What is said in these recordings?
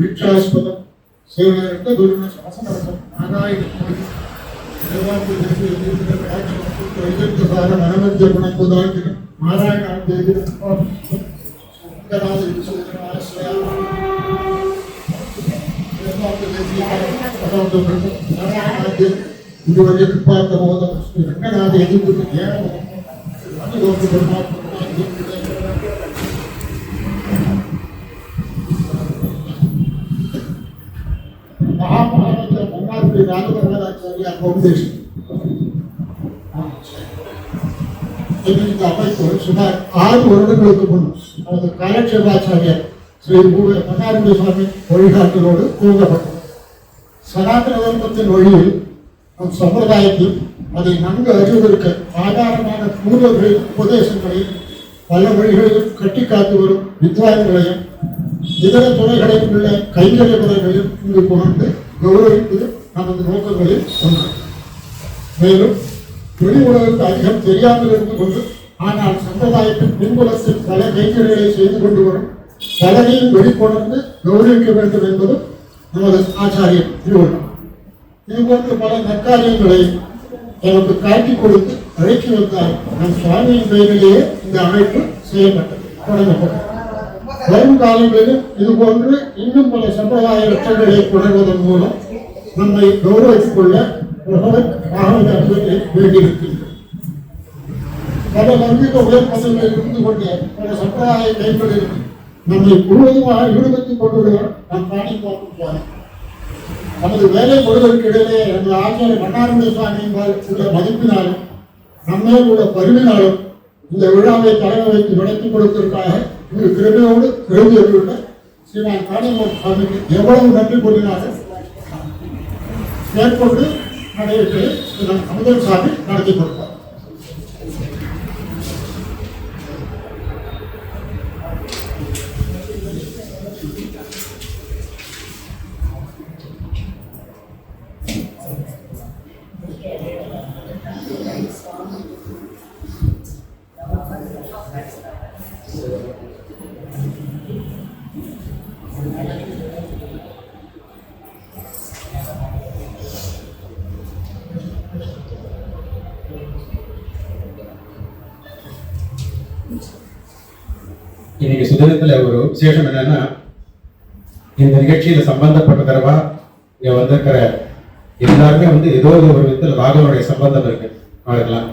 ಭಿಕ್ಷಾಸ್ಪದ ಸೇವೆಯಿಂದ ಗುರುವಿನ ಶಾಸನ ಸಾರ ಮನಮಂಜ ಗುಣಂಬುದಾಗಿ ನಾರಾಯಣ ಇದುವರೆಗೆ ಕೃಪಾಂತ ಹೋದ ರಂಗನಾಥ ಎದುರು ಮಹಾಮಹಾರಾಜ ಮನ್ನಾರ್ಪಿ ರಾಘವರಾಚಾರ್ಯ ಫೌಂಡೇಶನ್ ಇದರಿಂದ அமைப்பு சுமார் 6 வருடங்களுக்கு முன் நமது காலட்சேபாச்சாரியர் ஸ்ரீ மன்னார்பி சுவாமி வழிகாட்டலோடு துவங்கப்பட்டது. சனாதன தர்மத்தின் வழியில் நம் சம்பிரதாயத்தில் அதை நன்கு அறிவதற்கு ஆதாரமான பூர்வர்களின் உபதேசங்களையும் பல வழிகளிலும் கட்டி காத்து வரும் வித்வான்களையும் இதர துறைகளில் உள்ள கைங்கரியவர்களையும் இங்கு கொண்டு கௌரவிப்பது நமது நோக்கங்களில் ஒன்று. மேலும் வெளி உலகிற்கு அதிகம் தெரியாமல் இருந்து கொண்டு ஆனால் சம்பிரதாயத்தின் பின்புலத்தில் பல கைங்கரியங்களை செய்து கொண்டு வரும் பலரையும் வெளிக்கொணர்ந்து கௌரவிக்க வேண்டும் என்பதும் நமது ஆச்சாரியர் திருவள்ளுவர். இதுபோன்ற பல நற்காரியங்களை எனக்கு காட்டிக் கொடுத்து அழைக்கி வந்தால் நம் சுவாமியின் பெயரிலேயே இந்த அமைப்பு செய்யப்பட்டது தொடங்கப்பட்டது. வரும் காலங்களிலும் இதுபோன்று இன்னும் பல சம்பிரதாய லட்சங்களை உணர்வதன் மூலம் நம்மை கௌரவித்துக் கொள்ள வேண்டியிருக்கின்றது. பல லௌகிக உயர் பதவிகளில் இருந்து கொண்ட பல சம்பிரதாய கைகளில் நம்மை முழுவதுமாக ஈடுபடுத்திக் கொண்டுள்ள நாம் காணி பார்க்கும் நமது வேலை முழுவதற்கு இடையிலே நமது ஆச்சாரிய மன்னார்பி சுவாமியின் உள்ள மதிப்பினாலும் நம்மேல் உள்ள பருவினாலும் இந்த விழாவை தலைமை வைத்து நடத்தி கொடுத்ததற்காக இங்கு கிருமையோடு எழுதியுள்ள ஸ்ரீமான் காணிமோகன் சுவாமிக்கு எவ்வளவு நன்றி கூறினாலும் மேற்கொண்டு நடைபெற்று அமுதன் சாமி நடத்தி கொடுத்தார். இன்னைக்கு சுதந்திரத்துல ஒரு விசேஷம் என்னன்னா, இந்த நிகழ்ச்சியில சம்பந்தப்பட்ட தரவா இங்க வந்திருக்கிற எல்லாருமே ஏதோ ஒரு விதத்தில் ராகவனுடைய சம்பந்தம் இருக்கு. அவருக்கெல்லாம்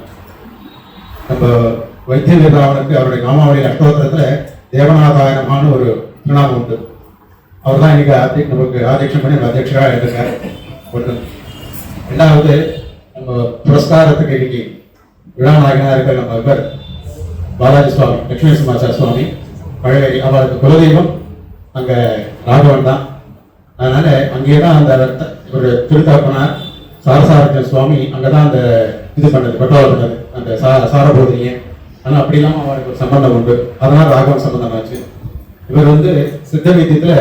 நம்ம வைத்திய நிர்வாகனுக்கு அவருடைய நாமாவளியில் அஷ்டோத்திரத்துல தேவநாதாயனமான ஒரு திருநாமம் உண்டு. அவர் தான் இன்னைக்கு நமக்கு ஆதீட்சம் பண்ணி அத்தியட்சராக இருக்காரு. ஒன்று. ரெண்டாவது, நம்ம புரஸ்காரத்துக்கு இன்னைக்கு விழாநாயகனா இருக்கிற நம்ம இவர் பாலாஜி சுவாமி, லட்சுமி சமாச்சார சுவாமி பழைய அவருக்கு குலதெய்வம் அங்க ராகவன் தான். அதனால அங்கேதான் அந்த ஒரு திருத்தாப்பனார் சாரசாரஜன் சுவாமி அங்கதான் அந்த இது பண்ணது, பட்டோலை பண்ணது, அந்த சாரபோதினிய. ஆனா அப்படி இல்லாம அவருக்கு ஒரு சம்பந்தம் உண்டு. அதனால ராகவன் சம்பந்தம் ஆச்சு. இவர் சித்த வைத்தியத்துல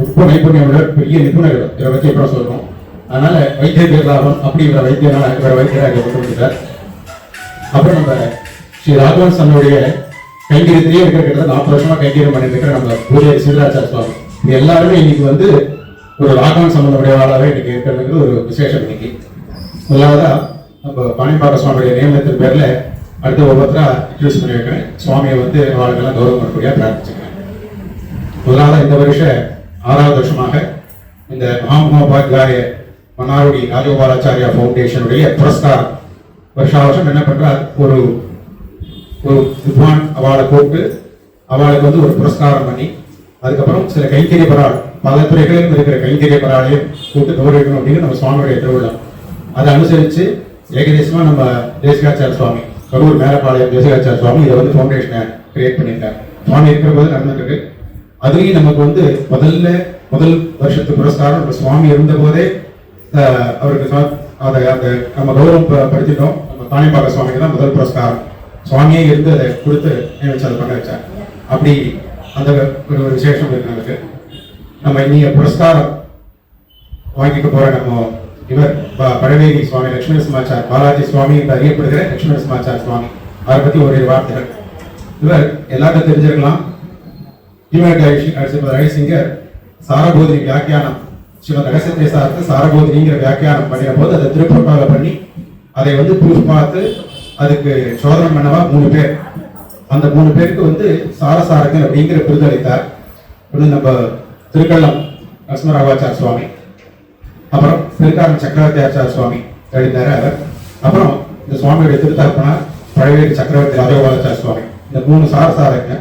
ரொம்ப நைபுண்ணியம் பெரிய நிபுணர். இவரை பற்றி எப்பறம் சொல்றோம். அதனால வைத்திய ராகவன் அப்படி இவரை வைத்தியராக இவரை வைத்தியராக கொண்டு வந்துட்டார். அப்புறம் நம்ம ஸ்ரீ ராகவன் சன்னுடைய கைங்கரியத்திலேயே இருக்கிற 40 வருஷமா கைங்கரியம் பண்ணிட்டு இருக்கிற நம்ம பூஜை சீதராச்சார சுவாமி, இது எல்லாருமே இன்னைக்கு ஒரு ராகவன் சம்பந்தமுடையவாளாவே இன்னைக்கு இருக்கிறது ஒரு விசேஷம். இன்னைக்கு முதலாவதா நம்ம பாணிபாக சுவாமியுடைய நியமனத்தின் பேர்ல அடுத்து ஒவ்வொருத்தரா இன்ட்ரடியூஸ் பண்ணி வைக்கிறேன். சுவாமியை அவர்களுக்கெல்லாம் கௌரவம் பண்ணக்கூடிய பிரார்த்திச்சுக்கிறேன். முதலாவதா இந்த வருஷ 6வது வருஷமாக இந்த மகாமகோபாத்தியாய மன்னார்குடி ராஜகோபாலாச்சாரியா ஃபவுண்டேஷனுடைய புரஸ்காரம் வருஷா வருஷம் என்ன பண்றார், ஒரு வித்வான் அவளை கூப்பிட்டு அவளுக்கு ஒரு புரஸ்காரம் பண்ணி அதுக்கப்புறம் சில கைங்கரிய பராள் பல துறைகளிலும் இருக்கிற கைங்கரிய பராளையும் கூப்பிட்டு கௌரவிக்கணும் அப்படின்னு நம்ம சுவாமியுடைய திருவிழா. அதை அனுசரித்து ஏகதேசமாக நம்ம தேசிகாச்சார சுவாமி கரூர் மேலப்பாளையம் தேசிகாச்சார சுவாமி இதை ஃபவுண்டேஷனை கிரியேட் பண்ணியிருக்காரு. சுவாமி இருக்கிற போது நடந்துட்டு இருக்கு. அதுலேயும் நமக்கு முதல் வருஷத்து புரஸ்காரம் நம்ம சுவாமி இருந்த போதே அவருக்கு அதை நம்ம கௌரவம் படுத்திட்டோம். நம்ம தானிப்பாக்க சுவாமிக்கு தான் முதல் புரஸ்காரம். சுவாமியே இருந்து அதை கொடுத்து நினைச்சு அதை பண்ண வச்சார். அப்படி அந்த ஒரு விசேஷம் இருக்கு. நமக்கு நம்ம இன்னைய புரஸ்காரம் வாங்கிக்க போற நம்ம இவர் பழவேலி சுவாமி லட்சுமி நரசிம்மாச்சார் பாலாஜி சுவாமி என்று அறியப்படுகிற லட்சுமி நரசிம்மாச்சார் சுவாமி. அவரை பத்தி ஒரு வார்த்தைகள். இவர் எல்லாருக்கும் தெரிஞ்சிருக்கலாம். ரகசிங்கர் சாரபோதினி வியாக்கியானம் ஸ்ரீமத் ரகசிய சார்த்து சாரபோதினிங்கிற வியாக்கியானம் பண்ணின போது அதை திருப்பூர்கால பண்ணி அதை ப்ரூஃப் பார்த்து அதுக்கு சோதனம் பண்ணவா 3 பேர். அந்த 3 பேருக்கு சாரசாரகன் அப்படிங்கிற விருது அளித்தார். நம்ம திருக்கள்ளம் நரசிம்மராவாச்சார் சுவாமி, அப்புறம் திருக்காரன் சக்கரவர்த்தி ஆச்சார சுவாமி எழுதினார் அவர். அப்புறம் இந்த சுவாமியுடைய திருத்தகப்பனார் பழவேலி சக்கரவர்த்தி ராஜகோபாலாச்சார சுவாமி. இந்த 3 சாரசாரங்க.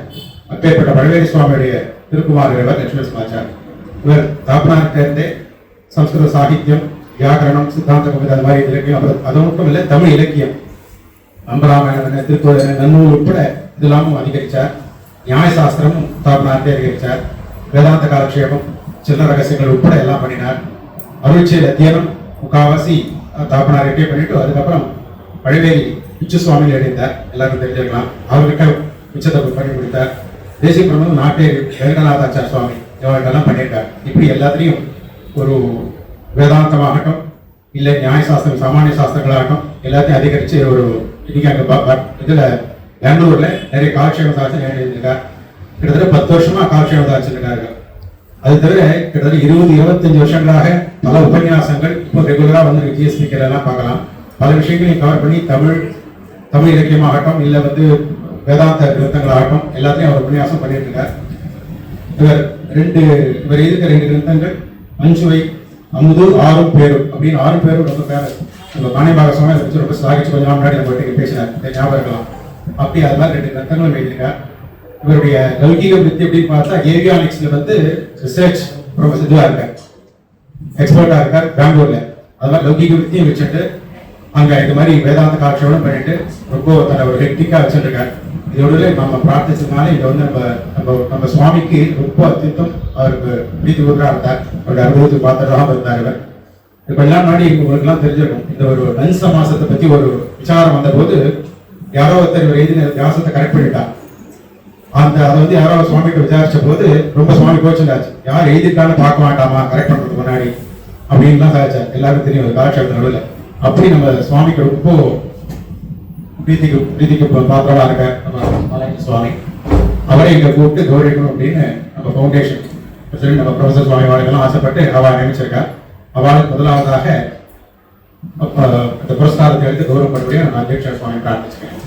அப்பேற்பட்ட பழவேலி சுவாமியுடைய திருக்குமார் லட்சுமி நரசிம்மாச்சார். இவர் தாப்பனார்கிட்டே சம்ஸ்கிருத சாகித்யம், வியாக்கரணம், சித்தாந்த கவிதை அது மாதிரி இலக்கியம், அது மட்டும் இல்லை தமிழ் இலக்கியம், அம்பராமாயண, திருக்குறள், நன்னூல் உட்பட இதெல்லாமும் அதிகரித்தார். நியாயசாஸ்திரமும் தாப்பனார்கிட்டே அதிகரித்தார். வேதாந்த காலக்ஷேபம், சின்ன ரகசியங்கள் உட்பட எல்லாம் பண்ணினார். அருள்செயல் அத்தியனம் முக்காவாசி தாப்பனார்கிட்டே பண்ணிட்டு அதுக்கப்புறம் பழவேலி உச்ச சுவாமியில் எழுந்தார். எல்லாருக்கும் தெரிஞ்சிருக்கலாம். அவர்கிட்ட உச்சத்தை பண்ணி கொடுத்தார். தேசிய பிரபந்தம் நாட்டேரி வேங்கநாதாச்சார் சுவாமி இவர்களெல்லாம் பண்ணியிருக்கார். இப்படி எல்லாத்திலையும் ஒரு வேதாந்தமாகட்டும் இல்லை நியாயசாஸ்திரம், சாமானிய சாஸ்திரங்களாகட்டும் எல்லாத்தையும் அதிகரித்து ஒரு இன்னைக்கு அங்கே இதில் பெங்களூர்ல நிறைய காலக்ஷேப சாட்சி எழுதியிருக்கார். கிட்டத்தட்ட 10 வருஷமா காலக்ஷேப சாட்சிருக்காரு. அது தவிர கிட்டத்தட்ட 20-25 வருஷங்களாக பல உபன்யாசங்கள் இப்போ ரெகுலரா ஜிஎஸ்பிக்கள் எல்லாம் பார்க்கலாம். பல விஷயங்களையும் கவர் பண்ணி தமிழ் இலக்கியமாகட்டும் இல்லை வேதாந்த கிரந்தங்களாகட்டும் எல்லாத்தையும் அவர் உபன்யாசம் பண்ணிட்டு இருக்கார். இவர் எழுதியிருக்க 2 கிரந்தங்கள் அஞ்சுவை, அமுது, 6 பேரும் அப்படின்னு 6 பேரும் ரொம்ப பேர் நம்ம காணிபாக சுவாமி அதை வச்சு ரொம்ப சாகிச்சு கொஞ்சம் முன்னாடி நம்ம பேசினார், ஞாபகம் இருக்கலாம். அப்படி அது மாதிரி 2 கிரந்தங்களும் எழுதியிருக்கார். இவருடைய லௌகீக விருத்தி அப்படின்னு பார்த்தா ஏவியானிக்ஸ்ல ரிசர்ச் ப்ரொஃபஸர் இருக்கார், எக்ஸ்பர்ட்டா இருக்கார் பெங்களூர்ல. அது மாதிரி லௌகீக விருத்தியும் வச்சுட்டு அங்க இது மாதிரி வேதாந்த காட்சியோடும் பண்ணிட்டு ரொம்ப தன்னை ஒரு ஹெக்டிக்கா வச்சுருக்கார். இதோட நம்ம பிரார்த்திச்சதுனால இதை நம்ம சுவாமிக்கு ரொம்ப அத்தியந்தம் அவருக்கு பிரீத்தி ஊரா இருந்தார். அவருடைய அனுபவத்துக்கு பார்த்துட்டு இருந்தார். இவர் இப்ப எல்லாம் நாடி உங்களுக்குலாம் தெரிஞ்சிருக்கும். இந்த ஒரு நன்ச மாசத்தை பத்தி ஒரு விசாரம் வந்த போது யாரோ ஒருத்தர் இவர் எழுதின வியாசத்தை கரெக்ட் பண்ணிட்டார். அதை யாரோ சுவாமிகிட்ட விசாரிச்ச போது ரொம்ப சுவாமி கோச்சிருந்தாச்சு. யார் எழுதிட்டான்னு பார்க்க வேண்டாமா கரெக்ட் பண்றதுக்கு முன்னாடி அப்படின்லாம் சாதிச்சார். எல்லாருக்கும் தெரியும் காலட்சேபத்து நடுவில். அப்படி நம்ம சுவாமிக்கு ரொம்ப பிரீத்திக்கு பாத்திரமா இருக்க நம்ம சுவாமி அவரை இங்க கூப்பிட்டு கௌரவிக்கணும் அப்படின்னு நம்ம ஃபவுண்டேஷன் நம்ம ப்ரொஃபசர் சுவாமி வாழ்க்கெல்லாம் ஆசைப்பட்டு அவா நினைச்சிருக்கார். அவளுக்கு முதலாவதாக இந்த புரஸ்காரத்தை எடுத்து கௌரவப்படும்படியாக நம்ம அத்தியட்சர் சுவாமி பிரார்த்திச்சுக்கேன்.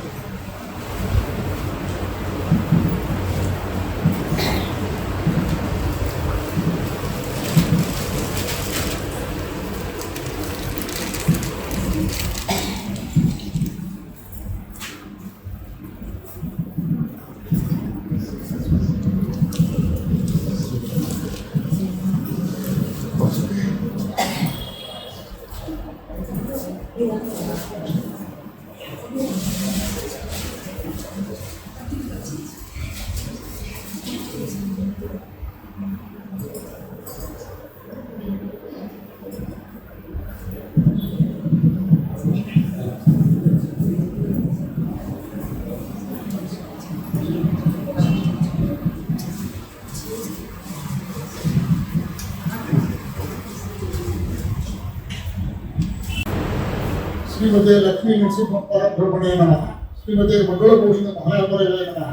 श्रीमते लक्ष्मी नरसिंहब्रह्मणे नमः। श्रीमते मंगलभूषण महापुरवे नमः।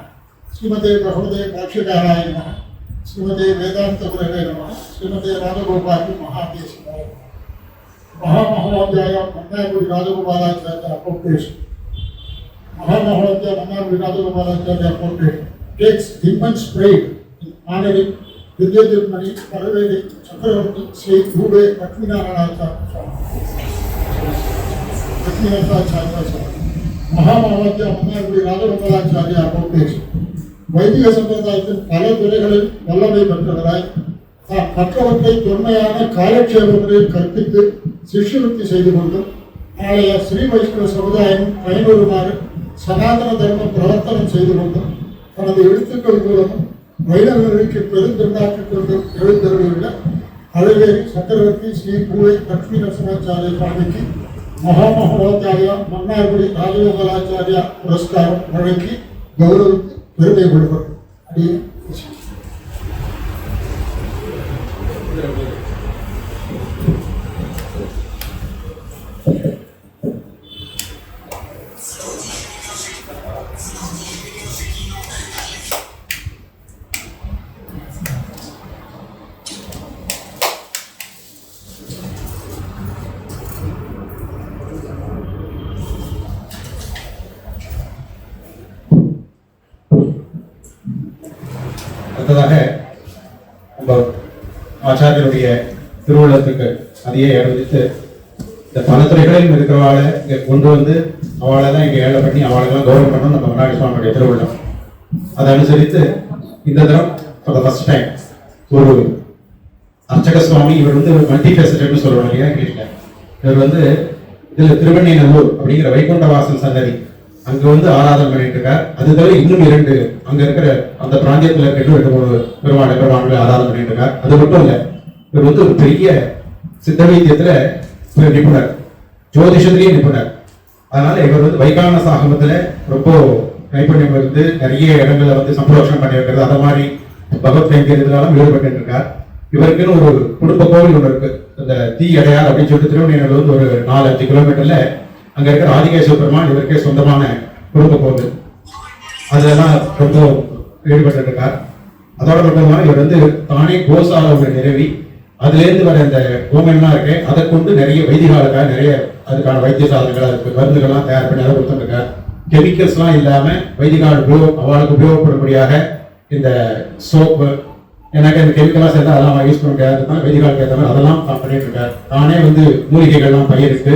श्रीमते प्रभुदे काक्षकाराय नमः। श्रीमते वेदांत गुरवे नमः। श्रीमते राजगोपाल महादेशिकाय महामहोदयाय मन्नागुडी राजगोपालाचार्य फाउंडेशन महामहोदय Mannargudi Rajagopalacharya foundation takes immense pride in honoring Vidyadhimani Paravedi Chakravarti Sri Bhuve Lakshminarayanacharya மகாமகோத்ய மன்னார்குடி ராஜகோபாலாச்சாரியா ஃபவுண்டேஷன் வைதிக சம்பிரதாயத்தின் பல துறைகளில் வல்லமை பெற்றவராய் மற்றவற்றை தொன்மையான காலக்ஷேபங்களில் கற்பித்து சிஷ்யவருத்தி செய்து கொண்டும் நாளைய ஸ்ரீ வைஷ்ணவ சமுதாயம் பயனுறுமாறு சனாதன தர்ம பிரவர்த்தனம் செய்து கொண்டும் தனது எழுத்துக்கள் மூலமும் வைணவர்களுக்கு பெருந்தொண்டாற்றிக் கொண்டும் எழுந்தருளியுள்ள அழகேரி சக்கரவர்த்தி ஸ்ரீ பூவை லட்சுமி நரசிம்மாச்சாரிய சுவாமிக்கு महामहोदय मन्नागुडी राजगोपालाचार्य पुरस्कार वழங்கி கௌரவித்து பெருமை கொள்வர். அடியே ஆச்சாரியனுடைய திருவுள்ளத்துக்கு அதையே எடுத்து இந்த பல துறைகளிலும் இருக்கிறவாளை இங்க கொண்டு வந்து அவளை தான் இங்க ஏழை பண்ணி அவளெல்லாம் கௌரவம் பண்ணணும் நம்ம முன்னாடி சுவாமியுடைய திருவுள்ளம். அதை அனுசரித்து இந்த தரம் ஃபார் த ஃபர்ஸ்ட் டைம் ஒரு அர்ச்சக சுவாமி, இவர் வந்து மல்டி ஃபேசட்டட்னு சொல்லுவாங்க இல்லையா இங்கிலீஷ்ல. இவர் வந்து இதுல திருவெண்ணெய்நல்லூர் அப்படிங்கிற வைகுண்டவாசல் சன்னதி அங்க வந்து ஆராதனை பண்ணிட்டு இருக்கார். அது தவிர இன்னும் 2 அங்க இருக்கிற அந்த பிராந்தியத்துல இருக்க 2-3 பெருமாளை ஆராதனை பண்ணிட்டு இருக்கார். அது மட்டும் இல்ல, இவர் வந்து ஒரு பெரிய சித்த வைத்தியத்துல நிபுணர், ஜோதிஷத்திலேயே நிபுணர். அதனால இவர் வந்து வைகான சாகமத்துல ரொம்ப நைபுண்யம் இருந்து நிறைய இடங்கள்ல வந்து சம்பரோஷனம் பண்ணி வைக்கிறது, அந்த மாதிரி பகவத் கைங்கரியத்தினாலும் ஈடுபட்டு இருக்கார். இவருக்குன்னு ஒரு குடும்ப கோவில் ஒன்று இருக்கு, இந்த தீ அடையார் அப்படின்னு சொல்லிட்டு திருவண்ணாமலையில வந்து ஒரு 4-5 கிலோமீட்டர்ல அங்க இருக்கிற ஆதிகேஸ்வர பெருமாள் இவருக்கே சொந்தமான குடும்ப கோவில். அதெல்லாம் ரொம்ப ஈடுபட்டு இருக்கார். அதோட மட்டும் இவர் வந்து தானே கோசாலை ஒன்று நிறுவி அதுல இருந்து வர இந்த கோமெல்லாம் இருக்கு, அதை கொண்டு நிறைய வைத்தியர்களுக்காக நிறைய அதுக்கான வைத்திய சாதனங்கள் அதுக்கு மருந்துகள்லாம் தயார் பண்ணி அதை கொடுத்துருக்கார். கெமிக்கல்ஸ் எல்லாம் இல்லாம வைத்தியர்கள் அவளுக்கு உபயோகப்படும்படியாக இந்த சோப்பு, எனக்கு இந்த கெமிக்கலா சேர்ந்தா அதெல்லாம் யூஸ் பண்ண முடியாது, வைத்தியர்களுக்கு ஏற்ற மாதிரி அதெல்லாம் பண்ணிட்டு இருக்காரு. தானே வந்து மூலிகைகள்லாம் பயிருக்கு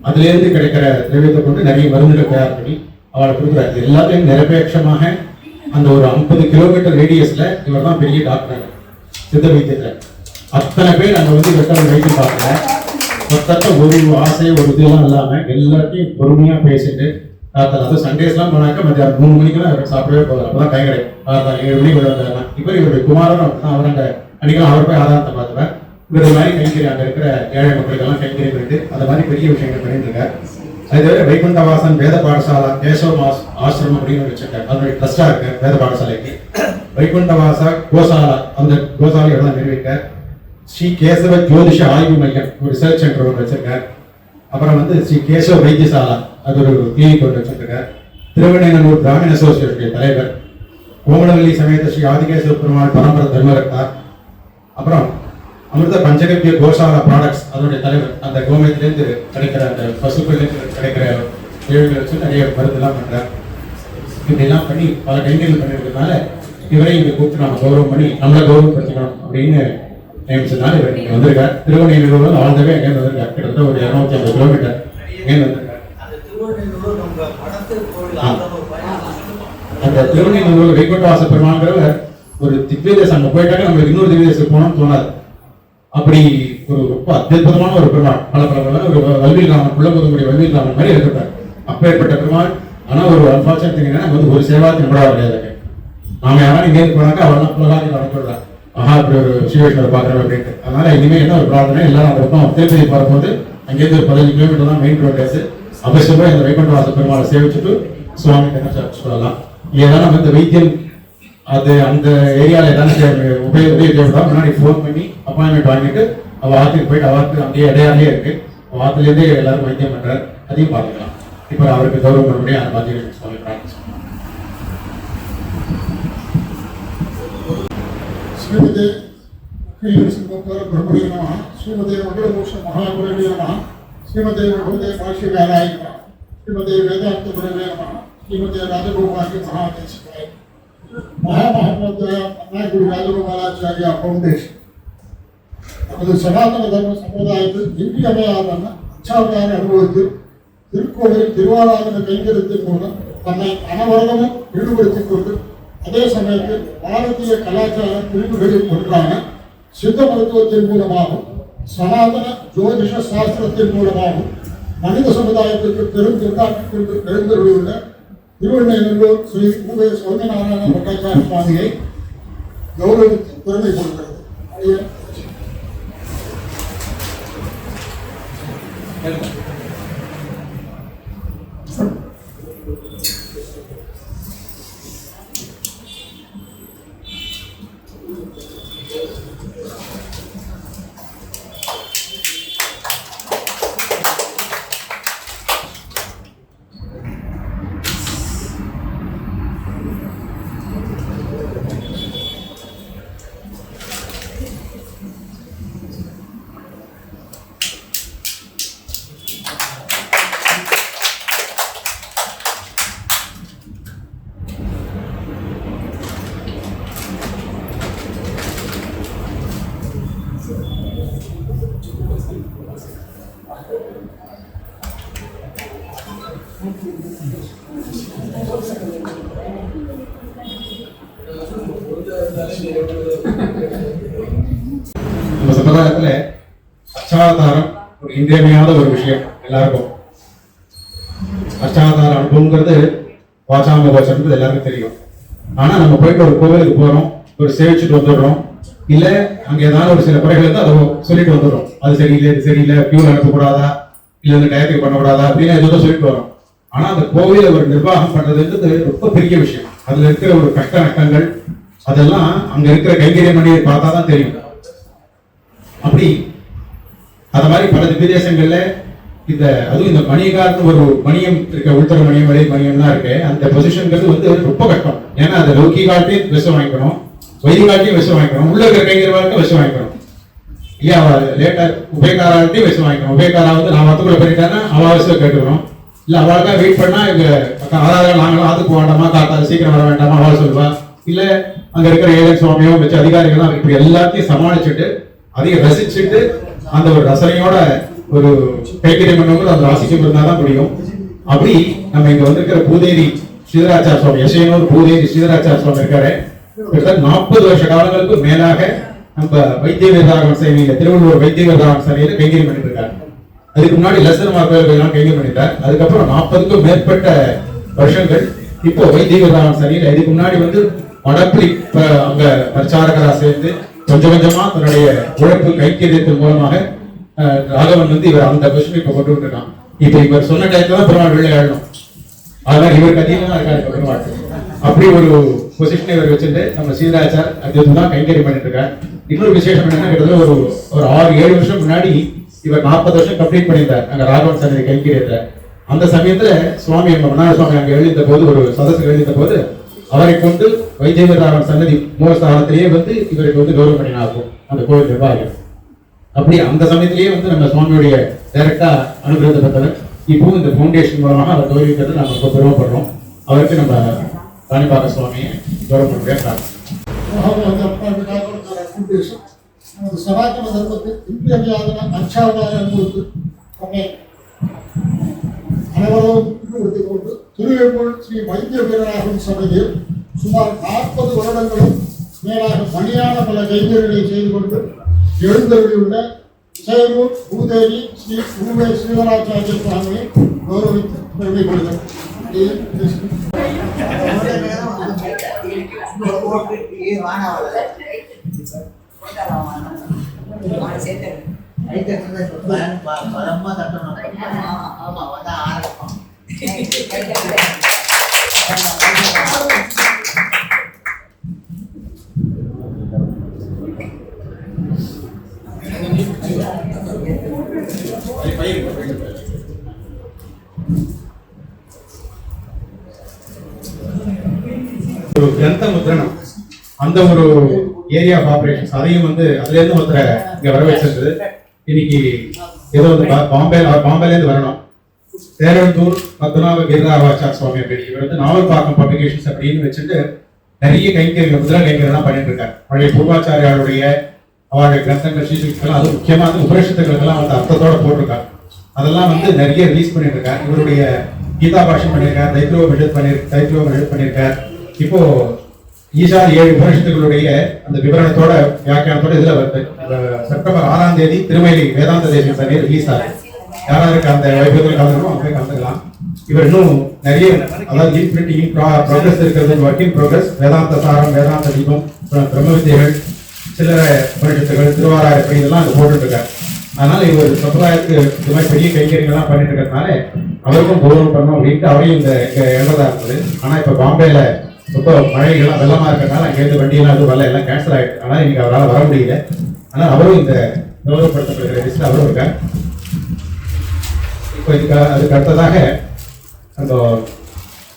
அதுல இருந்து கிடைக்கிற திரவியத்தை கொண்டு நிறைய மருந்துகள் தயார் பண்ணி அவளை கொடுக்குறாரு. எல்லாத்தையும் நிரபேட்சமாக அந்த ஒரு 50 கிலோமீட்டர் ரேடியஸ்ல இவர் தான் பெரிய டாக்டர் சித்த வைத்தியத்துல. அத்தனை பேர் அங்க வந்து வெட்டல் வைத்தியம் பார்க்கல, மொத்தத்தை ஒரு ஆசை ஒரு இதெல்லாம் இல்லாம எல்லாத்தையும் பொறுமையா பேசிட்டு டாக்டர். அது சண்டேஸ்லாம் போனாக்க மத்தியானம் 3 மணிக்கெல்லாம் அவர் சாப்பிடவே போகல, அப்பதான் டைம் கிடைக்கும். 7 மணிக்கு வருவாங்க. இவர் இவருடைய குமாரன் அவர் அங்க அன்னைக்கெல்லாம் அவர் போய் ஆதாரத்தை பார்த்துவேன். இவர் மாதிரி கைங்கறி அங்க இருக்கிற ஏழை மக்களுக்கெல்லாம் கைங்கறி பண்ணிட்டு அந்த மாதிரி பெரிய விஷயங்கள் பண்ணிட்டு இருக்காரு. அது தவிர வைகுண்டவாசன் வேத பாடசாலா கேசவ ஆசிரமம் அப்படின்னு வச்சிருக்காரு, அதனுடைய ட்ரஸ்டா இருக்கு வேத பாடசாலைக்கு. வைகுண்டவாசா கோசாலா, அந்த கோசாலையோட தான் நிறுவிட்டார். ஸ்ரீ கேசவ ஜோதிஷ ஆய்வு மையம் ஒரு ரிசர்ச் சென்டர் ஒன்று வச்சிருக்கார். அப்புறம் வந்து ஸ்ரீ கேசவ வைத்தியசாலா, அது ஒரு கிளினிக் ஒன்று வச்சிருக்கார். திருவண்ணாமலை பிராமின் அசோசியேஷன் தலைவர். கோமலவல்லி சமேத ஸ்ரீ ஆதிகேஸ்வர பெருமாள் பரம்பரை தர்மரக்தார். அப்புறம் அமிர்த பஞ்சகத்திய கோசாலா ப்ராடக்ட்ஸ் அதனுடைய தலைவர். அந்த கோமயத்திலேருந்து கிடைக்கிற அந்த பசுக்கள்லேருந்து கிடைக்கிற ஏழுகளை வச்சு நிறைய மருந்துலாம் பண்றார். இப்படிலாம் பண்ணி பல கைங்கர்கள் பண்ணிருக்கிறதுனால இவரை இங்க கூப்பிட்டு நம்ம கௌரவம் பண்ணி நம்மளை கௌரவப்படுத்திக்கணும் அப்படின்னு நியமிச்சதுனால இவர் இங்க வந்திருக்கார். திருவண்ணாமலை ஆழ்ந்தவே எங்கேருந்து வந்திருக்கார், கிட்டத்தட்ட ஒரு 250 கிலோமீட்டர் எங்கேருந்து வந்திருக்கார். அந்த திருவண்ணாமலை வைகுண்டவாச பெருமாள்ங்கிறவர் ஒரு திவ்யதேசம், அங்க போயிட்டாக்க நம்மளுக்கு இன்னொரு திவ்யதேசம் போனோம்னு தோணாது. அப்படி ஒரு ரொம்ப அற்புதமான ஒரு பெருமாள், பல ஒரு வல்வில் ராமன், புள்ளமுதமுடைய வல்வில் ராமன் மாதிரி இருக்கிறார். அப்பேற்பட்ட பெருமாள். ஆனா ஒரு அன்பார்ச்சுனேட் வந்து ஒரு சேவாக்கு நம்பரா கிடையாது. நாம யாரும் இங்கேருந்து போனாக்க அவெல்லாம் புலகாரி அனுப்பிடுறார், ஆஹா இப்படி ஒரு சிவேஸ்வரை பார்க்கறோம் அப்படின்ட்டு. அதனால இனிமே என்ன ஒரு பிரார்த்தனை, எல்லாரும் அந்த பக்கம் திருப்பதி பார்க்கும்போது அங்கேருந்து ஒரு 15 கிலோமீட்டர் தான் மெயின் ரோடு. அவசியமா இந்த வைகுண்டவாச பெருமாளை சேவிச்சுட்டு சுவாமி சொல்லலாம். ஏதாவது நம்ம இந்த வைத்தியம் அது அந்த ஏரியாவில் ஏதாவது உபயோக தேவைப்படும் முன்னாடி ஃபோன் பண்ணி அப்பாயின்மெண்ட் வாங்கிட்டு அவள் ஆற்றுக்கு போயிட்டு அவருக்கு அங்கேயே இடையாலே இருக்கு, அவள் ஆற்றுலேருந்தே எல்லாரும் வைத்தியம் பண்றாரு, அதையும் பார்த்துக்கலாம். இப்போ அவருக்கு கௌரவம் பண்ண முடியும், அதை பார்த்து சுவாமி பிரார்த்தனை. ஸ்ரீமதே பிரம்மணே நம, ஸ்ரீமதே மங்களபூஷ மகாகுரவே நம, ஸ்ரீமதே பகவதே பாஷ்யகாராய நம, ஸ்ரீமதே வேதாந்த குரவே நம, ஸ்ரீமதே ராஜகோபாலி மகாதேசிகாய. மகாமகோதய அண்ணாகுடி ராஜகோபாலாச்சாரியா ஃபவுண்டேஷன் நமது சனாதன தர்ம சமுதாயத்தில் இன்றியமையாத அச்சாவதார அனுபவத்தில் திருக்கோவில் திருவாராதன கைங்கரியத்தின் மூலம் தன்னை அனவரதமும் ஈடுபடுத்திக் கொண்டு அதே சமயத்தில் பாரதிய கலாச்சார பிரிவுகளில் ஒன்றான சித்த மருத்துவத்தின் மூலமாகவும் சனாதன ஜோதிஷ சாஸ்திரத்தின் மூலமாகவும் மனித சமுதாயத்திற்கு பெருந்தாக்கிக் கொண்டு எழுந்தருளியுள்ள திருவண்ணாமலை ஸ்ரீ உவே சௌமியநாராயண பட்டாச்சாரிய சுவாமியை கௌரவித்து பெருமை கொள்கிறது. நம்ம சமுதாயத்துல அர்ச்சாவதாரம் ஒரு இன்றியமையாத ஒரு விஷயம். எல்லாருக்கும் அர்ச்சாவதார அனுபவங்கிறது வாசாம கோச்சம்ன்றது எல்லாருக்கும் தெரியும். ஆனா நம்ம போயிட்டு ஒரு கோவிலுக்கு போறோம், ஒரு சேவிச்சுட்டு வந்துடுறோம், இல்ல அங்க ஏதாவது ஒரு சில குறைகள் இருந்தால் அதை சொல்லிட்டு வந்துடுறோம். அது சரியில்லை, இது சரியில்லை, கியூல அனுப்பக்கூடாதா, இல்ல இந்த டயத்துக்கு பண்ணக்கூடாதா அப்படின்னு ஏதோ சொல்லிட்டு வரோம். ஆனா அந்த கோவில ஒரு நிர்வாகம் பண்றதுன்றது ரொம்ப பெரிய விஷயம். அதுல இருக்கிற ஒரு கஷ்ட நஷ்டங்கள் அதெல்லாம் அங்க இருக்கிற கைங்கரிய மணியை பார்த்தா தான் தெரியும். அப்படி அத மாதிரி பல விதேசங்கள்ல அதுவும் இந்த மணிகார்னு ஒரு மணியம் இருக்க, உள்துறை மணியம், வெளி மணியம்லாம் இருக்கு. அந்த பொசிஷன்ங்கிறது வந்து ரொம்ப கஷ்டம். ஏன்னா அந்த லௌகிகாட்டையும் விஷம் வாங்கிக்கணும், வைதிகாட்டையும் விஷம் வாங்கிக்கணும், உள்ள இருக்கிற கைங்கரியவாழ்க்கை விஷம் வாங்கிக்கணும். இல்லையா, லேட்டா உபயக்காராட்டையும் விஷம் வாங்கிக்கணும். உபயக்காரா வந்து நான் மத்தக்குள்ள பண்ணிட்டேன்னா அவசியம் கேட்டுக்கணும். இல்ல அவளுக்காக வெயிட் பண்ணா எங்க ஆதாரம் நாங்களும் ஆத்துக்கு வேண்டாமா, காத்தால சீக்கிரம் வர வேண்டாமா அவள் சொல்லுவா. இல்ல அங்க இருக்கிற ஏழை சுவாமியோ வச்சு அதிகாரிகள் இப்படி எல்லாத்தையும் சமாளிச்சுட்டு அதையும் ரசிச்சுட்டு அந்த ஒரு ரசனையோட ஒரு கைக்கறி பண்ணவங்க அந்த ராசிக்கு இருந்தாதான் முடியும். அப்படி நம்ம இங்க வந்திருக்கிற பூதேரி ஸ்ரீதராச்சார சுவாமி, யசையனூர் பூதேரி ஸ்ரீதராச்சார சுவாமி இருக்காரு. கிட்டத்தட்ட 40 வருஷ காலங்களுக்கு மேலாக நம்ம வைத்திய வேதாகம் சேவையில, திருவள்ளூர் வைத்திய வேதாகம் சேவையில கைங்கரி பண்ணிட்டு இருக்காரு. அதுக்கு முன்னாடி லெசன் கோயில்கள் கைங்கரி பண்ணிட்டார். அதுக்கப்புறம் 40க்கும் மேற்பட்ட வருஷங்கள் இப்போ வைத்திய வேதாகம் சேவையில. இதுக்கு முன்னாடி வந்து வடப்பிரி அங்க பிரச்சாரகரா சேர்ந்து கொஞ்சம் கொஞ்சமா தன்னுடைய உழைப்பு கைக்கரியத்தின் மூலமாக ராகவன் வந்து இவர் அந்த கொஸ்டின் இப்ப கொண்டு விட்டுருக்கான். இப்ப இவர் சொன்ன டயத்துல தான் பெருமாள் வெளியே ஆடணும். அதனால இவருக்கு அதிகமா இருக்காரு இப்ப பெருமாள். அப்படி ஒரு பொசிஷனை இவர் வச்சுட்டு நம்ம சீதராச்சார் அதுதான் கைங்கரியம் பண்ணிட்டு இருக்காரு. இன்னொரு விசேஷம் என்னன்னா, கிட்டத்தட்ட ஒரு 6-7 வருஷம் முன்னாடி இவர் 40 வருஷம் கம்ப்ளீட் பண்ணியிருந்தார் அங்க ராகவன் சன்னதி கைங்கரியத்தை. அந்த சமயத்துல சுவாமி மன்னார சுவாமி அங்க எழுதித்த போது, ஒரு சதசுக்கு எழுதித்த போது அவரை கொண்டு வைத்தியராகவன் சன்னதி மூலஸ்தானத்திலேயே வந்து இவருக்கு வந்து கௌரவம் பண்ணினாகும் அந்த கோவில் நிர்வாகம். அப்படி அந்த சமயத்திலேயே வந்து நம்ம சுவாமியுடைய டைரக்டா அனுகிரகத்தை பெற்றவர். இப்போ இந்த ஃபவுண்டேஷன் மூலமாக அவர் கௌரவிக்கிறது நம்ம ரொம்ப பெருமைப்படுறோம். அவருக்கு நம்ம காணிப்பாக்க சுவாமியை கௌரவம் பண்ணுறேன். சனாதன தர்மத்தில் இன்றியமையாத அர்ச்சாவதார அனுபவத்து அனைவரும் எடுத்துக் கொண்டு திருவேப்பூர் ஸ்ரீ வைத்திய வீரராகவன் சபையில் சுமார் 40 வருடங்களும் மேலாக பணியான பல கைங்கரிகளை செய்து கொண்டு எழுந்தருளியுள்ள சேரூர் பூதேரி ஸ்ரீ பூவே ஸ்ரீதராச்சாரிய சுவாமியை கௌரவித்து பெருமைப்படுகிறார். ஒரு கிரந்த முத்திரணம், அந்த ஒரு ஏரியா ஆஃப் ஆபரேஷன்ஸ், அதையும் வந்து அதுல இருந்து ஒருத்தரை இங்க வர வச்சிருந்தது. இன்னைக்கு ஏதோ வந்து பாம்பேல இருந்து வரணும். தேரந்தூர் பத்மநாப கிரிராவாச்சார் சுவாமி அப்படி இவர் வந்து நாவல்பாக்கம் பப்ளிகேஷன்ஸ் அப்படின்னு வச்சுட்டு நிறைய கைங்கரிகள், முதிரா கைங்கரியெல்லாம் பண்ணிட்டு இருக்காரு. பழைய பூர்வாச்சாரியாருடைய அவருடைய கிரந்தங்கள், ஸ்ரீசுக்திகள், அது முக்கியமா வந்து உபரிஷத்துக்களுக்கெல்லாம் வந்து அர்த்தத்தோட போட்டிருக்காரு. அதெல்லாம் வந்து நிறைய ரிலீஸ் பண்ணிட்டு இருக்காரு. இவருடைய கீதா பாஷ்யம் பண்ணியிருக்கார், தைத்திரோபனிஷத் பண்ணியிருக்கார். இப்போ ஈசாதி 7 உபனிஷத்துகளுடைய அந்த விவரணத்தோட வியாக்கியானத்தோட இதுல வருது. செப்டம்பர் 6ஆம் தேதி திருமயிலை வேதாந்த தேசியம் சபை ரிலீஸ் ஆகுது. யாராருக்கு அந்த வைபவத்தில் கலந்துக்கணும் அவங்க போய் கலந்துக்கலாம். இவர் இன்னும் நிறைய, அதாவது இன்பிரிண்டிங் ப்ரோக்ரஸ் இருக்கிறது, ஒர்க் இன் ப்ரோக்ரஸ். வேதாந்த சாரம், வேதாந்த தீபம், பிரம்ம வித்தியர்கள், சில்லறை உபனிஷத்துகள், திருவாராய இப்படி இதெல்லாம் அங்க போட்டுட்டு இருக்காரு. அதனால இவர் சமுதாயத்துக்கு இந்த மாதிரி பெரிய கைங்கரியங்கள்லாம் பண்ணிட்டு இருக்கிறதுனால அவருக்கும் கௌரவம் பண்ணணும் அப்படின்ட்டு அவரையும் இந்த எழுததா இருந்தது. ஆனா இப்ப பாம்பேல ரொம்ப மழைகள்லாம் வெள்ளமா இருக்கிறதுனால அங்கேருந்து வண்டியெல்லாம் எதுவும் வரல, எல்லாம் கேன்சல் ஆயிடுச்சு. அதனால இன்னைக்கு அவரால் வர முடியல. ஆனால் அவரும் இந்த கௌரவப்படுத்தப்படுகிற லிஸ்ட்ல அவரும் இருக்கார். இப்போ அதுக்கு அடுத்ததாக அந்த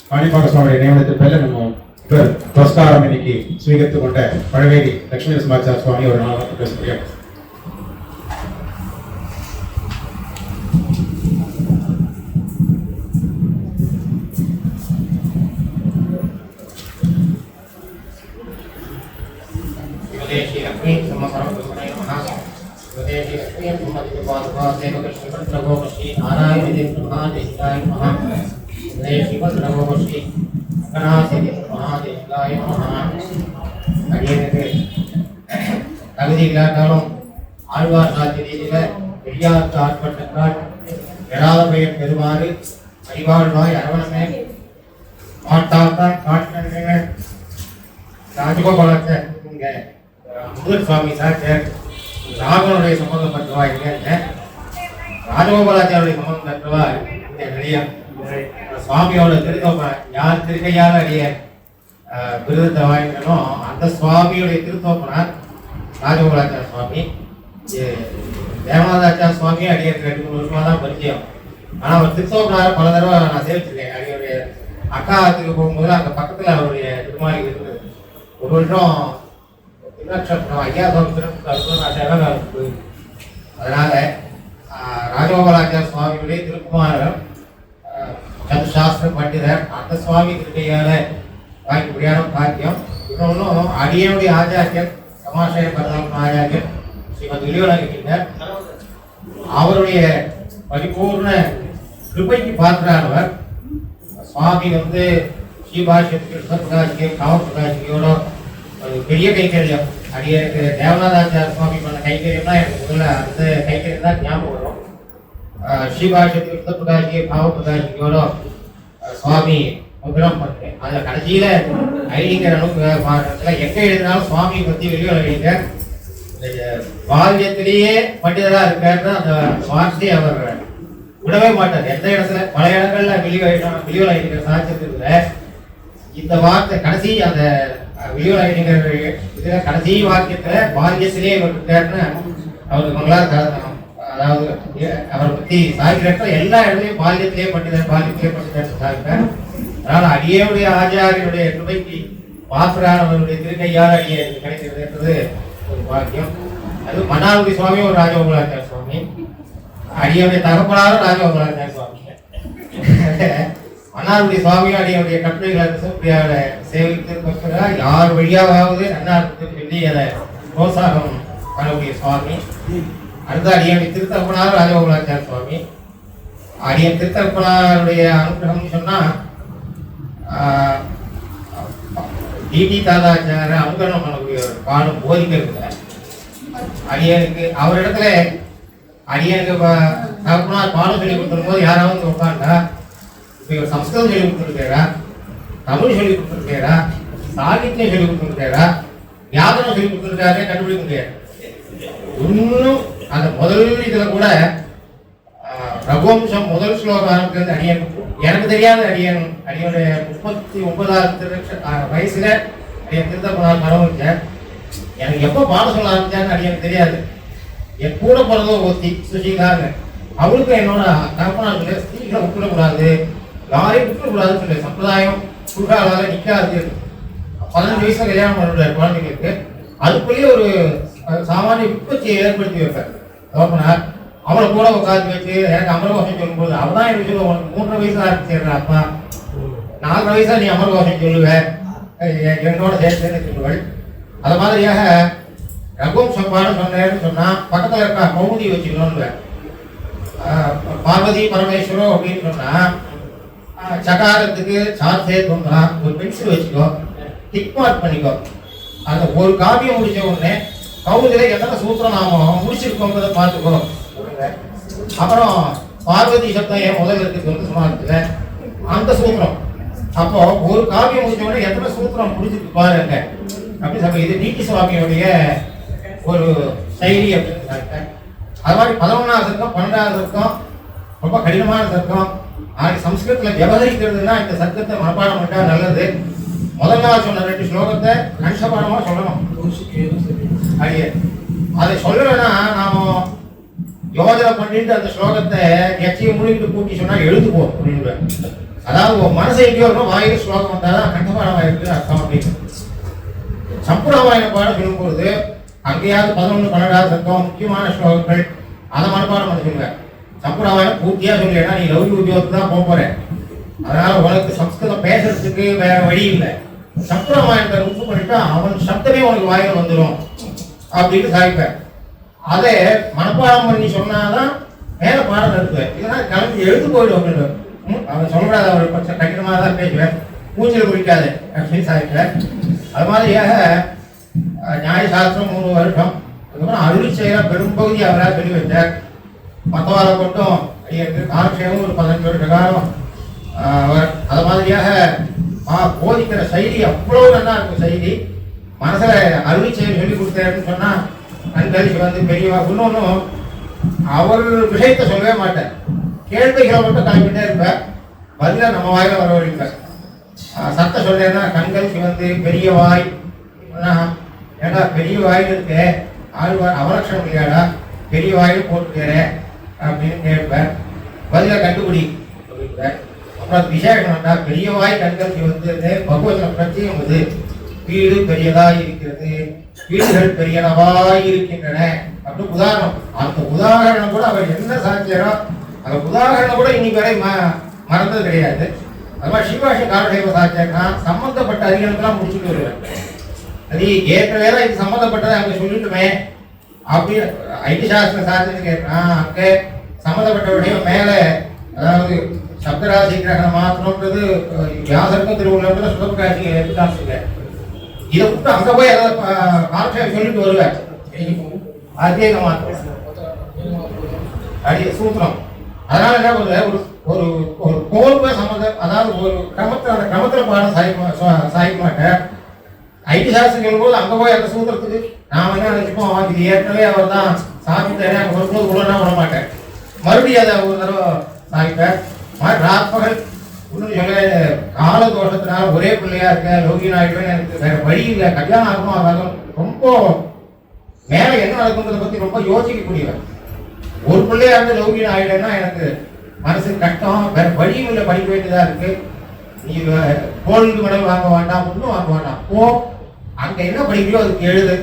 காணிப்பாக்க சுவாமியுடைய நியமனத்தின் பேர்ல நம்ம இவர் புரஸ்காரம் இன்னைக்கு ஸ்வீகரித்துக் கொண்ட பழவேரி லட்சுமி சமாச்சார சுவாமி ஒரு நாள் பேச முடியும். Jadi, தகுதி இல்லாட்டாலும் ஆழ்வார் சாத்திரியில பெரியாருக்கு ஆட்பட்டால் பெறாத பெயர் பெறுவாறு அறிவாழ்வாய் அரவணமே மாட்டாத்தான் காட்டின ராஜகோபாலத்தை இங்க முதல் சுவாமி சாச்சர் ராகவனுடைய சம்பந்தப்பட்டவா இல்லைங்க ராஜகோபாலாச்சாரியுடைய சம்பந்தம் பெற்றவா வெளியா சுவாமியோட திருத்தோப்பன் யார் திருக்கையால் அடிய விருதத்தை வாங்கிக்கணும் அந்த சுவாமியுடைய திருத்தோப்பனார் ராஜகோபாலாச்சார சுவாமி. தேவநாதாச்சார சுவாமியும் அடியருக்கு 2-3 வருஷமா தான் பரிச்சயம். ஆனா அவர் திருத்தோப்பனார பல தடவை நான் சேவிச்சிருக்கேன். அடியோடைய அக்காத்துக்கு போகும்போது அங்க பக்கத்துல அவருடைய திருமாளிகை இருந்தது. ஒரு வருஷம் திருநட்சத்திரம் ஐயா சுவாமி திருநட்சத்திரம் நான் சேவகாலுக்கு போயிருக்கேன். அதனால ராஜகோபாலாச்சார சுவாமியுடைய திருக்குமாரர் சதுசாஸ்திர பண்டிதர் அந்த சுவாமி திருக்கையால வாய்ப்புடியான பாக்கியம். இன்னொன்னும் அடியனுடைய ஆச்சாரியர் சமாசய பரதாத்ம ஆச்சாரியர் ஸ்ரீமத் வில்லிவலங்கிருந்தார். அவருடைய பரிபூர்ண கிருபைக்கு பாத்திரானவர். சுவாமி ஸ்ரீபாஷ்யத்துக்கு பிரகாசிக்க காவ பிரகாசிக்கையோட ஒரு பெரிய கைக்கரியம். அடியனுக்கு தேவநாதாச்சார சுவாமி பண்ண கைக்கரியம்னா எனக்கு முதல்ல அந்த கைக்கரியம் தான் ஞாபகம் வரும். ஸ்ரீபாஷ்யத்துக்கு பிரகாசிக்க காவ பிரகாசிக்கையோட சுவாமி முகிரம் பண்ணேன். அதில் கடைசியில ஐடிங்கிற அனுப்புல எங்க எழுதினாலும் சுவாமியை பத்தி வெளியே பால்யத்திலேயே பண்டிதரா இருக்காருன்னு அந்த வார்த்தையை அவர் விடவே மாட்டார். எந்த இடத்துல பல இடங்கள்ல வெளியுலகிற சாட்சியத்துல இந்த வார்த்தை கடைசி அந்த வெளியுலகிற இதுல கடைசி வாக்கியத்துல பால்யத்திலேயே இவர் இருக்காருன்னு அவருக்கு மங்களார அதாவது அவரை பத்தி சாய்க்கிறப்ப எல்லா இடத்துலயும் பால்யத்திலேயே பண்டிதர் சாய்ப்பார். அதனால அடியனுடைய ஆச்சாரியனுடைய கிருபைக்கு பாத்திரானவருடைய திருக்கையால் அடிய கிடைக்கிறது என்பது ஒரு பாக்கியம். அது மன்னார்குடி சுவாமி ஒரு ராஜகோபாலாச்சார சுவாமி, அடியனுடைய தகப்பனாரும் ராஜகோபாலாச்சார சுவாமி. மன்னார்குடி சுவாமியும் அடியனுடைய கட்டுரைகளை சேவித்து யார் வழியாவது நன்னாருக்கு சொல்லி அதை புரோசாகம் பண்ணக்கூடிய சுவாமி. அடுத்த அடியனுடைய திருத்தகப்பனாரும் ராஜகோபாலாச்சார சுவாமி. அடியன் திருத்தகப்பனாருடைய அனுகிரகம்னு சொன்னா டிடி தாதாச்சார அனுகரணம் பண்ணக்கூடிய ஒரு பாடம் போதிக்கிறது. அடியனுக்கு அவரிடத்துல அடியனுக்கு தகப்பனார் பாடம் சொல்லி கொடுத்துரும் போது யாராவது உட்காந்தா இப்ப இவர் சம்ஸ்கிருதம் சொல்லி கொடுத்துருக்காரா, தமிழ் சொல்லி கொடுத்துருக்காரா, சாகித்யம் சொல்லி கொடுத்துருக்காரா, வியாகரணம் சொல்லி கொடுத்துருக்காரு கண்டுபிடிக்க முடியாது. இன்னும் அந்த முதல் இதுல கூட ரகுவம்சம் முதல் ஸ்லோகம் ஆரம்பிக்கிறது அடியன் எனக்கு தெரியாத அடியனுடைய 39வது வயசுல அடியன் திருத்தப்பனார் ஆரம்பிச்சேன். எனக்கு எப்போ பாடம் சொல்ல ஆரம்பிச்சான்னு அடியனுக்கு தெரியாது. என் கூட பிறந்தோ ஒத்தி சுஷிகாங்க அவளுக்கும் என்னோட தகப்பனார் சொல்ல ஸ்திரீகளை விட்டுடக்கூடாது, யாரையும் விட்டுடக்கூடாதுன்னு சொல்லி சம்பிரதாயம் சுகாதார நிற்காது. 15 வயசுல கல்யாணம் பண்ணுற குழந்தைங்களுக்கு அதுக்குள்ளேயே ஒரு சாமானிய விற்பத்தியை ஏற்படுத்தி வைப்பார் தகப்பனார். அவளை கூட உட்காந்து வச்சு எனக்கு அமரகோஷம் சொல்லும்போது அவதான் எனக்கு சொல்லுவ, உனக்கு 3 வயசு ஆரம்பிச்சிடுற அப்பா, 4 வயசா நீ அமரகோஷம் சொல்லுவேன் என்னோட சேர்த்து சொல்லுவள். அது மாதிரியாக ரகுவம்சம் பாடம் சொன்னேன்னு சொன்னா பக்கத்துல இருக்க கௌமுதி வச்சுக்கணும்னு பார்வதி பரமேஸ்வரம் அப்படின்னு சொன்னா சகாரத்துக்கு சார்த்தே தோன்றா ஒரு பென்சில் வச்சுக்கோ, டிக் மார்க் பண்ணிக்கோ. அந்த ஒரு காவியம் முடிச்ச உடனே கௌமுதியில எத்தனை சூத்திரம் நாம முடிச்சிருக்கோங்கிறத பார்த்துக்கோ. அப்புறம் பார்வதி சப்தம் ஏன் முதல்ல இருக்கு சமாளத்துல அந்த சூத்திரம். அப்போ ஒரு காவியம் முடிச்ச உடனே எத்தனை சூத்திரம் முடிச்சிருக்கு பாருங்க அப்படி சொல்ல. இது டிடி சுவாமியுடைய ஒரு செயலி அப்படின்னு. அது மாதிரி 11வது சர்க்கம் 12வது சர்க்கம் ரொம்ப கடினமான சர்க்கம். சம்ஸ்கிருதத்துல விவகரிக்கிறதுனா இந்த சர்க்கத்தை மனப்பாடம் பண்ணா நல்லது. முதல்ல சொன்ன 2 ஸ்லோகத்தை கணிசபாடமா சொல்லணும். அதை சொல்லலைன்னா நாம யோஜனை பண்ணிட்டு அந்த ஸ்லோகத்தை எச்சையும் மூழ்கிட்டு கூட்டி சொன்னா எழுதுவோம் அப்படின்னு. அதாவது மனசை எங்கேயோ இருக்கும், வாயில ஸ்லோகம் வந்தாதான் கண்டபாடம் ஆயிருக்கு அர்த்தம் அப்படின்னு. சம்புராமாயண பாடம் சொல்லும்போது அங்கேயாவது 11, 12வது சர்க்கம் முக்கியமான ஸ்லோகங்கள் அதை மனப்பாடம் பண்ணிக்கோங்க. சம்புராமாயணம் பூர்த்தியா சொல்லினா நீ லௌகிக உத்தியோகத்துக்கு தான் போக போறேன். அதனால உனக்கு சம்ஸ்கிருதம் பேசுறதுக்கு வேற வழி இல்லை. சம்புராமாயணத்தை ருப்பு பண்ணிட்டா அவன் சப்தமே உனக்கு வாயில வந்துடும் அப்படின்னு சாய்ப்பேன். அதை மனப்பாடம் பண்ணி சொன்னாதான் மேல பாடம் நடத்துவேன். இல்லைன்னா கிளம்பி எழுத்து போயிடும் அப்படின்னு. அவன் சொல்லக்கூடாது, அவர் கொஞ்சம் கடினமாக தான் பேசுவேன், மூச்சில் குடிக்காது அப்படின்னு சாதிக்கிறேன். அது மாதிரியாக நியாய சாஸ்திரம் 3 வருஷம், அதுக்கப்புறம் அருளி செய்கிற பெரும்பகுதி அவராக சொல்லி வச்சார். மற்றவாரை கொண்டும் காலக்ஷேமும் ஒரு 15 வருஷ காலம் அவர் அது மாதிரியாக போதிக்கிற செய்தி அவ்வளவு நல்லா இருக்கும். செய்தி மனசுல அருளி செயல் சொல்லி கொடுத்தாருன்னு சொன்னா கண்கழிச்சு வந்து பெரியவா. இன்னொன்னும் அவர் விஷயத்த சொல்லவே மாட்டேன், கேள்விகளை மட்டும் கிளம்பிட்டே இருப்பேன், பதிலாக நம்ம வாயில வரவழைப்பேன். சத்த சொல்றேன்னா கண்கழிச்சு வந்து பெரிய வாய், ஏன்னா பெரிய வாயில் இருக்கு ஆழ்வார் அவலட்சணம் இல்லையாடா, பெரிய வாயில் போட்டுக்கிறேன் அப்படின்னு கேட்பேன், பதிலாக கண்டுபிடி சொல்லியிருப்பேன். அப்புறம் விசேஷம் வேண்டா, பெரிய வாய் கண்கழிச்சு வந்து பகவதனை பிரச்சனையும் வந்து வீடு பெரியதாய் இருக்கிறது, வீடுகள் பெரியனவாய் இருக்கின்றன அப்படின்னு உதாரணம். அந்த உதாரணம் கூட அவர் என்ன சாட்சியரோ அந்த உதாரணம் கூட இன்னைக்கு வரை மறந்தது கிடையாது. அது மாதிரி சிவாஷி காரதேவ சாட்சியர்னா சம்பந்தப்பட்ட அதிகாரத்தெல்லாம் முடிச்சுட்டு வருவேன். அது ஏற்கனவே இது சம்மந்தப்பட்டதை அங்கே சொல்லிட்டுமே அப்படி ஐடி சாஸ்திர சாஸ்திரம் கேட்கலாம். அங்கே சம்மந்தப்பட்டவருடைய மேலே, அதாவது சப்தராசி கிரகணம் மாற்றணுன்றது வியாசருக்கும் திருவள்ளுவர்கள் சுதப்பிரகாசிக்கு எடுத்துக்காங்க. இதை விட்டு அங்கே போய் ஏதாவது காலக்ஷேபம் சொல்லிட்டு வருவேன். அதே மாற்றம் அடி சூத்திரம். அதனால என்ன பண்ணுவேன், ஒரு ஒரு கோர்வை சம்மந்தம், அதாவது ஒரு கிரமத்தில் அந்த கிரமத்தில் பாடம் சாய்க்க மாட்டேன். ஐடி சாஸ்திரம் சொல்லும்போது அங்கே போய் அந்த சூத்திரத்துக்கு நான் என்ன நினைச்சுப்போம், இது ஏற்கனவே அவர் தான் சாப்பிட்டு அங்கே வரும்போது கூட நான் விட மாட்டேன், மறுபடியும் அதை ஒரு தடவை சாய்ப்பேன். ராப்பகல் இன்னும் சொல்ல கால தோஷத்தினால ஒரே பிள்ளையா இருக்க லோகி நாயுடு எனக்கு வேற வழி இல்லை, கல்யாணம் ஆகுமா ஆகாதும் ரொம்ப மேலே என்ன நடக்குன்றதை பற்றி ரொம்ப யோசிக்கக்கூடியவன். ஒரு பிள்ளையா இருந்து லோகி நாயுடுன்னா எனக்கு மனசு கஷ்டம், வேற வழியும் இல்லை, படிக்க வேண்டியதா இருக்கு. நீ கோல்டு மெடல் வாங்க வேண்டாம், ஒன்றும் வாங்க வேண்டாம், போ அங்க என்ன படிக்கிறியோ அதுக்கு எழுது,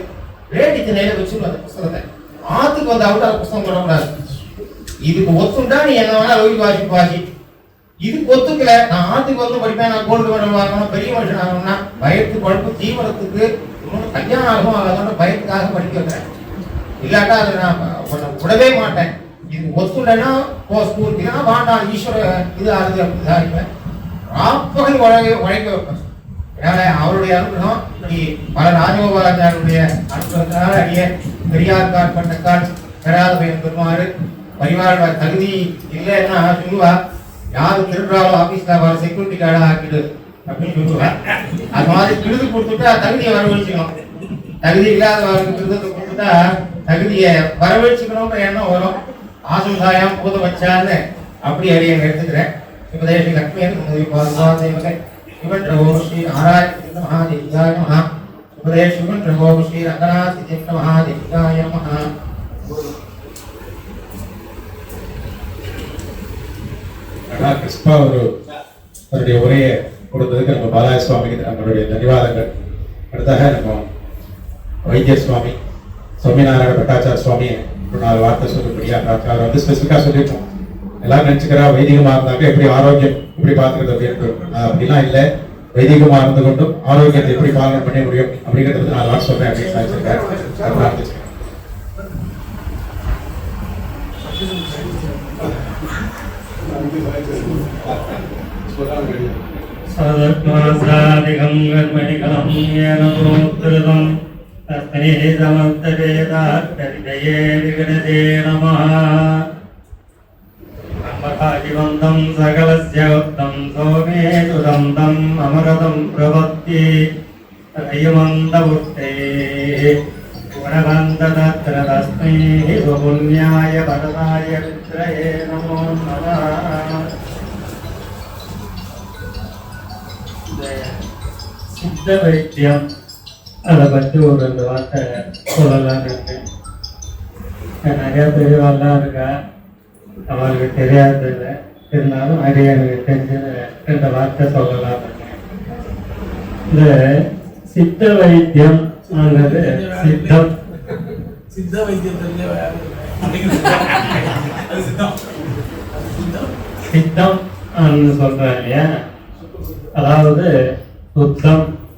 ரேடி திணையில வச்சுருவோம் அந்த புத்தகத்தை. ஆத்துக்கு வந்தாவிட்டு அந்த புத்தகம் தொடக்கூடாது. இதுக்கு ஒத்துண்டா நீ என்ன வேணா லோகி வாசி, இதுக்கு ஒத்துக்கல நான் ஆத்துக்கு வந்து படிப்பேன், நான் கோல்டு மெடல் வாங்கணும், பெரிய மனுஷன் ஆகணும்னா பயத்து பழப்பு தீவிரத்துக்கு இன்னொன்று கல்யாணம் ஆகும் அதோட பயத்துக்காக படிக்க வைக்கிறேன். இல்லாட்டா அதை நான் விடவே மாட்டேன். இது ஒத்துலைன்னா போ ஸ்கூலுக்கு, ஏன்னா வாண்டாம் ஈஸ்வர இது ஆகுது அப்படின்னு சாதிப்பேன். ராப்பகல் உழைக்க வைப்பேன். ஏன்னா அவருடைய அனுகிரகம் பல ராஜகோபாலாச்சாரியருடைய அனுகிரகத்தினால அடிய பெரியார்கார் பட்டக்கால் பெறாத பையன் பெருமாறு பரிவார தகுதி இல்லைன்னா சொல்லுவா, யாரு திருடுறாளோ ஆபீஸ்ல வர செக்யூரிட்டி கார்டா ஆக்கிடு அப்படின்னு சொல்லுவேன். அது மாதிரி விருது கொடுத்துட்டா தகுதியை வரவழைச்சுக்கணும், தகுதி இல்லாதவர்களுக்கு விருதத்தை கொடுத்துட்டா தகுதியை வரவழைச்சுக்கணும்ன்ற எண்ணம் வரும். ஆசம் சாயம் பூத வச்சான்னு அப்படி அறிய எடுத்துக்கிறேன். उपदेश लक्ष्मी पादुकादेवके शिवं प्रभो श्री नारायण महादेवाय नमः। उपदेश शिवं प्रभो श्री रंगनाथ महादेवाय नमः। கிறிஸ்பா அவருடைய உரையை கொடுத்ததுக்கு நம்ம பாலாய சுவாமிக்கு நம்மளுடைய தன்யவாதங்கள். அடுத்தாக நம்ம வைத்திய சுவாமி சுவாமிநாராயண பட்டாச்சார சுவாமி ஒரு 4 வார்த்தை சொல்லக்கூடிய அவர் வந்து ஸ்பெசிஃபிக்கா சொல்லியிருக்கோம். எல்லாரும் நினைச்சுக்கிறா வைதிகமா இருந்தாங்க எப்படி ஆரோக்கியம் எப்படி பார்த்துக்கிறது அப்படின்னு, அப்படிலாம் இல்லை. வைதிகமா இருந்து கொண்டும் ஆரோக்கியத்தை எப்படி பாலனை பண்ண முடியும் அப்படிங்கிறது 4 வார்த்தை சொல்றேன் அப்படின்னு சாதிச்சிருக்காரு. सदत्मासादिकं कर्मणिकलं येन प्रोक्तृतं तस्मै समस्तवेदार्थविजये विगणते नमः। अम्बकादिवन्दं सकलस्य उत्तं सोमे सुदन्तं अमरतं प्रवत्ति तदयमन्दपुष्टे गुणवन्ततत्र तस्मै स्वपुण्याय वरदाय वित्रये नमो नमः। சித்த வைத்தியம் அதை பற்றி ஒரு 2 வார்த்தை சொல்லலாம்னு இருக்கேன். நிறைய பெரியவாள்லாம் இருக்கா, அவங்களுக்கு தெரியாது இல்லை, இருந்தாலும் நிறைய எனக்கு தெரிஞ்சது 2 வார்த்தை சொல்லலாம் இருக்கேன். இந்த சித்த வைத்தியம் ஆனது சித்தம் சித்த வைத்தியம் சித்தம் சொல்றேன் இல்லையா, அதாவது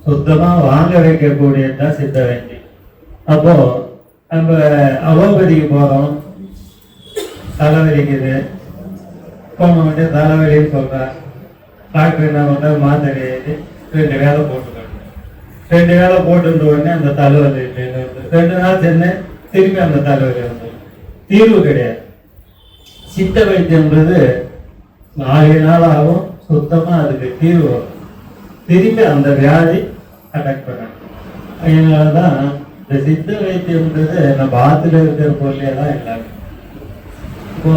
சுத்தமா வாங்க வைக்கக்கூடியதுதான் சித்த வைத்தியம். அப்போ நம்ம அலோபதிக்கு போகிறோம், தலைவலிக்குது, போன உடனே தலைவலின்னு சொல்கிறேன். டாக்டர் என்ன பண்ணுறாரு, மாத்திரை எழுதி 2 வேலை போட்டுக்கணும். 2 வேலை போட்டுன்ற உடனே அந்த தலைவலி இல்லைன்னு வந்து 2 நாள் சென்று திரும்பி அந்த தலைவலி வந்து தீர்வு கிடையாது. சித்த வைத்தியம்ன்றது 4 நாள் ஆகும், சுத்தமாக அதுக்கு தீர்வு வரும். திரும்பி அந்த வியாதி அட்டாக் பண்ண. அதனால தான் இந்த சித்த வைத்தியம்ன்றது நம்ம ஆற்றுல இருக்கிற பொருளே தான் எல்லாமே. இப்போ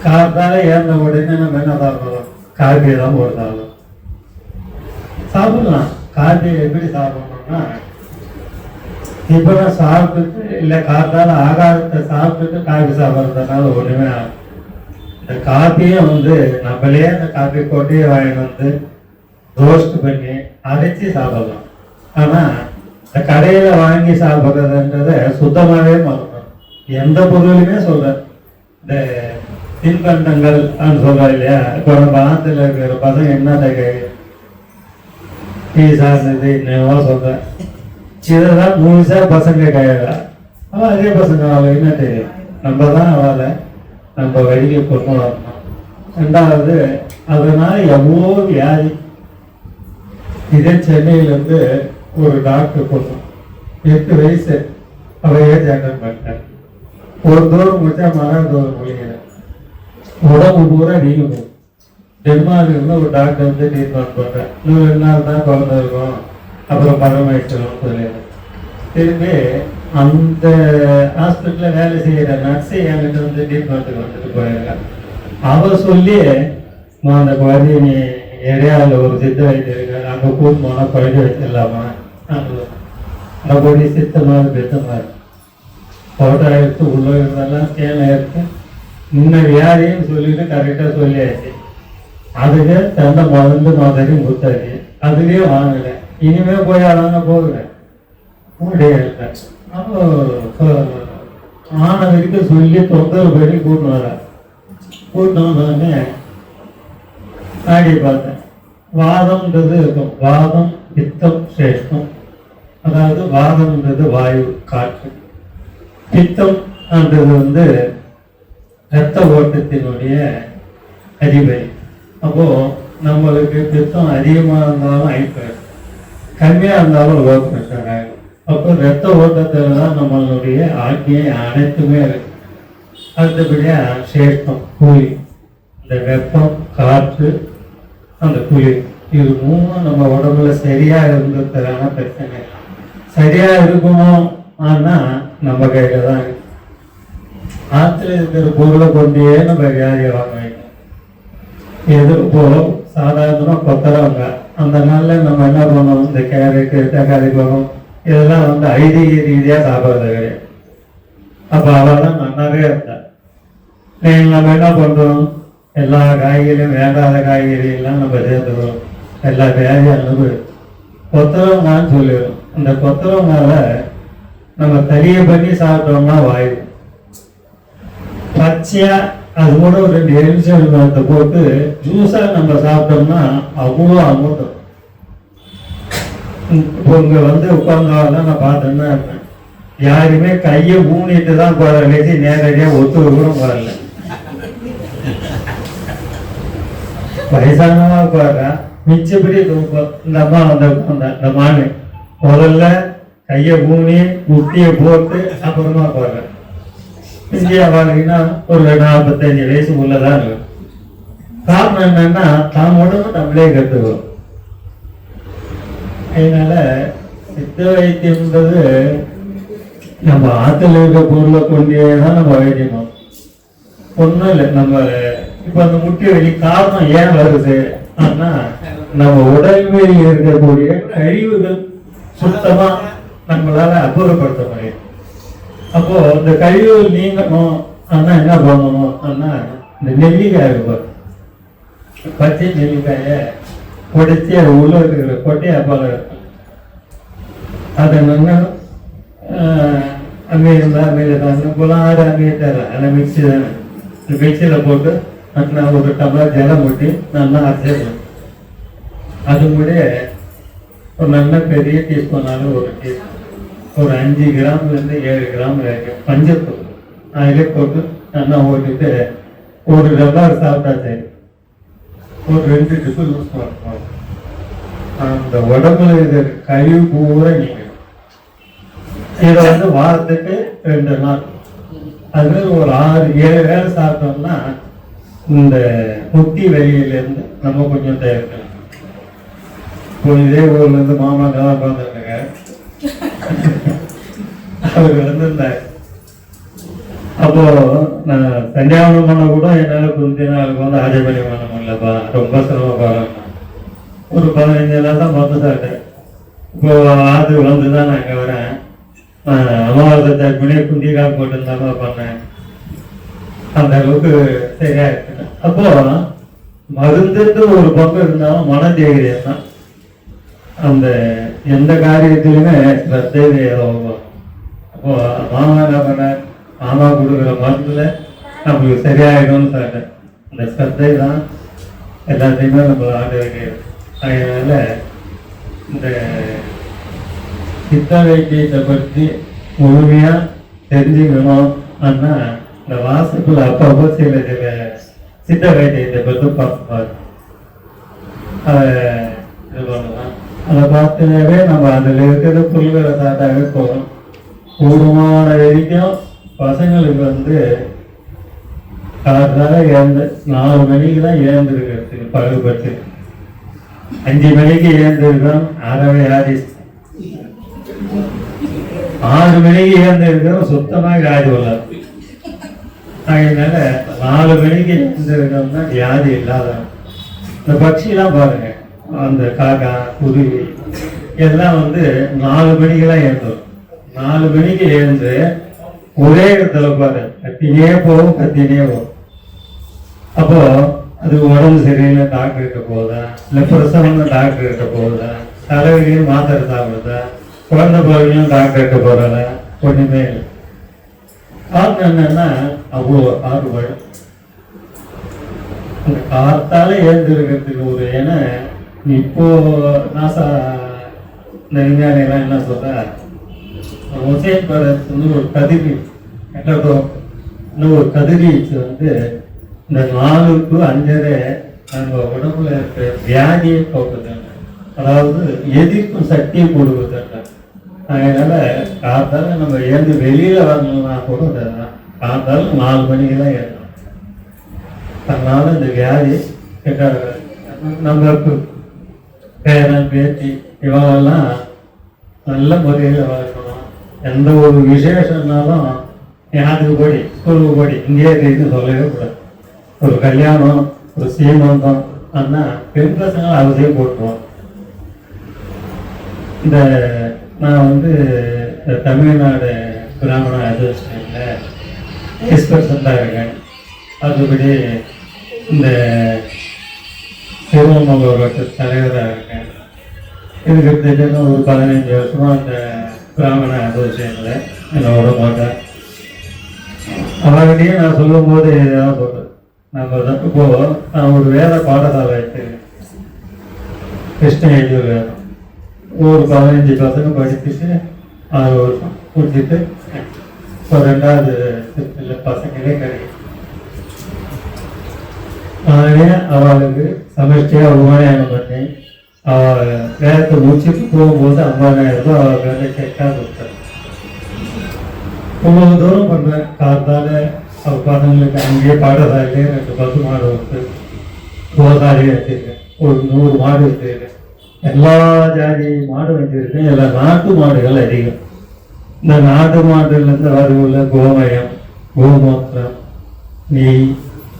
காத்தால ஏறின உடனே நம்ம என்ன சாப்பிடலாம்? காஃபி தான் போடுறாங்க. சாப்பிடலாம். காஃபி எப்படி சாப்பிடணும்னா, இப்போ நான் சாப்பிட்டுட்டு இல்லை காத்தால ஆகாரத்தை சாப்பிட்டுட்டு காஃபி சாப்பிட்றதுனால ஒன்றுமே ஆகும். இந்த காஃபியை வந்து நம்மளே அந்த காஃபி கொட்டையை வாங்கிட்டு வந்து ரோஸ்ட் பண்ணி அரைச்சி சாப்பிடலாம். ஆனால் இந்த கடையில் வாங்கி சாப்பிட்றதுன்றதை சுத்தமாகவே மறக்கணும். எந்த பொருளுமே சொல்கிறேன், இந்த தின்பண்டங்கள் சொல்கிறோம் இல்லையா, இப்போ நம்ம ஆற்றுல இருக்கிற பசங்க என்ன பீஸா இருந்தது என்னவோ சொல்கிறேன், இதைதான் முழுசாக பசங்க கையாளா. அவன் அதே பசங்க அவள் என்ன தெரியும், நம்ம தான் அவளை நம்ம வழியை கொண்டு வரணும். 2வது அதனால எவ்வளோ வியாதி. இதே சென்னையிலேருந்து ஒரு டாக்டர் பொண்ணு 8 வயசு, அவையே ஜாயின் பண்ணிட்டேன். ஒரு தூரம் முடிச்சா தூரம் முடியல, உடம்பு பூரா நீங்கும். டென்மார்க்ல ஒரு டாக்டர் வந்து ட்ரீட்மெண்ட் பண்ணுறேன். 2 நாள் தான் குழந்தை இருக்கும், அப்புறம் பரமாயிடுச்சிடும் சொல்லிடுறேன். திரும்பி அந்த ஹாஸ்பிட்டலில் வேலை செய்கிற நர்ஸை என்கிட்ட வந்து ட்ரீட்மெண்ட்டுக்கு வந்துட்டு போயிருக்கேன். அவர் சொல்லி அந்த குழந்தைய நீ ஏரியாவில் ஒரு சித்த வைத்தியம் இருக்காரு, அங்கே கூட்டு போனால் பழக வச்சிடலாமா, அப்படி சித்தமாக பெத்தமாக ஃபோட்டோ எடுத்து உள்ளே இருந்தெல்லாம் ஸ்கேன் எடுத்து முன்ன வியாதின்னு சொல்லிட்டு கரெக்டாக சொல்லியாச்சு. அதுக்கு தந்த மருந்து மாதிரி கொடுத்தாச்சு, அதுலேயே வாங்கலை. இனிமேல் போய் அதாங்க போகிறேன் முடியல. அப்போ ஆன வரைக்கும் சொல்லி தொந்தரவு பண்ணி கூட்டு வரேன். கூட்டு வந்தோடனே நாடி பார்த்தேன். வாதம்ன்றது இருக்கும், வாதம் பித்தம் சேஷ்டம். அதாவது வாதம்ன்றது வாயு காற்று, பித்தம்ன்றது வந்து இரத்த ஓட்டத்தினுடைய அதிபதி. அப்போ நம்மளுக்கு பித்தம் அதிகமாக இருந்தாலும் ஹைப்பர், கம்மியாக இருந்தாலும் லோ ப்ரெஷர் ஆகிடும். அப்போ ரத்த ஓட்டத்தில் தான் நம்மளுடைய ஆக்கியை அனைத்துமே இருக்கு. அடுத்தபடியாக சேஷ்டம் குழி, இந்த வெப்பம் காற்று அந்த குழி, இது 3 நம்ம உடம்புல சரியாக இருந்ததுக்கான பிரச்சனை. சரியாக இருக்கணும் ஆனால் நம்ம கையில் தான் இருக்கு. ஆற்றுல இருக்கிற பொருளை கொண்டே நம்ம வியாதியை வாங்க வைக்கணும். எது இப்போ சாதாரணமாக கொத்தரவங்க அந்த நாளில் நம்ம என்ன பண்ணணும், இந்த கேரட்டு தக்காளி பழம் இதெல்லாம் வந்து ஐதீக ரீதியாக சாப்பிட்றது கிடையாது. அப்போ அவள் தான் நன்னாவே இருந்தாள். நம்ம என்ன பண்ணுறோம், எல்லா காய்கறியும் வேண்டாத காய்கறியெல்லாம் நம்ம சேர்த்துக்கிறோம், எல்லா வியாதியும் அனுபவி கொத்தரவங்கான்னு சொல்லிடுறோம். அந்த கொத்தரவங்கால நம்ம தனியை பண்ணி சாப்பிட்டோம்னா வாயு, பச்சையா அது கூட ஒரு 2 எலுமிச்சை பழத்தை போட்டு ஜூஸாக நம்ம சாப்பிட்டோம்னா அவ்வளோ அமௌண்ட்டு. இப்போ இங்கே வந்து உட்கார்ந்தாலும் நான் பார்த்தேன்னா யாருமே கையை ஊனிட்டு தான் போகிற வச்சு நேரடியாக ஒத்து கூட வரல. வயசானவா போடுறா மிச்சப்படி இந்த அம்மா வந்து இந்த மானு முதல்ல கையை ஊனி முட்டியை போட்டு அப்புறமா போடுறேன். இந்தியா வாழ்க்கைன்னா ஒரு 45 வயசு உள்ளதான் இருக்கும். காரணம் என்னன்னா தான் உடம்பு நம்மளே கற்றுக்கிறோம். அதனால சித்த வைத்தியம்ன்றது நம்ம ஆற்றுல இருக்க பொருளை கொண்டே தான் நம்ம வைத்தியணும். ஒன்றும் இல்லை, நம்ம இப்போ அந்த முட்டி வலி காரணம் ஏன் வருது ஆனா நம்ம உடல்மையில் இருக்கக்கூடிய கழிவுகள் சுத்தமா நம்மளால அப்புறப்படுத்த முடியும். அப்போ இந்த கழிவுகள் நீங்கணும் ஆனா என்ன பண்ணணும் ஆனா இந்த நெல்லிக்காய் இருக்கும், பச்சை நெல்லிக்காயை உடைச்சி அது உள்ள இருக்கிற கொட்டையை போல இருக்கும். அதை நல்லா அங்கே இருந்தால் அங்கே இருந்தாங்க போலாம், ஆறு அங்கே தரேன். அந்த மிக்சி தானே, இந்த மிக்சியில் போட்டு நல்லா ஒரு டம்ளர் ஜலம் ஊட்டி நல்லா அரைச்சிடணும். அது கூட ஒரு நல்ல பெரிய டீஸ்பூனாலும் ஒரு டீஸ்பூன் ஒரு 5 கிராம்லேருந்து 7 கிராம் வரைக்கும் மஞ்சத்தூள் அதிலே போட்டு நல்லா ஓட்டிட்டு ஒரு ரப்பர் சாப்பிட்டா சரி, ஒரு 2 ட்ரிப்பு யூஸ் பண்ணணும். அந்த உடம்புல இருக்கிற கழிவு பூரா நீங்க இதை வந்து வாரத்துக்கு 2 நாள், அது ஒரு 6-7 வேலை சாப்பிட்டோம்னா இந்த முட்டி வலியிலேருந்து நம்ம கொஞ்சம் தயாரிக்கலாம். இப்போ இதே ஊர்ல இருந்து மாமா தான் உட்காந்துருக்காங்க, அவர் வந்திருந்தார். அப்போ நான் சன்னியாவனம் பண்ண கூட என்னால் கொஞ்ச நாளுக்கு வந்து ஆஜபலி பண்ண முடியலப்பா, ரொம்ப சிரமப்படுறேன். ஒரு 15 நாள் தான் மொத்தம் சாப்பிட்டேன். இப்போ அது வந்து தான் நான் இங்கே வரேன். அமாவாசை தற்கொலை குண்டிகால் போட்டுருந்தாலும் பண்ணேன். அந்த அளவுக்கு சரியா இருக்கு. அப்போ மருந்துட்டு ஒரு பக்கம் இருந்தாலும் மனதைரியம் தான். அந்த எந்த காரியத்திலுமே ஸ்ரத்தை ஆகும். அப்போ மாமா என்ன பண்ண, மாமா கொடுக்குற மருந்துல நம்மளுக்கு சரியாயிடும்னு சொல்லிட்டேன். அந்த ஸ்ரத்தை தான் எல்லாத்தையுமே நம்ம ஆண்டு வைக்கிறது. அதனால இந்த சித்த வைத்தியத்தை பற்றி முழுமையா தெரிஞ்சுக்கணும். ஆனா இந்த வாசப்புல அப்பப்போ சில சித்த வைத்தியத்தை பற்றி பார்ப்பாரு, அதை இது பண்ணலாம். அதை பார்த்துனாவே நம்ம அதில் இருக்கிற புல்களை சாட்டாவே போகும். கூடுமான வரைக்கும் பசங்களுக்கு வந்து காலத்தால 4 மணிக்கு தான் ஏந்திருக்கிறதுக்கு பழகுபட்டு, 5 மணிக்கு ஏந்திருக்கோம். அறவே ஆதிஸ் 6 மணிக்கு ஏந்திருக்கிறோம், சுத்தமாக வியாதி உள்ளது. அதனால 4 மணிக்கு ஏந்திருக்கோம்னா வியாதி இல்லாத. இந்த பட்சிலாம் பாருங்க, அந்த காக்கா குருவி எல்லாம் வந்து 4 மணிக்கெல்லாம் ஏந்துடும். 4 மணிக்கு எழுந்து ஒரே இடத்துல பாரு கத்தினே போகும், கத்தினே போகும். அப்போ அது உடம்பு சரியில்லை டாக்டர்கிட்ட போகுதா, இல்லை பிரசவம்னு டாக்டர்கிட்ட போகுதா, தலைவலியும் மாத்திரை சாப்பிடுதா, குழந்தை பிள்ளைகளும் டாக்டர்கிட்ட போறதா, ஒண்ணுமே இல்லை. காரணம் என்னன்னா அவ்வளோ ஆறுபாடு. அந்த காத்தால எழுந்திருக்கிறதுக்கு ஒரு, ஏன்னா இப்போ நாசா இந்த விஞ்ஞானிகள்லாம் என்ன சொல்ற, ஒசேன் பரத் வந்து ஒரு கதிர்வீச்சு இன்னும் ஒரு கதிர்வீச்சு வந்து இந்த 4 to 5 நம்ம உடம்புல இருக்கிற வியாதியை போக்குதுங்க, அதாவது எதிர்க்கும் சக்தியை கொடுக்குதுங்க. அதனால காத்தால நம்ம எழுந்து வெளியில வரணும்னா கூட காத்தால 4 மணிக்கு தான் ஏறணும். அதனால இந்த வியாதி நம்ம பேரன் பேத்தி இவங்கெல்லாம் நல்ல முறையில் வளர்க்கணும். எந்த ஒரு விசேஷம்னாலும் ஞாபகத்துக்கு போடி ஸ்கூலுக்கு போடி இங்கேயே இருக்குன்னு சொல்லவே கூடாது. ஒரு கல்யாணம், ஒரு சீமந்தம் ஆனால் பெண் பசங்களை அவசியம் போட்டுருவோம். இந்த நான் வந்து தமிழ்நாடு பிராமண அசோசியேஷனில் எக்ஸ்பர்சண்டாக இருக்கேன். அதுபடி இந்த திருவண்ணாமலை தலைவராக இருக்கேன். இதுக்கு தெரிஞ்ச ஒரு 15 வருஷமா அந்த பிராமண அசோசியேஷனில் என்னை விட மாட்டேன். அவர்கிட்டயே நான் சொல்லும் போது ஏதாவது சொல்றேன், நம்ம இப்போ நான் ஒரு வேத பாடசாலை வச்சிருக்கேன், கிருஷ்ணகிரியில் வேதம். ஒரு 15 பசங்க படிச்சுட்டு 6 வருஷம் முடிச்சுட்டு இப்போ 2வது ஷிஃப்டில் பசங்களே கிடைக்கும். நானே அவளுக்கு சமைச்சியாக உபநயனம் பண்ணி அவள் வேதத்தை முடிச்சுட்டு போகும்போது 50,000 ரூபாய் அவள் வேலை செக்காக கொடுத்தாரு. இவ்வளவு தூரம் பண்ணுறேன். காத்தால அவள் பசங்களுக்கு அங்கேயே பாடசாலையே 2 பசு மாடு வச்சு கோதாரி வச்சிருக்கேன், ஒரு 100 மாடு வச்சிருக்கேன். எல்லா ஜாதி மாடு வச்சிருக்கேன். எல்லாம் நாட்டு மாடுகள் அதிகம். இந்த நாட்டு மாடுலேருந்து வரவுள்ள கோமயம், கோமூத்திரம், நெய்,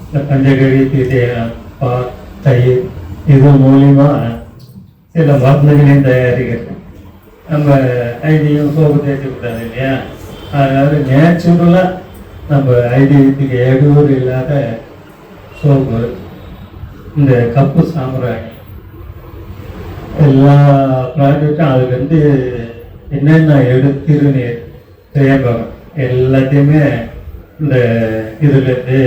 இந்த பஞ்சகவி, தீசேனம், பால், தயிர் இது மூலியமா சில மருந்துகளையும் தயாரிக்கிறேன். நம்ம ஐடியும் சோப்பு தேய்ச்சி விட்டாங்க இல்லையா, அதனால நேச்சுரலாக நம்ம ஐடியத்துக்கு எடூர் இல்லாத சோப்பு, இந்த கப்பு சாம்பிராணி, எல்லா ப்ராடக்டும் அதுக்கு வந்து என்னென்ன திருநீர், தேம்பகம் எல்லாத்தையுமே இந்த இதுலேருந்து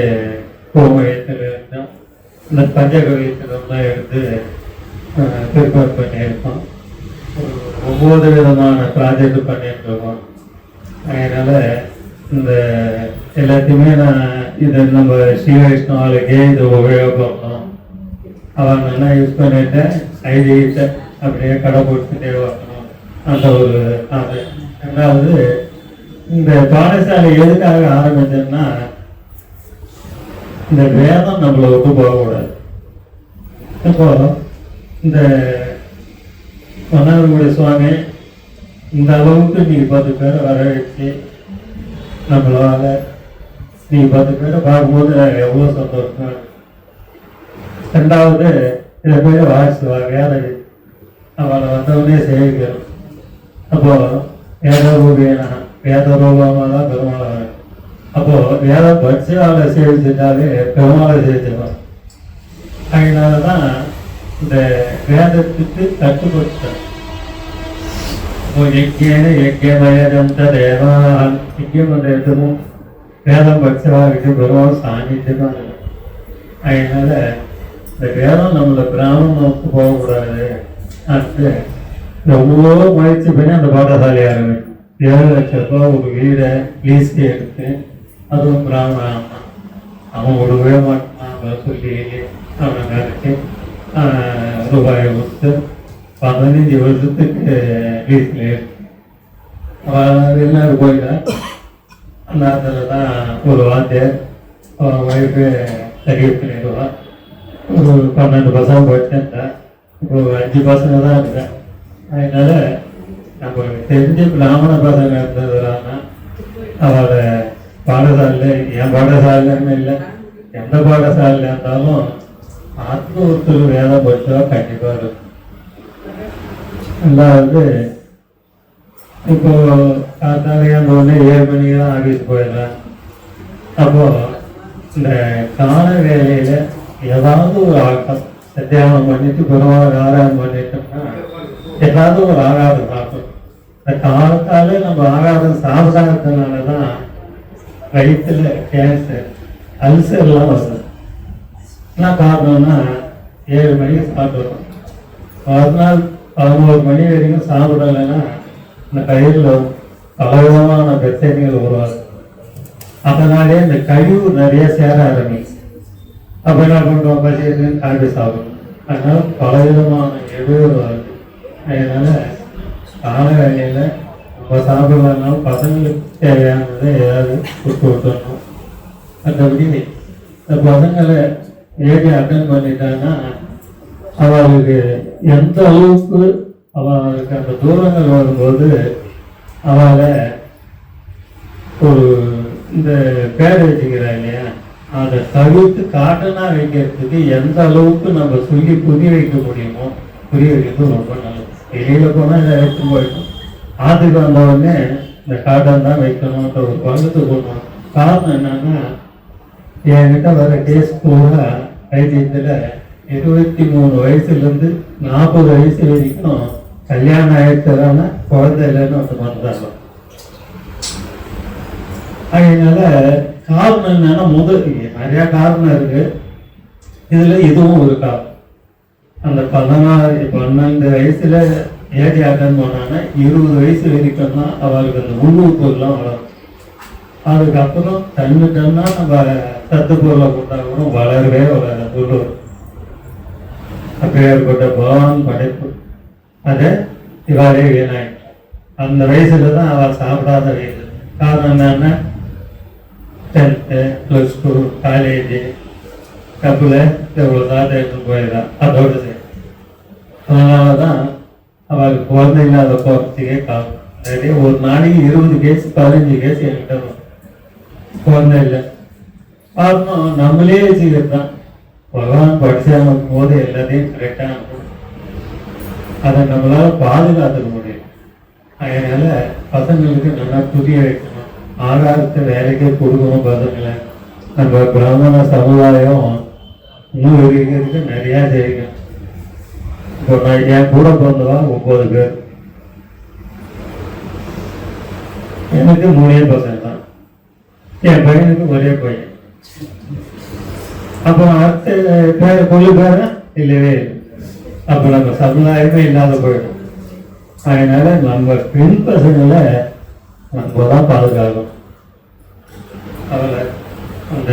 கோமயத்துலேருந்து இந்த பஞ்சகவியத்திலாம் எடுத்து ப்ரிப்பேர் பண்ணியிருக்கோம். ஒரு 9 விதமான ப்ராஜெக்ட் பண்ணிட்டு இருக்கோம். அதனால இந்த எல்லாத்தையுமே நான் இதை நம்ம ஸ்ரீ வைஷ்ணவாளுக்கே இதை உபயோகப்படுத்தணும். அவன் நல்லா யூஸ் பண்ணிட்டு ஐடியிட்ட அப்படியே கடை கொடுத்துட்டே வரணும். அந்த ஒரு அது. ரெண்டாவது, இந்த பாடசாலை எதுக்காக ஆரம்பிச்சோம்னா, இந்த வேதம் நம்மளை விட்டு போகக்கூடாது. இப்போ இந்த மன்னார்குடி சுவாமி இந்த அளவுக்கு நீ 10 பேரை வர வச்சு நம்மளால நீ 10 பேரை பார்க்கும்போது எவ்வளோ சந்தோஷமா இருக்கு. ரெண்டாவது, இதை போய் வாசிவா வேத அவளை வந்தவனே சேவிக்கணும். அப்போ வேத ரூபமாக தான் பெருமாளை. அப்போ வேத பட்சி அவளை சேவிச்சுட்டாலே பெருமாளை சேவிச்சிடலாம். அதனால தான் இந்த வேதத்துக்கு கட்டுப்பட்டார். யஜ்யம் வேதம் பட்சவாகிட்டு பெருமாள் சாமிட்டுதான். அதனால இந்த வேதம் நம்மளை கிராமம் நோக்கி போகக்கூடாது. அடுத்து எவ்வளோ முயற்சி பண்ணி அந்த பாடசாலை ஆரம்பிக்கும். 7 லட்சம் ரூபாய் ஒரு வீடை லீஸ்க்கு எடுத்து, அதுவும் பிராமணன் அவன் விடவே மாட்டான் சொல்லி அவனை நினைச்சு ரூபாயை கொடுத்து 15 வருஷத்துக்கு லீஸ்ல எல்லாரும் போயிட்டான். அந்த நேரத்தில் தான் ஒரு வாத்தியார் அவன் ஒய்ஃபு சரி பண்ணிடுவான். ஒரு 12 பசங்க போயிட்டேன். இப்போ 5 பசங்க தான் இருக்கேன். அதனால நம்ம தெரிஞ்ச பிராமண பசங்க இருந்ததுனா அவளை பாடசாலையில் என் பாடசாலைன்னு இல்லை, எந்த பாடசாலையில் இருந்தாலும் ஒருத்தர் வேதம் படிச்சா கண்டிப்பாக இருக்கும். ரெண்டாவது, இப்போ காத்தாலையே அந்த ஒன்று 7 மணிக்கு தான் ஆஃபீஸ் போயிடுறேன். அப்போ இந்த கால வேலையில ஏதாவது ஒரு ஆட்டம் சத்தியானம் பண்ணிட்டு பெருமாள் ஆராதனை பண்ணிட்டோம்னா ஏதாவது ஒரு ஆகாரம் சாப்பிடும். இந்த காலத்தால நம்ம ஆகாரம் சாப்பிடாததுனால தான் வயிற்றுல கேன்சர், அல்சர்லாம் வருது. என்ன காரணம்னா 7 மணிக்கு சாப்பிடுறோம். மறுநாள் 11 மணி வரைக்கும் சாப்பிடலைன்னா இந்த கயிறில் பலவிதமான பிரச்சனைகள் உருவாகும். அதனாலே இந்த கழிவு நிறைய சேர ஆரம்பிச்சு. அப்போ என்ன பண்ணுறோம், பசின்னு காப்பி சாப்பிடணும். அதனால பலவிதமான இடையூறு வருது. அதனால கால வேலையில் நம்ம சாப்பிடலாம், பசங்களுக்கு தேவையானதை ஏதாவது கொடுத்து விட்டுறணும். மற்றபடி இந்த பசங்களை ஏடி அட்டன் பண்ணிட்டாங்கன்னா அவளுக்கு எந்த அளவுக்கு அவளுக்கு அந்த தூரங்கள் வரும்போது அவளை ஒரு இந்த பேர் வச்சுக்கிறா இல்லையா, அதை தவிர்த்து காட்டனா வைக்கிறதுக்கு எந்த அளவுக்கு நம்ம சொல்லி புரிய வைக்க முடியுமோ புரிய வைக்கிறது ரொம்ப நல்லது. வெளியில போனால் இதை எடுத்து போயிட்டோம். ஆற்றுக்கு வந்த உடனே இந்த காட்டன் தான் வைக்கணும்ன்ற ஒரு பங்கத்து போடணும். காரணம் என்னன்னா, என்கிட்ட வர கேஸ் பூரா வைத்தியத்தில் 23 வயசுலேருந்து 40 வயசு வரைக்கும் கல்யாணம் ஆயிடுச்சதான குழந்தை இல்லைன்னு வந்து மறந்தாங்க. அதனால காரணம் என்னன்னா, நிறைய காரணம் இருக்கு. இதுல இதுவும் ஒரு காரணம். அந்த 12 வயசுல ஏடி அட்டன் பண்ணாங்கன்னா 20 வயசு வரைக்கும் தான் அவளுக்கு அந்த உள்ளூர்லாம் வளரும். அதுக்கப்புறம் தன்னுட்டன்னா நம்ம சத்து பொருளை கொடுத்தா கூட வளரவே வளர உள்ளூர். அப்பேற்பட்ட பகவான் படைப்பு அதை இவாரே வீணாய். அந்த வயசுல தான் அவள் சாப்பிடாத வயசு. காரணம் என்னன்னா, 10th +2 காலேஜ் கப்பில் எவ்வளோ தான் எடுத்து போயிடலாம். அதோட சரி. அதனால தான் அவளுக்கு குழந்தை இல்லாத போகிறதுக்கே காரணம். நிறைய ஒரு நாளைக்கு 20 கேஸ் 15 கேஸ் என்கிட்ட வரும். குழந்தை இல்லை. காரணம் நம்மளே வச்சுக்கிறது தான். பகவான் படிச்சாங்க போது எல்லாத்தையும் கரெக்டாக அதை நம்மளால பாதுகாத்துக்க முடியும். அதனால பசங்களுக்கு நல்லா புரிய வைக்கணும். ஆகாரத்தை வேலைக்கே கொடுக்கணும் பசங்களை. நம்ம பிராமண சமுதாயம் இன்னும் இருக்கிறதுக்கு நிறையா செய்யணும். இப்போ நான் என் கூட பிறந்தவா 9 பேர். எனக்கு 3 பசங்க தான். என் பையனுக்கு ஒரே பையன். அப்போ அடுத்த பேர் கொள்ளு பேர இல்லவே இல்லை. அப்போ நம்ம சமுதாயமே இல்லாத போயிடும். அதனால நம்ம பெண் பசங்களை நம்ம தான் பாதுகாக்கணும். அவளை அந்த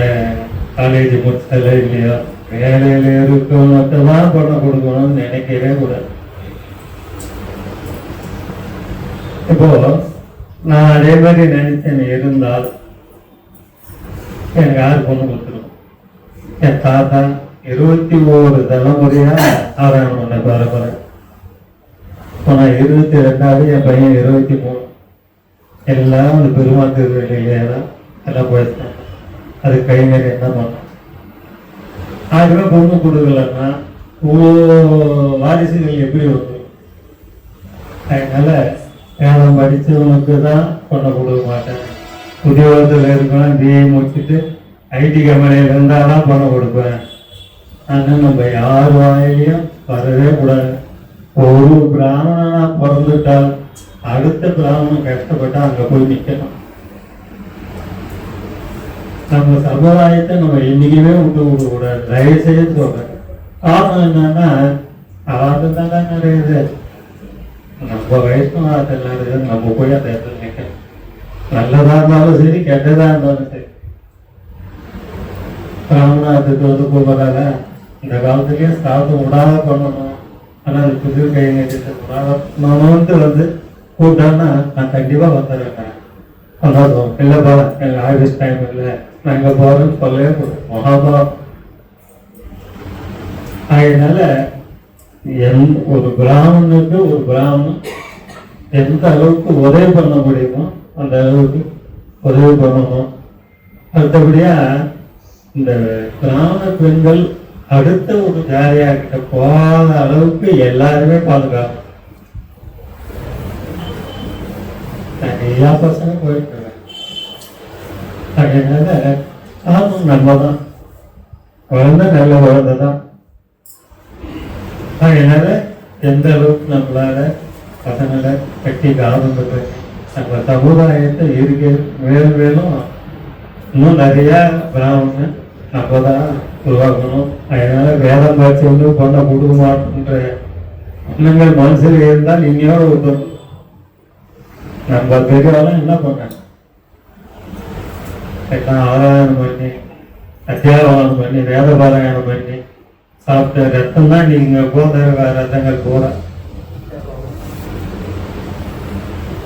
காலேஜ் முடிச்சல இல்லையோ வேலையில் இருக்கவங்கதான் பணம் கொடுக்கணும்னு நினைக்கவே கூடாது. இப்போ நான் அதே மாதிரி நினைச்சேன் இருந்தால் எனக்கு யார் பொண்ணு கொடுத்துரும். என் தாத்தா 21 தலைமுறையா ஆராயணம் பண்ண பரம்பரை. இப்போ நான் 22ஆவது, என் பையன் 23. எல்லாம் அந்த பெருமாள் திருவள்ளியிலே தான் எல்லாம் போயிருக்கேன். அது கை மாரி என்ன பண்ணோம். ஆகவே பொண்ணு கொடுக்கலன்னா வாரிசுகள் எப்படி வரும்? அதனால வேதம் படித்தவனுக்கு தான் பொண்ணை கொடுக்க மாட்டேன். உத்தியோகத்தில் இருக்கணும், பிஏ முடிச்சுட்டு ஐடி கம்பெனியில் இருந்தால் தான் பொண்ணை கொடுப்பேன். ஆனால் நம்ம யார் வாயிலையும் வரவே கூடாது. ஒரு பிராமணனா பிறந்துட்டால் அடுத்த பிராமணன் கஷ்டப்பட்டா அங்கே போய் நிற்கணும். நம்ம சமுதாயத்தை நம்ம என்னைக்குமே விட்டு விடக்கூடாது. தயவு செய்து சொல்றேன். காரணம் என்னன்னா அது தானே நிறையுது. நம்ம வயசும் அது நிறையுது. நம்ம போய் அந்த இடத்துல நிற்கணும். நல்லதா இருந்தாலும் சரி, கெட்டதா இருந்தாலும் சரி. பிராமணத்துக்கு வந்து கூப்பிடாத இந்த காலத்துலயே சாப்பிட்டு விடாத பண்ணணும். ஆனால் அது புது கை நீட்டு விடாத பண்ணணும்ட்டு வந்து கூப்பிட்டான்னா நான் கண்டிப்பா வந்துடுறேன். சந்தோஷம் இல்லைப்பா, எனக்கு ஆஃபீஸ் டைம் இல்லை, நான் இங்கே போகிறேன்னு சொல்லவே மகாபாரதம். அதனால ஒரு பிராமணனுக்கு ஒரு பிராமணன் எந்த அளவுக்கு உதவி பண்ண முடியுமோ அந்த அளவுக்கு உதவி பண்ணணும். அடுத்தபடியா இந்த பிராமண பெண்கள் அடுத்த ஒரு ஜாதியா கிட்ட போகாத அளவுக்கு எல்லாருமே பாதுகாக்கணும். எல்லா பசங்களும் போயிருக்காங்க. அதனால ஆகும் நன்மைதான். குழந்தை நல்ல குழந்தை தான். அதனால எந்த அளவுக்கு நம்மளால பசங்களை கட்டி காதுங்கிறது நம்ம சமுதாயத்தை இருக்க மேலும் மேலும் இன்னும் நிறைய பிராமணன் நம்ம தான் உருவாக்கணும். அதனால வேதம் காட்சி வந்து பொண்ணை கொடுக்க மாட்டோன்ற எண்ணங்கள் மனசில் இருந்தால் இன்னையோட விட்டோம். நம்ம பெரியவெல்லாம் என்ன பண்ணாங்க, எல்லாம் ஆராயணம் பண்ணி அத்தியாவனம் பண்ணி வேத பாராயணம் பண்ணி சாப்பிட்ட ரத்தம் தான் நீங்க போத ரத்தங்கள் போற.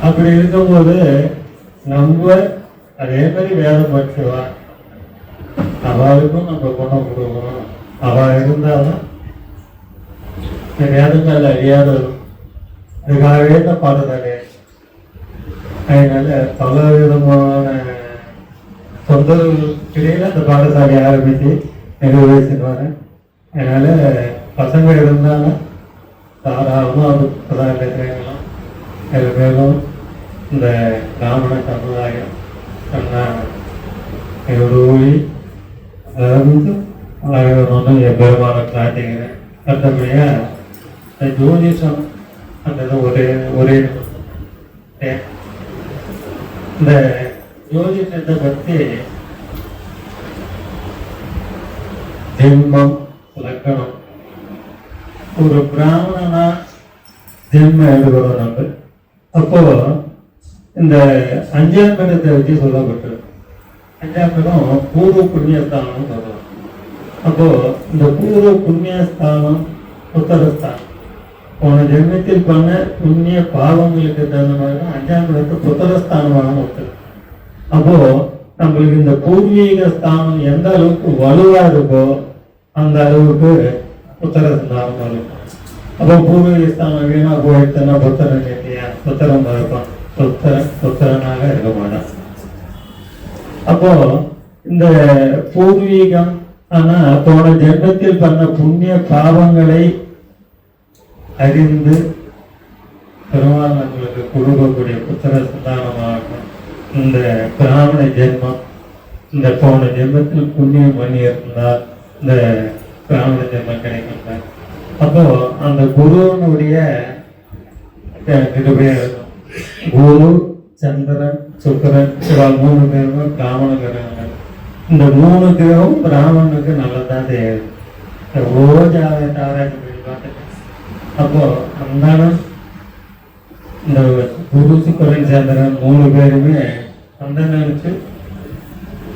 அப்படி இருக்கும்போது நம்ம அதே மாதிரி வேதம் படிச்சுவா அவளுக்கும் நம்ம பொண்ணை கொடுக்கணும். அவள் இருந்தாலும் வேதங்கள் அறியாத அதுக்காகவே தான் பாடுறாரு. அதனால பல விதமான தொந்தரவுக்கிடையில அந்த பாடசாலையை ஆரம்பித்து நிர்வகிச்சுருவாங்க. அதனால பசங்க இருந்தாலும் தாராளமாக அது பிரதான மேலும் இந்த பிராமண சமுதாயம் எவ்வளோவி அதாவது ஆகணும்னு என் பெருமாளை காட்டிக்கிறேன். மற்றபடியாக ஜோதிஷம் அந்த ஒரே இந்த ஜோதிஷத்தை பற்றி ஜென்மம் லக்கணம் ஒரு பிராமணனா ஜென்மம் எழுதுகிறோம் நம்ம. அப்போ இந்த 5ஆம் இடத்தை வச்சு சொல்லப்பட்டது. 5ஆம் இடம் பூர்வ புண்ணியஸ்தானம் சொல்லலாம். அப்போ இந்த பூர்வ புண்ணியஸ்தானம் உத்தரஸ்தானம் போன ஜென்மத்தில் பண்ண புண்ணிய பாவங்களுக்கு தகுந்த மாதிரி தான் 5ஆம் இடத்து புத்தரஸ்தானமான ஒருத்தர். அப்போ நம்மளுக்கு இந்த பூர்வீக ஸ்தானம் எந்த அளவுக்கு வலுவா இருக்கோ அந்த அளவுக்கு புத்தரஸ்தானம் இருக்கும். அப்போ பூர்வீக ஸ்தானம் வீணா போயிடுச்சுன்னா புத்தரன் இல்லையா, புத்தரம் இருப்பான், புத்தரனாக இருக்க மாட்டான். அப்போ இந்த பூர்வீகம் ஆனா போன ஜென்மத்தில் பண்ண புண்ணிய பாவங்களை அறிந்து பெருமாள் நம்மளுக்கு கொடுக்கக்கூடிய புத்திர சந்தானமாகும். இந்த பிராமண ஜென்மம் இந்த போன ஜென்மத்தில் புண்ணியம் பண்ணி இருந்தால் இந்த பிராமண ஜென்மம் கிடைக்கும். அப்போ அந்த குருவனுடைய இருக்கும். குரு, சந்திரன், சுக்கரன், இவா 3 பேரும் பிராமண கிரகங்கள். இந்த 3 கிரகம் பிராமணனுக்கு நல்லதான் செய்யுது. ஓஜாவை தாராட்டு பார்த்துட்டு அப்போ அந்தாலும் இந்த குரு சுக்கரன் சந்திரன் 3 பேருமே அந்த நினைச்சு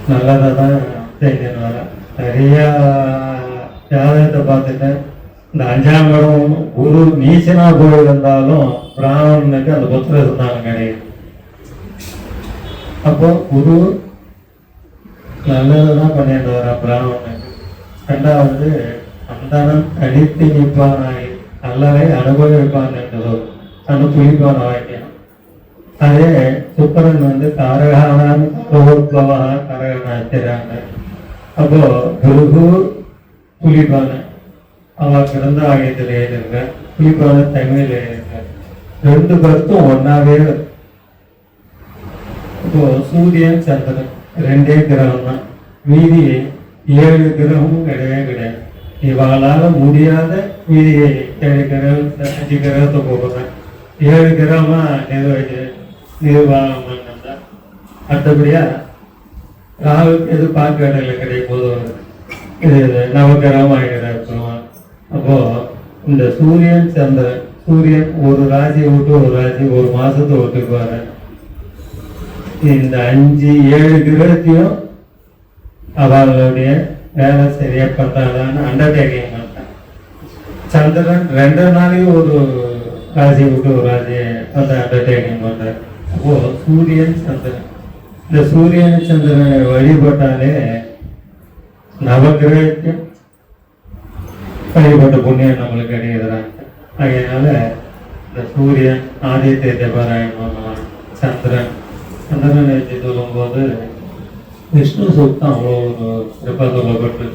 நல்லதாக தான் செஞ்சினால நிறையா ஜாதகத்தை பார்த்துட்டேன். இந்த 5ஆம் இடம் குரு நீச்சனா போயிருந்தாலும் பிராமணனுக்கு அந்த புத்திர சந்தானம் கிடையாது. அப்போ குரு நல்லதுதான் பண்ணிட்டு வர பிராமணனுக்கு. 2வது அந்தனம் தனித்து நிற்பானாய் நல்லவை அனுபவிப்பான் என்றதோ அனுபவிப்பான் வாக்கியம். அதே சுக்கரன் வந்து காரகான கரகனாச்சிறாங்க. அப்போ குரு புலிபான அவ பிறந்த ஆகியத்தில் எழுதிருக்க, புலிபான தமிழில் எழுதிருக்க. 2 கருத்தும் ஒன்னாவே. இப்போ சூரியன் சந்திரன் 2 கிரகம் தான், மீதி 7 கிரகமும் கிடையவே கிடையாது. இவங்களால முடியாத மீதி 7 கிரகம் 5 கிரகத்தை போடுறேன். 7 கிரகமா நிர்வாகம் பண்ணா. அடுத்தபடியா ராகுக்கு எது பார்க்க இடையில கிடைக்கும் போது இது நவகிரகம் ஆகிடும். அப்போ இந்த சூரியன் சந்திரன், சூரியன் ஒரு ராசி விட்டு ஒரு ராசி ஒரு மாசத்தை விட்டுக்குவாரு. இந்த 5-7 கிரகத்தையும் அவர்களுடைய வேலை சரியா பண்றாங்கன்னு அண்டர்டேக்கிங் பண்ணேன். சந்திரன் 2 நாளையும் ஒரு ராசி விட்டு ஒரு ராசி வந்து அண்டர்டேக்கிங் பண்றேன். அப்போ சூரியன் சந்திரன், இந்த சூரியன் சந்திரனை வழிபட்டாலே நவகிரகத்தையும் வழிபட்ட புண்ணியம் நம்மளுக்கு கிடைக்கிறாங்க. அதனால இந்த சூரியன் ஆதித்ய தேவராயணம், சந்திரன் சந்திரனை வச்சு சொல்லும்போது விஷ்ணு சூக்தம் அவ்வளோ ஒரு சிறப்பாக சொல்லப்பட்டு.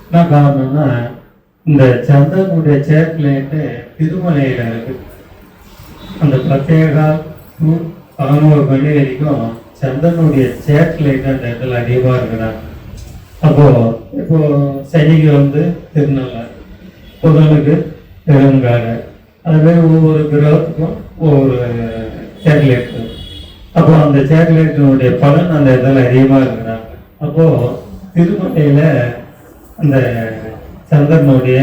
என்ன காரணம்னா இந்த சந்திரனுடைய சேட்டலைட்டு திருமலையில் இருக்கு. அந்த பிரத்யேகா 11 மணி வரைக்கும் சந்திரனுடைய சேட்டலைட் அந்த இடத்துல அதிகமாக இருக்கிறாங்க. அப்போ இப்போ சனிக்கு வந்து திருநெல்லை, புதனுக்கு பெருங்காடு, அதுமாதிரி ஒவ்வொரு கிரகத்துக்கும் ஒவ்வொரு சேட்டலைட். அப்போ அந்த சேட்டலைட்டினுடைய பலன் அந்த இடத்துல அதிகமாக இருக்கிறாங்க. அப்போ திருமலையில அந்த சந்திரனுடைய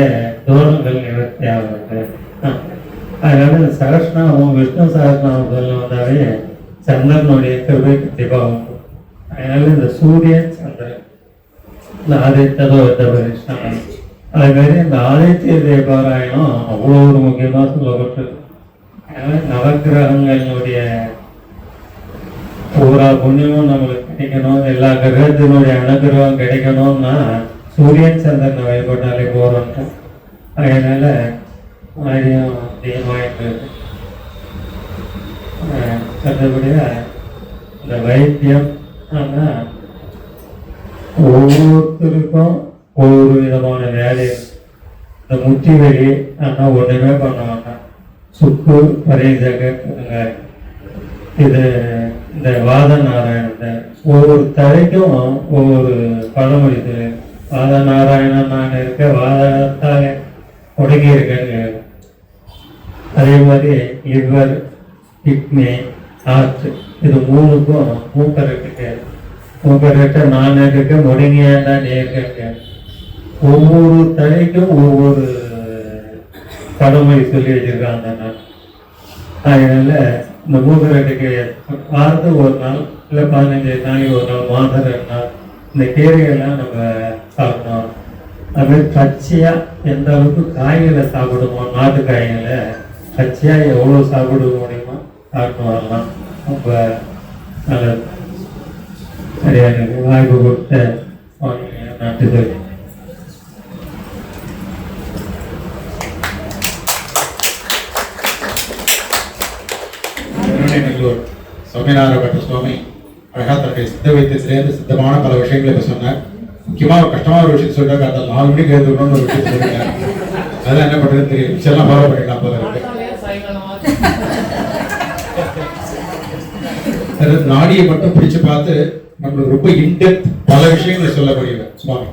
தோஷங்கள் நிவர்த்தி ஆகுது. அதனால சகஸ்ரநாமம் விஷ்ணு சகஸ்ரநாமத்தில் வந்தாலே சந்திரனுடைய கிருபை கண்டிப்பாகும். அதனால இந்த சூரியன் சந்திரன் இந்த ஆதித்ததோ தபரிஷ்ணம், அதே மாதிரி இந்த ஆதித்ய தேவராயணம் அவ்வளோ ஒரு முக்கியமாக சொல்லப்பட்டிருக்கு. அதனால நவகிரகங்களுடைய பூரா புண்ணியமும் நம்மளுக்கு கிடைக்கணும், எல்லா கிரகத்தினுடைய அனுகிரகம் கிடைக்கணும்னா சூரியன் சந்திரனை வழிபட்டாலே போறோம். அதனால ஆரியம் அதிகமாயிட்டு கண்டபடியா இந்த வைத்தியம் ஆனால் ஒவ்வொருத்தருக்கும் ஒவ்வொரு விதமான வேலை. இந்த முட்டி வலி ஆனால் ஒன்றுமே பண்ண வேண்டாம், சுக்கு பரிசங்க இது இந்த வாத நாராயணத்தை ஒவ்வொரு தலைக்கும் ஒவ்வொரு பழமொழி. வாத நாராயணன் நான் இருக்க வாதத்தாலே உடங்கி இருக்கேன்னு. அதே மாதிரி லிவர், கிட்னி, ஹார்ட் இது 3க்கும் மூக்கரட்டு. மூக்கரட்டை நான் இருக்க முடங்கியாண்டா நீ இருக்க. ஒவ்வொரு தலைக்கும் ஒவ்வொரு பழமொழி சொல்லி வச்சிருக்காங்க. அதனால இந்த மூக்கரட்டுக்கு வாரத்துக்கு ஒரு நாள் இல்லை 15 நாளைக்கு ஒரு நாள், மாதம் 2 நாள் இந்த கீரைகள்லாம் நம்ம சாப்பிடணும். அது பச்சையாக எந்த அளவுக்கு காய்களை சாப்பிடுமோ, நாட்டு காய்களை பச்சையாக எவ்வளோ சாப்பிட முடியுமோ சாப்பிட்டு வரலாம். ரொம்ப நல்லது. சரியா எனக்கு வாய்ப்பு கொடுத்த நன்றி சொல்லி. சுவாமிநாராயண சுவாமி அழகா தன்னுடைய சித்த வைத்தியத்திலேருந்து சித்தமான பல விஷயங்களை இப்போ சொன்னார். முக்கியமாக ஒரு கஷ்டமான ஒரு விஷயத்தை சொல்றாரு. அந்த 4 மணிக்கு எழுந்துக்கணும்னு ஒரு விஷயம் சொல்லிருக்காரு. அதெல்லாம் என்ன பண்றது தெரியும், எல்லாம் ஃபாலோ பண்ணிடலாம் போல இருக்கு. நாடியை மட்டும் பிடிச்சு பார்த்து நம்மளுக்கு ரொம்ப இன்டெப்த் பல விஷயங்களை சொல்லக்கூடியவர் சுவாமி.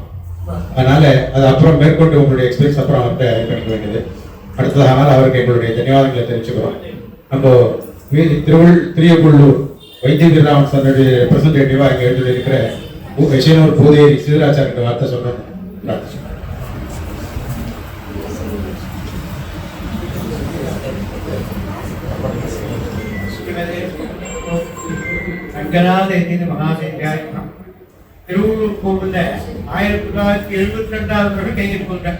அதனால அது அப்புறம் மேற்கொண்டு உங்களுடைய எக்ஸ்பீரியன்ஸ் அப்புறம் அவர்கிட்ட பண்ணிக்க வேண்டியது. அடுத்ததாக அவருக்கு எங்களுடைய தன்யவாதங்களை தெரிவிச்சுக்கிறோம். நம்ம திரியக்குள்ளூர் வைத்தியராமன் சாருடைய ரெப்ரசன்டேட்டிவா இங்கே எழுதி இருக்கிற விஷயனூர் பூதேரி சிவராச்சாரிய வார்த்தை சொல்லணும். ரங்கநாத மகாதேவியாய் திருவள்ளூர் கோவில்ல 1972 வருடம் கைங்கறி போட்டேன்.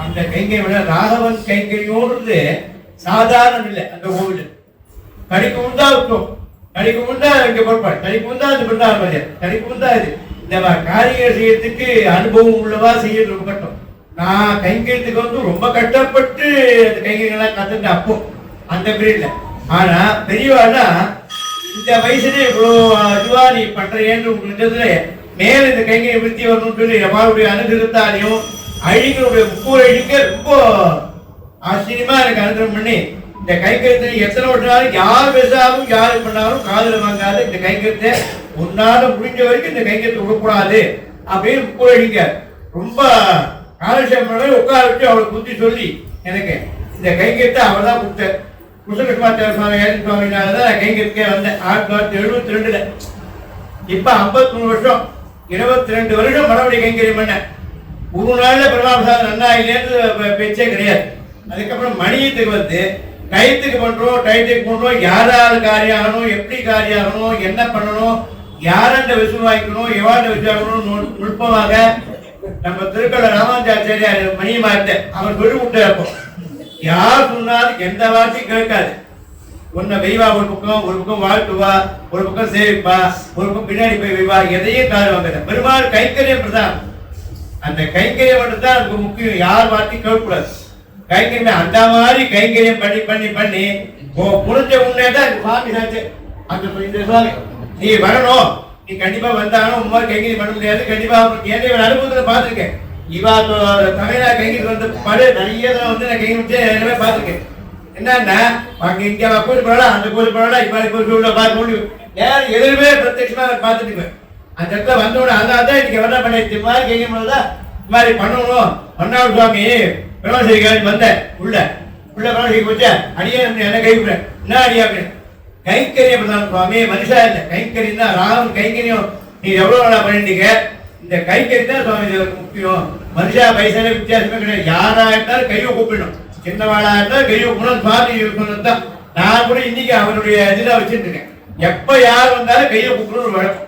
அந்த கைங்கறி விட ராகவன் கைங்கரியோடு சாதாரணம் இல்லை. அந்த கோவில் கடிக்கு முந்தா இருக்கும், கடிக்கு முந்தா இங்க பொறுப்பாடு, கடிக்கு முந்தா இந்த பிருந்தாவன் கடிக்கு முந்தா இது இந்த காரியங்கள் செய்யறதுக்கு அனுபவம் உள்ளவா செய்யறது ரொம்ப கட்டம். நான் கைங்கரியத்துக்கு வந்து ரொம்ப கஷ்டப்பட்டு அந்த கைங்கரியெல்லாம் கத்துட்டேன் அப்போ அந்த பீரியட்ல. ஆனா பெரியவானா இந்த வயசுல இவ்வளோ இதுவா நீ பண்றேன்னு உங்களுக்கு மேல இந்த கைங்கரிய விருத்தி வரணும்னு சொல்லி எவ்வாறுடைய அனுகிரகத்தாலையும் அழிகளுடைய முக்கூர் அழிக்க ரொம்ப ஆச்சரியமா எனக்கு அனுகிரகம் பண்ணி இந்த கைங்கரியத்தை எத்தனை வருஷம் யார் பேசாலும் யாரு பண்ணாலும் காதல வாங்காது இந்த கைங்கரியத்தை உன்னால முடிஞ்ச வரைக்கும் இந்த கைங்கரியத்தை விடக்கூடாது அப்படின்னு முக்கூர் அழிங்க ரொம்ப காலட்சேபம் உட்கார வச்சு அவளை புத்தி சொல்லி எனக்கு இந்த கைங்கரியத்தை அவள் தான் கொடுத்தார். குசலகுமார் சுவாமி ஏழு சுவாமினாலதான் நான் கைங்கரியத்துக்கே வந்தேன் 1972. இப்ப 53 வருஷம் 22 வருஷம் மறுபடி கைங்கரியம் பண்ணேன். ஒரு நாள்ல பிரமாபசாதம் நன்னா இல்லைன்னு பேச்சே கிடையாது. அதுக்கப்புறம் மணியத்துக்கு வந்து டயத்துக்கு பண்றோம், டயத்துக்கு பண்றோம், யாராவது காரியம் ஆகணும், எப்படி காரியம் ஆகணும், என்ன பண்ணணும், யாராண்ட விசுவம் வாங்கிக்கணும், எவாண்ட விசாரிக்கணும் நுட்பமாக நம்ம திருக்கடை ராமாச்சாரியார் மணியை மாத்த அவன் சொல்லி விட்டார். யார் சொன்னாலும் எந்த வார்த்தையும் கேட்காது. உன்னை வெய்வா ஒரு பக்கம் வாழ்த்துவா, ஒரு பக்கம் சேவிப்பா, ஒரு பக்கம் பின்னாடி போய் வைவா, எதையும் காது வாங்க. பெருமாள் கைங்கரியம் பிரதான். அந்த கைங்கரியம் மட்டும் தான் அதுக்கு முக்கியம். யார் வார்த்தையும் கேட்கக்கூடாது. கைங்கரியம் அந்த மாதிரி கைங்கரியம் பண்ணி பண்ணி பண்ணி புரிஞ்ச உடனே தான் சுவாமி சாச்சு அந்த இந்த சுவாமி நீ வரணும், நீ கண்டிப்பா வந்தாலும் உங்க மாதிரி கைங்கரியம் பண்ண முடியாது. கண்டிப்பா ஏன் அனுபவத்தை பார்த்துருக்கேன். இவா தமிழ்நாடு கைங்கரி வந்து படு நிறைய வந்து நான் கைங்கரி எல்லாமே பார்த்துருக்கேன். என்னன்னா அங்க இங்க கோயில் போடலாம், அந்த கோயில் போடலாம், இப்ப கோயில் பார்க்க யார் எதுவுமே பிரத்யட்சமா பார்த்துட்டு அந்த இடத்துல வந்தோட அதான் இன்னைக்கு என்ன பண்ணிடுச்சு இந்த மாதிரி கைங்கரி பண்ணதான் இந்த மாதிரி பண்ணணும். மன்னாள் சுவாமி பிரம்மசேரி வந்தேன் உள்ள பிரம்மசேரி வச்சா அடியே என்ன கைவிட என்ன அடியா அப்படின்னு கைங்கரியம் பிரதான சுவாமி மனுஷா இல்லை. கைங்கரியம் தான் ராமன் கைங்கரியம். நீ எவ்வளவு நாளா பண்ணிட்டீங்க இந்த கைங்கரியம் தான் சுவாமி முக்கியம். மனுஷா பைசால வித்தியாசமே கிடையாது. யாரா இருந்தாலும் கையை கூப்பிடணும், சின்னவாளா இருந்தாலும் கையை கூப்பிடணும். சுவாமி இருக்கணும் தான் நான் கூட இன்னைக்கு அவருடைய இதுதான் வச்சுட்டு இருக்கேன். எப்ப யார் வந்தாலும் கையை கூப்பிடணும் வழக்கம்.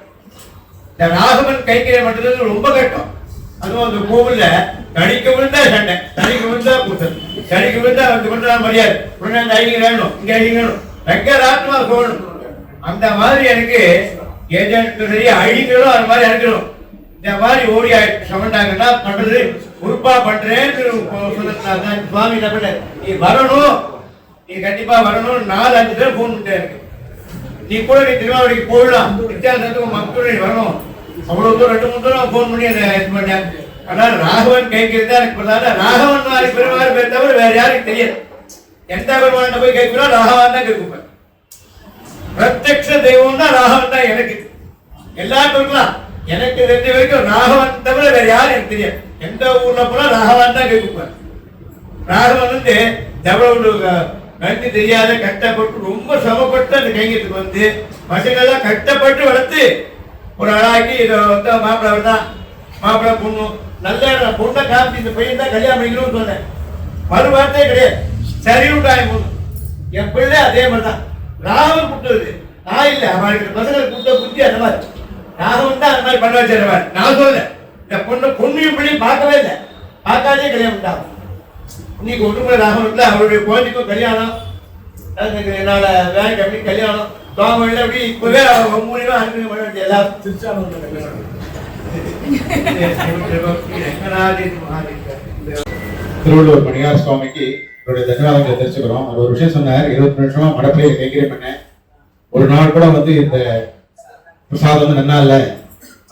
இந்த ராகவன் கைங்கரியம் பண்றது ரொம்ப கஷ்டம். அதுவும் அந்த கோவில்ல கடிக்க விழுந்தா சண்டை, தனிக்கு விழுந்தா கூட்டம், கடிக்க விழுந்தா வந்து கொண்டு மரியாதை உடனே அந்த ஐடிங்க வேணும், இங்க ஐடிங்க வேணும், ரங்கராத்மா சொல்லணும். அந்த மாதிரி எனக்கு ஏஜென்ட் சரி ஐடிங்களும் அது மாதிரி அனுக்கணும். இந்த மாதிரி ஓடி சமண்டாங்கன்னா பண்றது உறுப்பா பண்றேன்னு சொன்னதுனால சுவாமி என்ன பண்ண நீ வரணும், நீ கண்டிப்பா வரணும். 4-5 பேர் போன் பண்ணிட்டே இருக்கு. நீ கூட நீ திருவாவூருக்கு போயிடலாம், வித்தியாசத்துக்கு மக்கள் வரணும். அவ்வளவு தூரம் 2-3 தூரம் போன் பண்ணி அதை இது பண்ணேன். ஆனால் ராகவன் கைங்கிறது தான் எனக்கு பிரதான. ராகவன் மாதிரி பெருமாள் பேர் தவிர வேற யாருக்கு தெரியாது. எந்த பெருமாள் போய் கேட்கிறோம் ராகவன் தான் கேட்குப்பேன். பிரத்யக்ஷ தெய்வம் தான் ராகவன் தான் எனக்கு. எல்லாருக்கும் இருக்கலாம், எனக்கு தெரிஞ்ச வரைக்கும் ராகவன் தவிர வேற யாரும் எனக்கு தெரியாது. எந்த ஊர்ல போனா ராகவன் தான் கேட்குப்பேன். ராகவன் வந்து எவ்வளவு கண்டு தெரியாத கஷ்டப்பட்டு ரொம்ப சிரமப்பட்டு அந்த கைங்கத்துக்கு வந்து பசங்கள்லாம் கஷ்டப்பட்டு வளர்த்து ஒரு ஆளாக்கி இதை வந்து மாப்பிள்ளை தான் மாப்பிள்ளை பொண்ணு நல்ல பொண்ணை காப்பி இந்த பையன் தான் கல்யாணம் பண்ணிக்கணும்னு சொன்னேன். மறுவார்த்தையே கிடையாது. சரி விட்டாய் பொண்ணு என் பிள்ளை அதே மாதிரி தான். ராகவன் கொடுத்தது நான் இல்லை, அவனுக்கு பசங்களை கொடுத்த புத்தி அந்த மாதிரி. ராகவன் தான் அந்த மாதிரி பண்ண வச்சிருவார். நான் சொல்ல இந்த பொண்ணையும் பிள்ளையும் பார்க்கவே இல்லை, பார்க்காதே கல்யாணம் பண்ணாங்க. இன்னைக்கு ஒன்றுமே ராகவன் அவருடைய குழந்தைக்கும் கல்யாணம், என்னோட வேலைக்கு அப்படி கல்யாணம் சுவாமி அப்படி இப்பவே மூலியமா அனுப்பி பண்ண வேண்டிய எல்லாம் திருவள்ளுவர் மணியார் சுவாமிக்கு என்னுடைய தன்யவாதங்களை தெரிஞ்சுக்கிறோம். அவர் ஒரு விஷயம் சொன்னார், 20 நிமிஷமா மடப்பையில கைங்கரியம் பண்ணேன், ஒரு நாள் கூட வந்து இந்த பிரசாதம் வந்து நன்னா இல்லை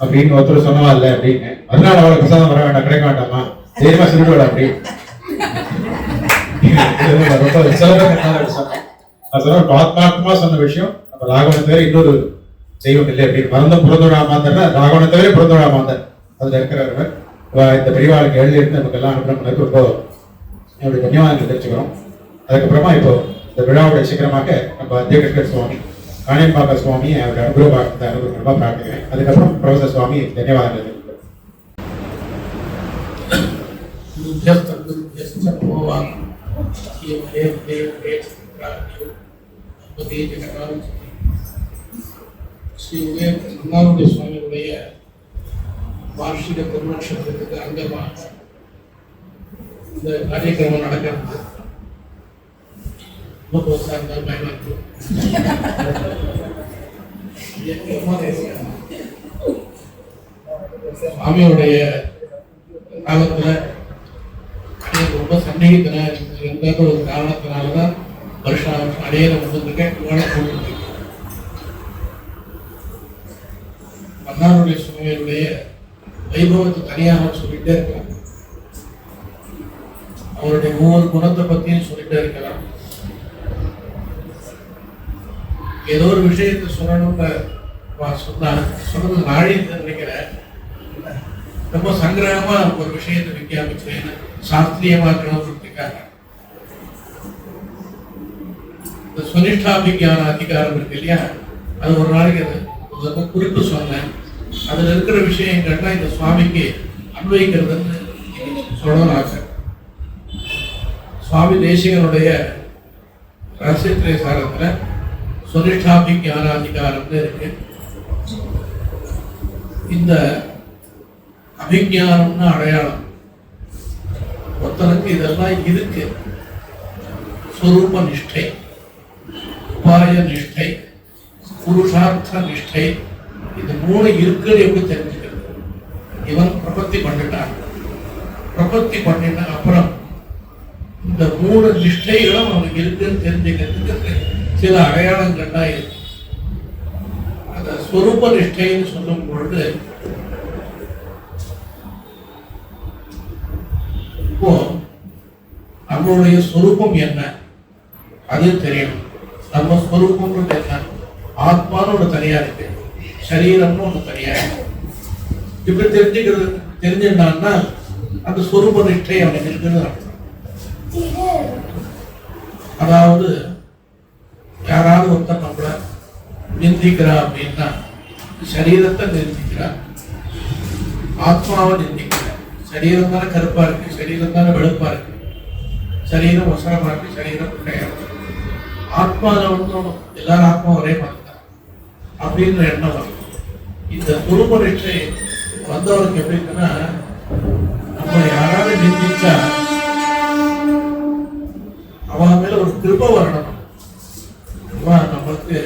அப்படின்னு ஒருத்தர் சொன்னவா இல்லை அப்படின்னு. அதனால அவளை பிரசாதம் வர வேண்டாம், கிடைக்க வேண்டாமா, தைரியமா சொல்லிட்டு விட அப்படி ரொம்ப சொன்னேன். ஆத்மார்த்தமா சொன்ன விஷயம். நம்ம ராகவனை தவிர இன்னொரு தெய்வம் இல்லை அப்படின்னு மறந்தும் புறந்தோழா மாந்தர்னா ராகவனை தவிர புறந்தோழா மாந்தர் அதுல இருக்கிறவர். இந்த பெரியவாளுக்கு எழுதியிருந்து நமக்கு எல்லாம் அனுப்புறதுக்கு ரொம்ப என்னுடைய தன்யவாதங்களை தெரிஞ்சுக்கிறோம். அதுக்கப்புறமா இப்போ இந்த விழாவுடைய சீக்கிரமாக நம்ம அத்தியகிருஷ்ணர் சுவாமி காணியம்பாக்க சுவாமி அவருடைய அனுகிரகமாக பிரார்த்திக்கிறேன். அதுக்கப்புறம் ப்ரொஃபசர் சுவாமி தன்யவாதங்களை தெரிஞ்சுக்கிறோம். ஸ்ரீ உதய சுவாமியுடைய வார்ஷிக திருநட்சத்திரத்துக்கு அங்கமாக இந்த காரியக்கிரமம் நடக்கிறது. ரொம்ப பெருசாக இருந்தாலும் பயமா இருக்கு. சுவாமியுடைய காலத்துல ரொம்ப சந்தேகத்தின எந்த ஒரு காரணத்தினாலதான் வருஷம் அடையிற வந்துருக்கேன். மன்னாருடைய சுவாமியுடைய வைபவத்தை தனியாக சொல்லிட்டே இருக்கலாம். அவருடைய ஒவ்வொரு குணத்தை பத்தியும் சொல்லிட்டே இருக்கலாம். ஏதோ ஒரு விஷயத்தை சொல்லணும்னு சொன்னது நாழி நினைக்கிறேன். ரொம்ப சங்கிரகமா ஒரு விஷயத்தை விஞ்ஞாபிச்சேன், சாஸ்திரியமா இருக்கணும்ன்றதுக்காக. இந்த சுனிஷ்டாபிஞான அதிகாரம் இருக்கு இல்லையா, அது ஒரு நாளைக்கு அது குறிப்பு சொன்னேன். அதுல இருக்கிற விஷயங்கள்லாம் இந்த சுவாமிக்கு அன்வைக்கிறதுன்னு சொல்லணும் ஆசை. சுவாமி தேசிகனுடைய ரகசியத்திரை சாரத்துல சுனிஷ்டாபிஞானாதிகாரம்னு இருக்கு. இந்த அபிஞானம்னு அடையாளம். ஒருத்தனுக்கு இதெல்லாம் இருக்கு. ஸ்வரூப நிஷ்டை, உபாய நிஷ்டை, புருஷார்த்த நிஷ்டை, இது 3 இருக்குன்னு எப்படி தெரிஞ்சுக்கிறது? இவன் பிரபத்தி பண்ணிட்டான். பிரபத்தி பண்ணின அப்புறம் இந்த 3 நிஷ்டைகளும் அவனுக்கு இருக்குன்னு தெரிஞ்சுக்கிறதுக்கு சில அடையாளங்கள்லாம் இருக்கு. அந்த ஸ்வரூப நிஷ்டைன்னு சொல்லும் பொழுது இப்போ நம்மளுடைய ஸ்வரூபம் என்ன அது தெரியணும். நம்ம ஸ்வரூபம்ன்றது என்ன? ஆத்மான்னு ஒன்று தனியா இருக்கு, சரீரம்னு ஒன்று தனியா இருக்கு. இப்படி தெரிஞ்சுட்டான்னா அந்த ஸ்வரூப நிஷ்டை அவனுக்கு இருக்குன்னு அர்த்தம். அதாவது யாராவது ஒருத்தர் நம்மள நிந்திக்கிறா அப்படின்னா சரீரத்தை நிந்திக்கிறா, ஆத்மாவை நிந்திக்கிறா. சரீரம் தானே கருப்பா இருக்கு, சரீரம் தானே வெளுப்பா இருக்கு, சரீரம் வசனமா இருக்கு, சரீரம் கிடையாது. ஆத்மால வந்து எல்லாரும் ஆத்மா ஒரே மாதிரி தான் அப்படின்ற எண்ணம் வரும். இந்த குருப நிஷ்டை வந்தவருக்கு எப்படி இருக்குன்னா, நம்ம யாராவது நிந்திச்சா அவன் மேல ஒரு கிருபை வரணும். நமக்கு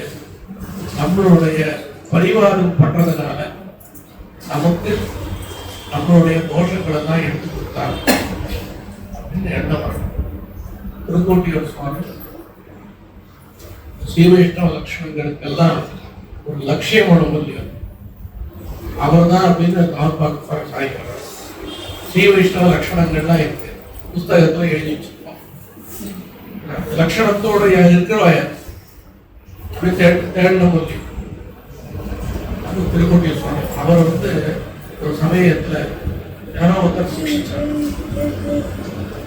நம்மளுடைய பரிவாரம் பண்றதுனால நமக்கு நம்மளுடைய தோஷங்களை தான் எடுத்து கொடுத்தாங்க அப்படின்னு எண்ணம் வரணும். திருக்கோட்டியூர் சுவாமி ஸ்ரீவைஷ்ணவ லட்சணங்களுக்கெல்லாம் ஒரு லட்சியம் ஒன்று முடியும். அவர் தான் அப்படின்னு அவர் பார்க்க சாய்க்கிறார். ஸ்ரீவைஷ்ணவ லட்சணங்கள்லாம் இருக்கு, புஸ்தகத்துல எழுதி வச்சிருக்கோம். லட்சணத்தோட இருக்கிற தேடணும் முடியும். திருக்கோட்டியூர் சுவாமி அவர் வந்து ஒரு சமயத்துல யாரோ ஒருத்தர் சிக்ஷிச்சார்.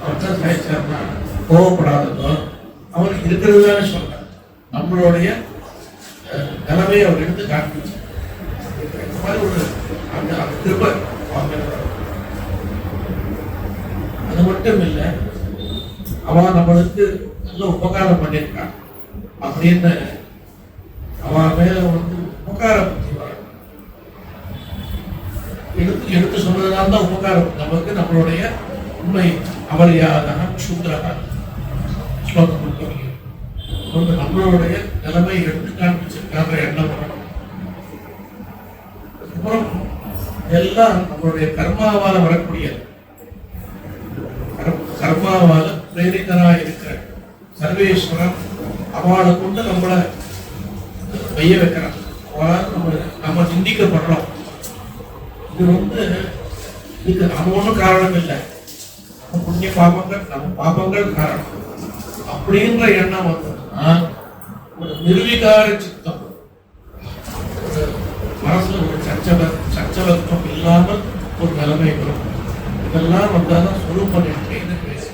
அவர் சாய்ச்சார்னா கோவப்படாததோ அவருக்கு இருக்கிறதுதானே சொல்றார். நம்மளுடைய நிலைமையை அவர் எடுத்து காண்பிச்சார். இந்த மாதிரி ஒரு அந்த கிருபை. அது மட்டும் இல்லை, அவன் நம்மளுக்கு நல்ல உபகாரம் பண்ணியிருக்கான் அப்படின்னு அவன் மேல வந்து உபகார புத்தி வரும். எடுத்து சொன்னதுனால தான் உபகாரம். நமக்கு நம்மளுடைய உண்மை அவரியாதான சூத்திரகா ஸ்லோகம் வந்து நம்மளுடைய நிலைமை எடுத்து காண்பிச்சிருக்காங்க எண்ணம் வரணும். அப்புறம் எல்லாம் நம்மளுடைய கர்மாவால வரக்கூடியது. கர்மாவால பிரேரிதனா இருக்கிற சர்வேஸ்வரன் அவளை கொண்டு நம்மளை வைய வைக்கிறான். அவளால் நம்ம சிந்திக்கப்படுறோம். இது வந்து இதுக்கு நம்ம ஒன்றும் காரணம் இல்லை, நம்ம புண்ணிய பாபங்கள், நம்ம பாபங்கள் காரணம் அப்படின்ற எண்ணம் வந்ததுன்னா ஒரு நிர்விகார சித்தம், ஒரு மனசுல ஒரு சச்சலத்துவம் இல்லாமல் ஒரு நிலைமை வரும். இதெல்லாம் வந்தாதான் சொரூப நிஷ்டைன்னு பேசு.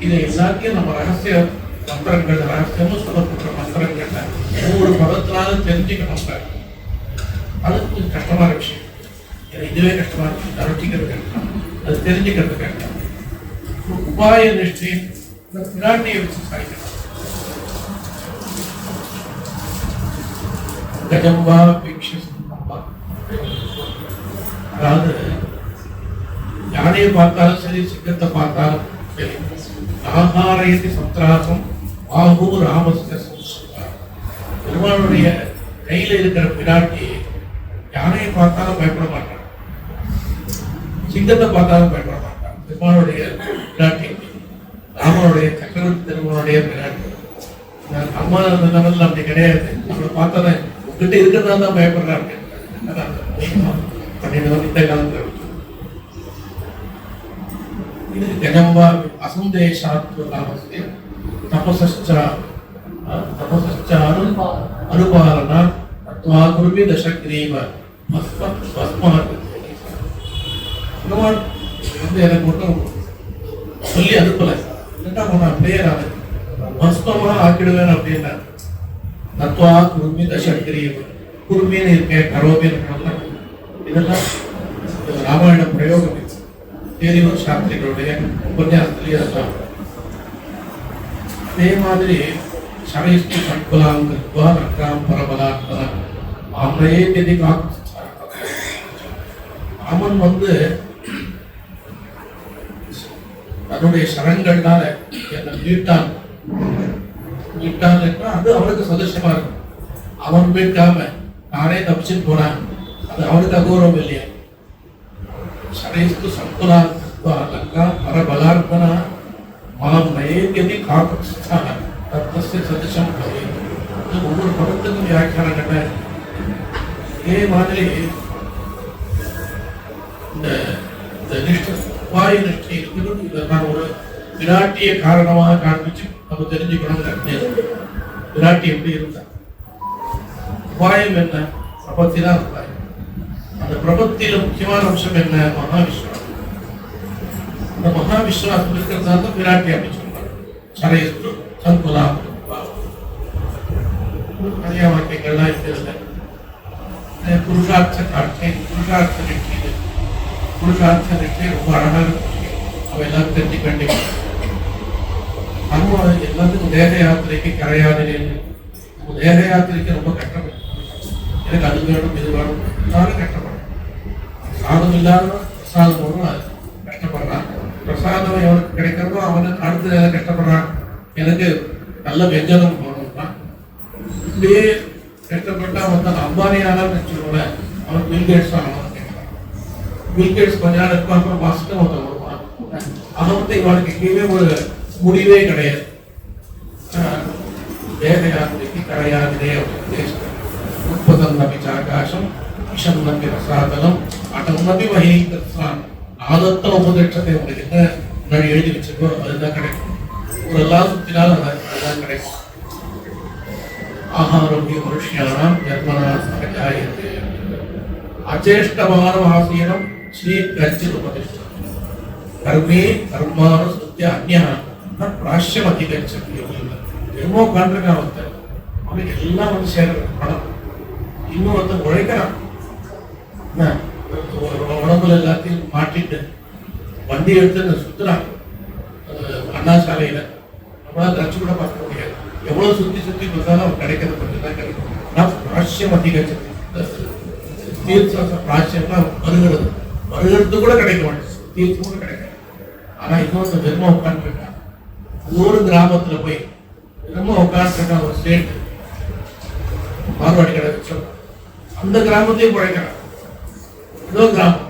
இதை எல்லாத்தையும் நம்ம ரகசிய மந்திரங்கள், ரகசியமும் சொல்லப்படுற மந்திரங்கள்ல ஒவ்வொரு பதத்தினால தெரிஞ்சுக்கணும். அது கொஞ்சம் கஷ்டமான விஷயம். இதுவே கஷ்டமா இருக்கு, தரட்டிக்கிறது கஷ்டம், அது தெரிஞ்சுக்கிறது கஷ்டம். உபாய நிஷ்டையின் பிராட்டியை வச்சு சாய்க்கணும். கஜம்பா அதாவது யானையை பார்த்தாலும் சரி, சிங்கத்தை பார்த்தாலும் சரி, ஆகாரயத்தி சத்ராசம் ஆகு ராமஸ்ய சம்ஸ்கிருதம். பெருமானுடைய கையில இருக்கிற பிராட்டி யானையை பார்த்தாலும் பயப்பட மாட்டான், சிங்கத்தை பார்த்தாலும் பயப்பட மாட்டான். பெருமானுடைய பிராட்டி ராமனுடைய சக்கரவர்த்தி திருமனுடைய பிராட்டி. அம்மா லெவலில் அப்படி கிடையாது. அவளை பார்த்தாதான் உங்ககிட்ட இருக்கிறதா தான் பயப்படுறா அப்படின்னு இந்த காலத்தில் இது ஜனம்பா அசந்தேஷாத்து ராமஸ்ய தபசச்சா அனுபாலனா தத்வா குருவி தசக்ரீவ பகவான் வந்து எனக்கு மட்டும் சொல்லி அனுப்பல, என்ன பண்ண அப்படியே நான் பஸ்மமா ஆக்கிடுவேன் அப்படின்னா தத்வா குருவி தசக்ரீவ குருமின்னு இருக்கேன், கரோமின்னு இருக்கணும். இதெல்லாம் ராமாயண பிரயோகம். தேரிவர் சாஸ்திரிகளுடைய உபன்யாசத்திலேயே அதெல்லாம். அதே மாதிரி சரைஸ்து சண்குலாம் கத்வா நக்ராம் பரபலாத்மன ஆம்ரையே தேதி காக்கு. ராமன் வந்து தன்னுடைய சரங்கள்னால என்னை மீட்டான் என்றால் அது அவனுக்கு சந்தோஷமா இருக்கும். அவன் மீட்காம நானே தப்பிச்சுட்டு போனான், அது அவனுக்கு அகௌரவம் இல்லையா? சரைஸ்து சங்குலா கத்வா லங்கா பரபலாத்மன மாம் நயேத்யதி காக்குஸ்தான தத்தஸ்ய சதசம் பவேத். ஒவ்வொரு பதத்துக்கும் வியாக்கியானம் என்ன? இதே மாதிரி இந்த நிஷ்டை உபாய நிஷ்டை இருக்கிறது. இதை நான் ஒரு விராட்டிய காரணமாக காண்பிச்சு நம்ம தெரிஞ்சுக்கணும். விராட்டி எப்படி இருந்தா, உபாயம் என்ன? பிரபத்தி தான் உபாயம். அந்த பிரபத்தியில முக்கியமான அம்சம் என்ன? மகாவிஸ்வாசம். அந்த மகாவிஸ்வாசம் இருக்கிறதா தான் விராட்டி அப்படின்னு சொல்றாங்க. சரையஸ்து சங்குலாம் நிறைய வாக்கியங்கள்லாம் இருக்கிறது. புருஷார்த்த காட்சி, புருஷார்த்த நிஷ்டை, புருஷார்த்த நிஷ்டை ரொம்ப அழகாக அவ எல்லாரும் தெரிஞ்சுக்க வேண்டிய நம்ம எல்லாத்துக்கும் தேக யாத்திரைக்கு கரையாது. தேக யாத்திரைக்கு ரொம்ப கஷ்டப்படும். எனக்கு அது வேணும் இது வேணும் எல்லாரும் கஷ்டப்படும். சாதம் இல்லாத பிரசாதம் போடும், அது கஷ்டப்படுறான். பிரசாதம் எவனுக்கு கிடைக்கிறதோ அவனுக்கு அடுத்து கஷ்டப்படுறான். எனக்கு நல்ல வெஞ்சனம் போகணும்னா இப்படியே கஷ்டப்பட்டா வந்து அம்பானியானான்னு வச்சுக்கோங்களேன், அவன் பில்கேட்ஸ் ஆனவன் கேட்கறான். பில்கேட்ஸ் கொஞ்ச நாள் இருக்கும், அப்புறம் மாசத்துக்கு ஒருத்தன் வருவான். அதை வந்து இவனுக்கு எங்கேயுமே ஒரு முடிவே கிடையாது. தேக யாத்திரைக்கு கரையாதே அப்படின்னு உற்பதம் நபி ஆகாசம் விஷம் நபி ரசாதனம் அடம் நபி வகித்தான். நாதத்த உபதேசத்தை உங்களுக்கு என்ன முன்னாடி எழுதி வச்சிருக்கோ அதுதான் கிடைக்கும். ஒரு எல்லாம் சுத்தினாலும் அதுதான் கிடைக்கும். ஆஹாரோக்கிய மனுஷியானாம் ஜன்மனா சகஜாயதே அச்சேஷ்டமான ஆசீனம் ஸ்ரீ கச்சித் உபதிஷ்டம் கர்மே கர்மான சுத்திய அந்யா பிராஷ்யம் அதிகரிச்சது. என்னமோ உட்காந்துருக்கான் ஒருத்தர், அவனுக்கு எல்லாம் வந்து சேர்ற பணம். இன்னும் ஒருத்தர் உழைக்கிறான், உடம்புல எல்லாத்தையும் மாட்டிட்டு வண்டி எடுத்து சுத்துறான் அண்ணா சாலையில. நம்மளால ரச்சு கூட பார்க்க முடியாது. எவ்வளவு சுத்தி சுத்தி கொடுத்தாலும் அவன் கிடைக்கிறது கொஞ்சம் தான் கிடைக்கும். ஆனால் பிராஷ்யம் அதிகரிச்சது. தீர்த்த பிராஷ்யம்லாம் வருகிறது கூட கிடைக்க மாட்டேன், தீர்த்தம் கூட கிடைக்கும். ஆனா இன்னொரு வெறுமை உட்காந்துருக்கான். ஒரு கிராமத்துல போய் வெறுமை உட்காந்துருக்கான். ஒரு ஸ்டேட் மார்வாடி கடை வச்சோம், அந்த கிராமத்தையும் குழைக்கிறான். ஏதோ கிராமம்,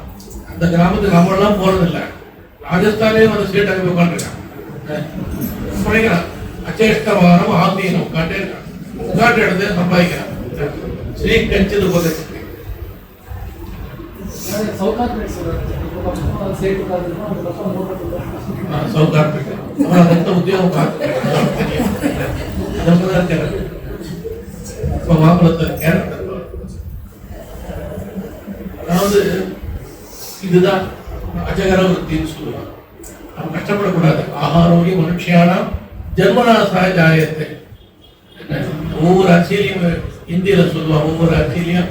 அந்த கிராமத்துக்கு நம்ம எல்லாம் போறதில்லை. ராஜஸ்தானே ஒரு ஸ்டேட் அங்கே உட்காந்துருக்கான், குழைக்கிறான். அச்சேஷ்டவாரம் ஆசீனம் உட்காண்டே இருக்கான். உட்காண்ட இடத்துல சம்பாதிக்கிறான். ஸ்ரீ கச்சித் உபதேசம் உத்தியோகம் அதாவது இதுதான் அஜகர விருத்தின்னு சொல்லுவாங்க. நம்ம கஷ்டப்படக்கூடாது. ஆகாரோக்கிய மனுஷியானா ஜன்மனா சகஜாயத்தை. ஒவ்வொரு அரசியலையும் இந்தியில சொல்லுவான், ஒவ்வொரு அரசியலையும்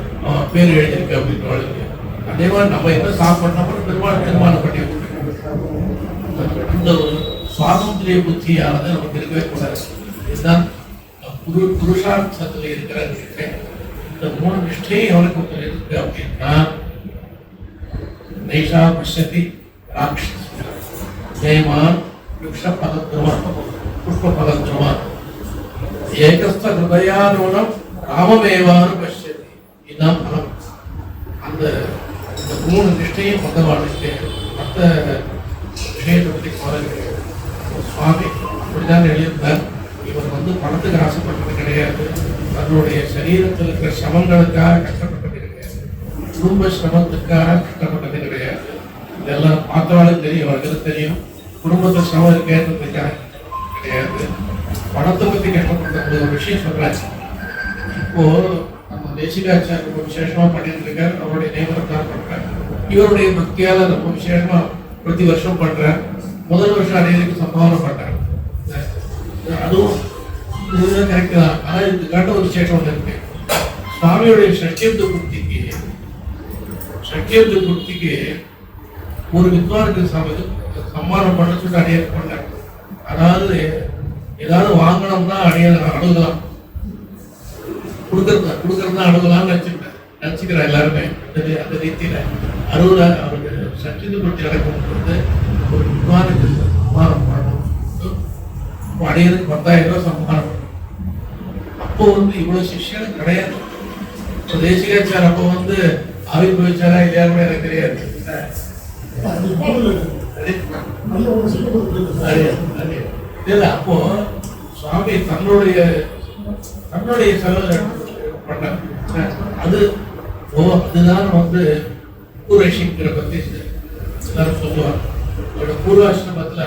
பேர் எழுதியிருக்கு அப்படின்னு. அதே மாதிரி நம்ம என்ன சாப்பிடணும் பெருமாள் பண்ணி இந்த ஒரு சுவாதந்திரிய புத்தியானது நமக்கு இருக்கவே கூடாது. இதுதான் புருஷார்த்தத்தில் இருக்கிற நிஷ்டை. இந்த மூணு நிஷ்டையும் எவனுக்கு இருக்கு அப்படின்னா நைஷா பஷ்யதி ராட்சஸ் ஜெயமான் விருஷபதத்ருவம் புஷ்பபதத்ருவம் ஏகஸ்த ஹிருதயானூனம் ராமமேவானு பஷ்யதி. இதுதான் பலம். அந்த 3 நிஷ்டையும் கொண்டவாளுக்கு மற்ற விஷயத்தை பற்றி கவலை கிடையாது. சுவாமி அப்படிதான் எழுதியிருந்தார். இவர் வந்து பணத்துக்கு ஆசைப்பட்டது கிடையாது, தன்னுடைய சரீரத்தில் இருக்கிற சிரமங்களுக்காக கஷ்டப்பட்டது கிடையாது, குடும்ப சிரமத்துக்காக கஷ்டப்பட்டது கிடையாது. இதெல்லாம் பார்த்தவாளும் தெரியும், அவர்களுக்கு தெரியும். குடும்பத்தில் சிரமம் இருக்கேன்றதுக்காக கிடையாது. பணத்தை பற்றி கஷ்டப்பட்ட ஒரு விஷயம் சொல்றேன். இப்போ நம்ம தேசிகாச்சாரிய ரொம்ப விசேஷமா பண்ணிட்டு இருக்காரு, அவருடைய நியமனத்தால் பண்றாரு. இவருடைய பக்தியால ரொம்ப விசேஷமா பிரதி வருஷம் பண்றார். முதல் வருஷம் அடையிறதுக்கு சம்பாவனை பண்றாரு. அதுவும் இதுதான் கரெக்ட் தான். ஆனா இதுக்கு காட்ட ஒரு விசேஷம் ஒன்று இருக்கு. சுவாமியுடைய சக்கியப்த பூர்த்திக்கு ஒரு வித்வானுக்கு சம்மானம் பண்ண சொல்லி அடையது பண்ணார். அதாவது ஏதாவது வாங்கணும்னா அணுகலாம், கொடுக்கறதா அணுகலாம்னு நினைச்சுக்கிறேன் எல்லாருமே. அந்த ரீதியில அவருக்கு சச்சிந்து பூர்த்தி நடக்கும்போது ஒரு வித்வானுக்கு சம்மானம் பண்ணணும், அடையிறதுக்கு 10,000 ரூபாய் சம்மானம் பண்ணணும். அப்போ வந்து இவ்வளவு சிஷ்யனும் கிடையாது. தேசிகாச்சார் அப்போ வந்து ஆவிர்வவிச்சாரா இல்லையா கூட எனக்கு தெரியாது. இல்ல அப்போ சுவாமி தன்னுடைய செலவு பண்ண அது அதுதான் வந்து பூரேஷிங்கிற பத்தி எல்லாரும் சொல்லுவாங்க. அவரோட பூர்வாசிரமத்துல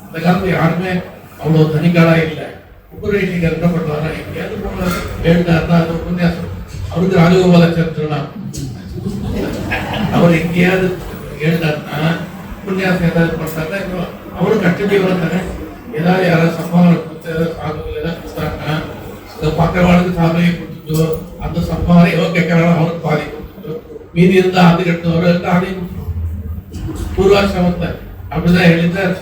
அந்த காலத்துல யாருமே அவ்வளவு தனிக்காலா இல்லை. பூரேஷிங்கர் என்ன பண்ணுவாங்க, எங்கேயாவது போன எழுந்தாருன்னா அது உபன்யாசம். அவருக்கு ராஜகோபாலாச்சாரியலாம் அவர் எங்கேயாவது எழுந்தாருன்னா உபன்யாசம் ஏதாவது பண்ணாருன்னா அவரும் கட்டுஜீவனம் தானே. ஏதாவது யாராவது சம்பாவனை கொடுத்து சாகுகள் ஏதாவது கொடுத்தாங்கன்னா அதை பார்க்கறவாளுக்கு சாதனையை கொடுத்துட்டோ அந்த சம்பாவனை எவ்வளோ கேட்கறாலும் அவருக்கு பாதி கொடுத்துட்டோ மீதி இருந்தா அது கட்டுறவர்கள் அதையும் பூர்வாசிரமத்தை அப்படிதான் எழுந்தார்.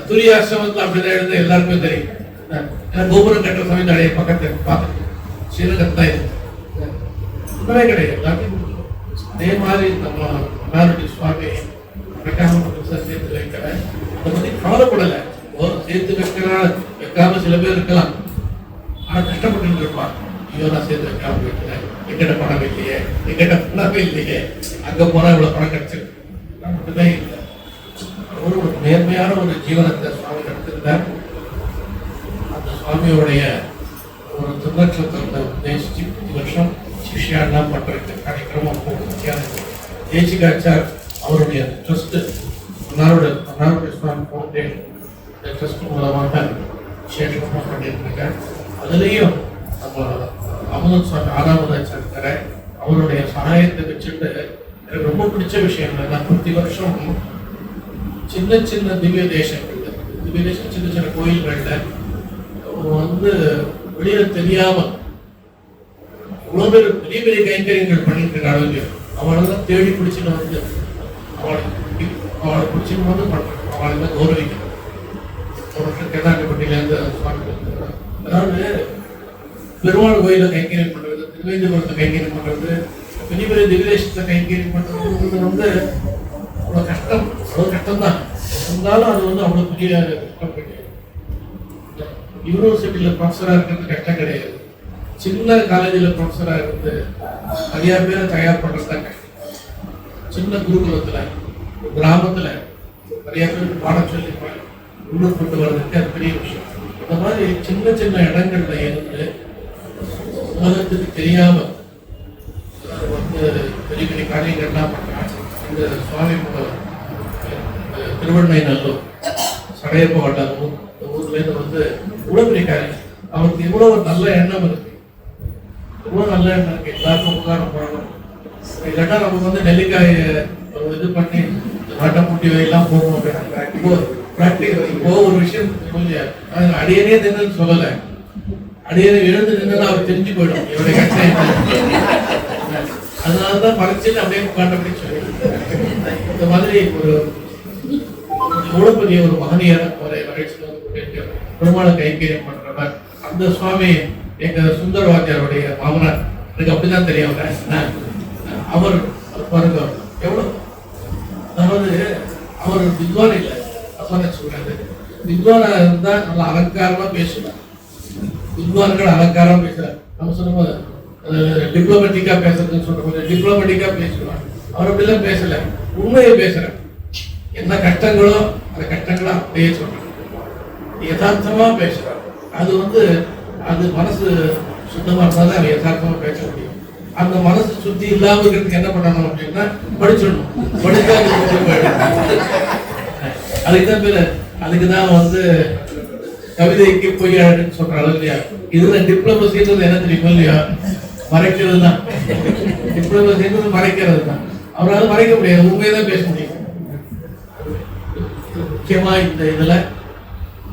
துரியாசிரமத்தில் அப்படிதான் எழுத எல்லாருக்குமே தெரியும். கோபுரம் கட்டுற சமயத்து அடைய பக்கத்தை பார்த்துட்டு ஸ்ரீரங்கத்தான் இருக்கு, உண்மையே கிடையாது, எல்லாத்தையும் கொடுத்துருவோம். அதே மாதிரி நம்ம மன்னாருடைய சுவாமி சேர்த்து வைக்கிற அதை பத்தி கவலைப்படலை. சேர்த்து வைக்காம சில பேர் இருக்கலாம், ஆனா கஷ்டப்பட்டு இருப்பான். ஐயோ நான் சேர்த்து வைக்காம வைக்கிறேன், எங்கிட்ட பணம் இல்லையே, எங்கிட்ட பணமே இல்லையே, அங்க போனா இவ்வளவு பணம் கிடைச்சிருக்கு. மட்டுமே இல்லை, ஒரு நேர்மையான ஒரு ஜீவனத்தை சுவாமி நடத்திருந்தார். அந்த சுவாமியோடைய ஒரு திருநட்சத்திரத்தை உத்தேசிச்சு 10 வருஷம் சிஷ்யாலாம் பண்ற காரியக்கிரமம் தேசிகாச்சார் அவருடைய ட்ரஸ்ட் மன்னாருடைய சுவாமி ஃபவுண்டேஷன் ட்ரஸ்ட் மூலமாக விசேஷமாக பண்ணியிருக்காங்க. அதுலேயும் நம்ம அமுதன் சுவாமி 6வது ஆச்சாரியரை அவருடைய சகாயத்தை வச்சுட்டு எனக்கு ரொம்ப பிடிச்ச விஷயம் என்னன்னா 10 வருஷம் சின்ன சின்ன திவ்ய தேசம் சின்ன சின்ன கோயில்கள்ல வந்து வெளியில தெரியாம இவ்வளவு பேர் பெரிய பெரிய கைங்கரியங்கள் பண்ணிட்டு இருக்காங்க. அவளெல்லாம் தேடி பிடிச்சுன்னு வந்து அவளை பிடிச்சுன்னு வந்து பண்றாங்க, அவளை கௌரவிக்கணும். ஒரு வருஷம் கேதாண்டிப்பட்டியிலேருந்து அதாவது பெருமாள் கோயில கைங்கரியம் பண்றது, திருவேந்திபுரத்தை கைங்கரியம் பண்றது, பெரிய பெரிய திவ்யதேசத்தை கைங்கரியம் பண்றது வந்து அவ்வளவு கஷ்டம் தான். இருந்தாலும் அது வந்து அவ்வளவு பெரிய கஷ்டம் கிடையாது. யூனிவர்சிட்டியில ப்ரொஃபஸரா இருக்கிறது கஷ்டம் கிடையாது. சின்ன காலேஜில் ப்ரொஃபஸரா இருந்து நிறைய பேரை தயார் பண்றது தான் கஷ்டம். சின்ன குருகுலத்துல கிராமத்துல நிறைய பேருக்கு பாடம் சொல்லி உள்ளூர் கொண்டு வர்றதுக்கு அது பெரிய விஷயம். இந்த மாதிரி சின்ன சின்ன இடங்கள்ல இருந்து உலகத்துக்கு தெரியாம வந்து பெரிய பெரிய காரியங்கள்லாம் பண்றாங்க. இந்த சுவாமி திருவண்ணை நல்லூர் சடையப்ப வட்டாரம் ஊர்ல இருந்து வந்து இவ்வளவு பெரிய காரியம். அவருக்கு இவ்வளவு நல்ல எண்ணம் இருக்கு, இவ்வளவு நல்ல எண்ணம் இருக்கு, எல்லாருக்கும் உபகாரம் பண்ணணும். இல்லைன்னா நமக்கு வந்து நெல்லிக்காய் இது பண்ணி வட்டம்பூட்டி வயெல்லாம் போகணும். இப்போ ஒரு விஷயம் அடியனே தின்னு சொல்லலை, அடியனை எழுந்து நின்று அவர் தெரிஞ்சு போயிடும் இவருடைய கஷ்டம். அதனாலதான் மறைச்சுன்னு அப்படியே உட்காண்டபடி சொல்லி இந்த மாதிரி ஒரு எவ்வளவு பெரிய ஒரு மகனியர் அவரை வரைச்சு பெருமாளை கைங்கரியம் பண்றவர். அந்த சுவாமி எங்க சுந்தரவாத்தியாருடைய மாமனார், எனக்கு அப்படிதான் தெரியும். அவர் பாருங்க எவ்வளவு அதாவது அவர் வித்வான் இல்லை, அதான் சொல்றாரு. வித்வானா இருந்தா நல்லா அலங்காரமா பேசுவார். வித்வான்கள் அலங்காரமா பேசுறாரு. நம்ம சொல்லும்போது டிப்ளமேட்டிக்கா பேசுறதுன்னு சொல்ற டிப்ளமேட்டிக்கா பேசுவார். அவர் அப்படிலாம் பேசல, உண்மையை பேசுறாரு. என்ன கஷ்டங்களோ அந்த கஷ்டங்களா அப்படியே சொல்றாரு, யதார்த்தமா பேசுறாரு. அது மனசு சுத்தமா இருந்தாலும் அவன் யதார்த்தமா பேச முடியும். அந்த மனசு சுத்தி இல்லாம இருக்கிறதுக்கு என்ன பண்ணணும் அப்படின்னா படிச்சிடணும். படிச்சா அதுக்குதான் பேரு, அதுக்குதான் கவிதைக்கு பொய் அழகுன்னு சொல்றாரு இல்லையா. இதுல டிப்ளமசின்றது என்ன தெரியுமா இல்லையா, மறைக்கிறது தான். டிப்ளமசின்றது மறைக்கிறது தான். அவரால் மறைக்க முடியாது, உண்மையதான் பேச முடியும். முக்கியமா இந்த இதுல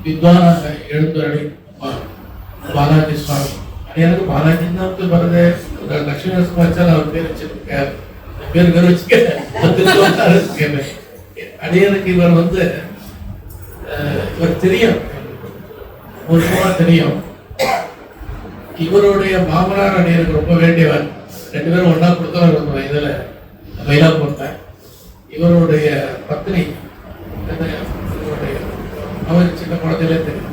வித்வான எழுந்தருளி பாலாஜி சுவாமி, எனக்கு பாலாஜி தான் வருது. லட்சுமி நரசிம்மாச்சார் அவர் பேர் வச்சிருக்காரு, பேர் வச்சுக்க அடியனுக்கு இவர் இவர் தெரியும், முழுமா தெரியும். இவருடைய மாமனார் அடியனுக்கு ரொம்ப வேண்டியவர். 2 பேரும் ஒன்னா கொடுத்தவர் இதுல மயிலாப்பூர்ல. இவருடைய பத்னி அவர் சின்ன குழந்தையிலே தெரியும்.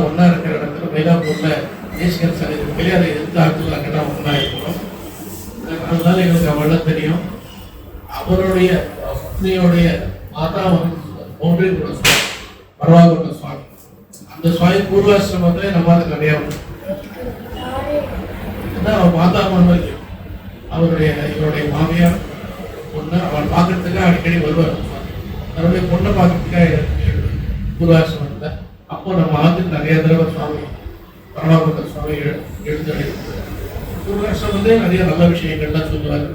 ஒன்னா இருக்கிற இடத்துல மயிலாப்பூர்ல தேசிகன் சரி அதை எதிர்த்து ஆட்கள் அங்கெல்லாம் ஒன்னா இருக்கணும். அதனால எங்களுக்கு அவெல்லாம் தெரியும். அவருடைய பத்னியுடைய மாதாமகன் ஒன்றே கூட பரவாகொண்ட சுவாமி, அந்த சுவாமி பூர்வாசிரமத்திலே நம்மளுக்கு நிறைய உண்டு. அவர் மாதாமகன் வரைக்கும் இவருடைய மாமியார் பொண்ணு அவன் பார்க்கறதுக்காக அடிக்கடி வருவார். அவருடைய பொண்ணை பார்க்கறதுக்காக பூர்வாசிரமத்தை. அப்போ நம்ம ஆத்துக்கு நிறைய தடவை சுவாமி பரவாகொண்ட சுவாமி எழுந்து பூர்வாசிரமத்திலே நிறைய நல்ல விஷயங்கள்லாம் சொல்லுவார்.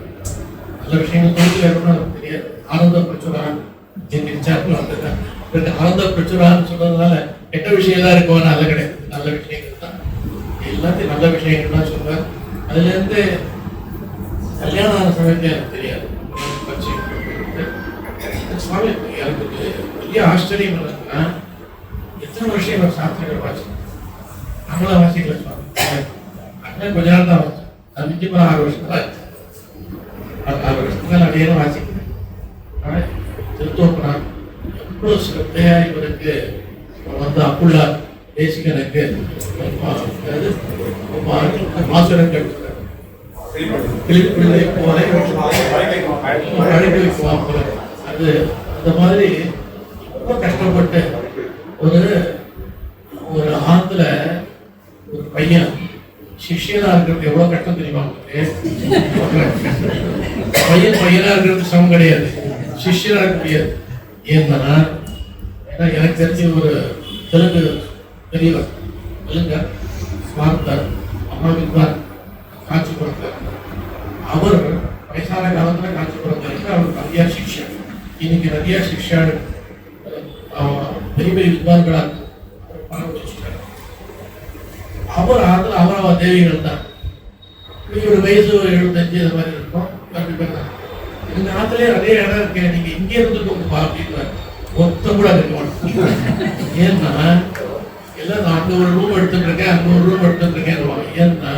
நல்ல விஷயங்கள் தொழில் வேணும்னு நமக்கு தெரியாது. ஆனந்த பிரச்சுரான் எங்க சாப்பில் வந்துருக்காங்க. ஆனந்த பிரச்சுரான்னு சொல்றதுனால கெட்ட விஷயம் தான் இருக்கும், நல்ல கிடையாது. நல்ல விஷயங்கள் தான், எல்லாத்தையும் நல்ல விஷயங்கள் தான் சொல்லுவார். அதுல இருந்து கல்யாணம் ஆன சமயத்துல எனக்கு தெரியாது சுவாமி. எனக்கு பெரிய ஆச்சரியம் என்னன்னா, எத்தனை வருஷம் இவர் சாஸ்திரங்கள் வாசி நம்மள வாசிக்கல சுவாமி. அண்ணன் கொஞ்ச நாள் தான் வாசிச்சேன். அது நிச்சயமா 6 வருஷம் தான். 6 வருஷத்துக்கு அடையாளம் வாசிக்கிறேன். ஆனால் திருத்தோப்பனார் எவ்வளவு சிறப்பையா இவருக்கு அப்புள்ளா தேசிகனுக்கு மாசுரம் கட்டுறார். அது அந்த மாதிரி ரொம்ப கஷ்டப்பட்டு ஒரு ஆத்துல ஒரு பையன் சிஷியனா இருக்கிறது எவ்வளவு கஷ்டம் தெரியுமா? பையனா இருக்கிறது சமம் கிடையாது, சிஷியனா இருக்க முடியாது. ஏன்னா எனக்கு தெரிஞ்ச ஒரு தெலுங்கு பெரியவர், தெலுங்கர் ஸ்மார்த்தர், அம்மாவித்வான் காஞ்சிபுரத்தில். அவர் வயசான காலத்துல காஞ்சிபுரத்தில் இருக்கு. அவருக்கு நிறைய சிக்ஷா, இன்னைக்கு நிறைய சிக்ஷா பெரிய பெரிய வித்வான்களா வச்சுட்டாரு. அவர் ஆத்துல அவரவ தேவிகள் தான். ஒரு வயசு 75 இது மாதிரி இருக்கும். எங்க ஆத்துலயே நிறைய இடம் இருக்கு, நீங்க இங்கே இருந்து அப்படின்னு மொத்தம் கூட இருக்க மாட்டோம். ஏன்னா எல்லாம் நான் அங்க ஒரு ரூம் எடுத்துட்டு இருக்கேன், அங்க ஒரு ரூம் எடுத்துட்டு இருக்கேன். ஏன்னா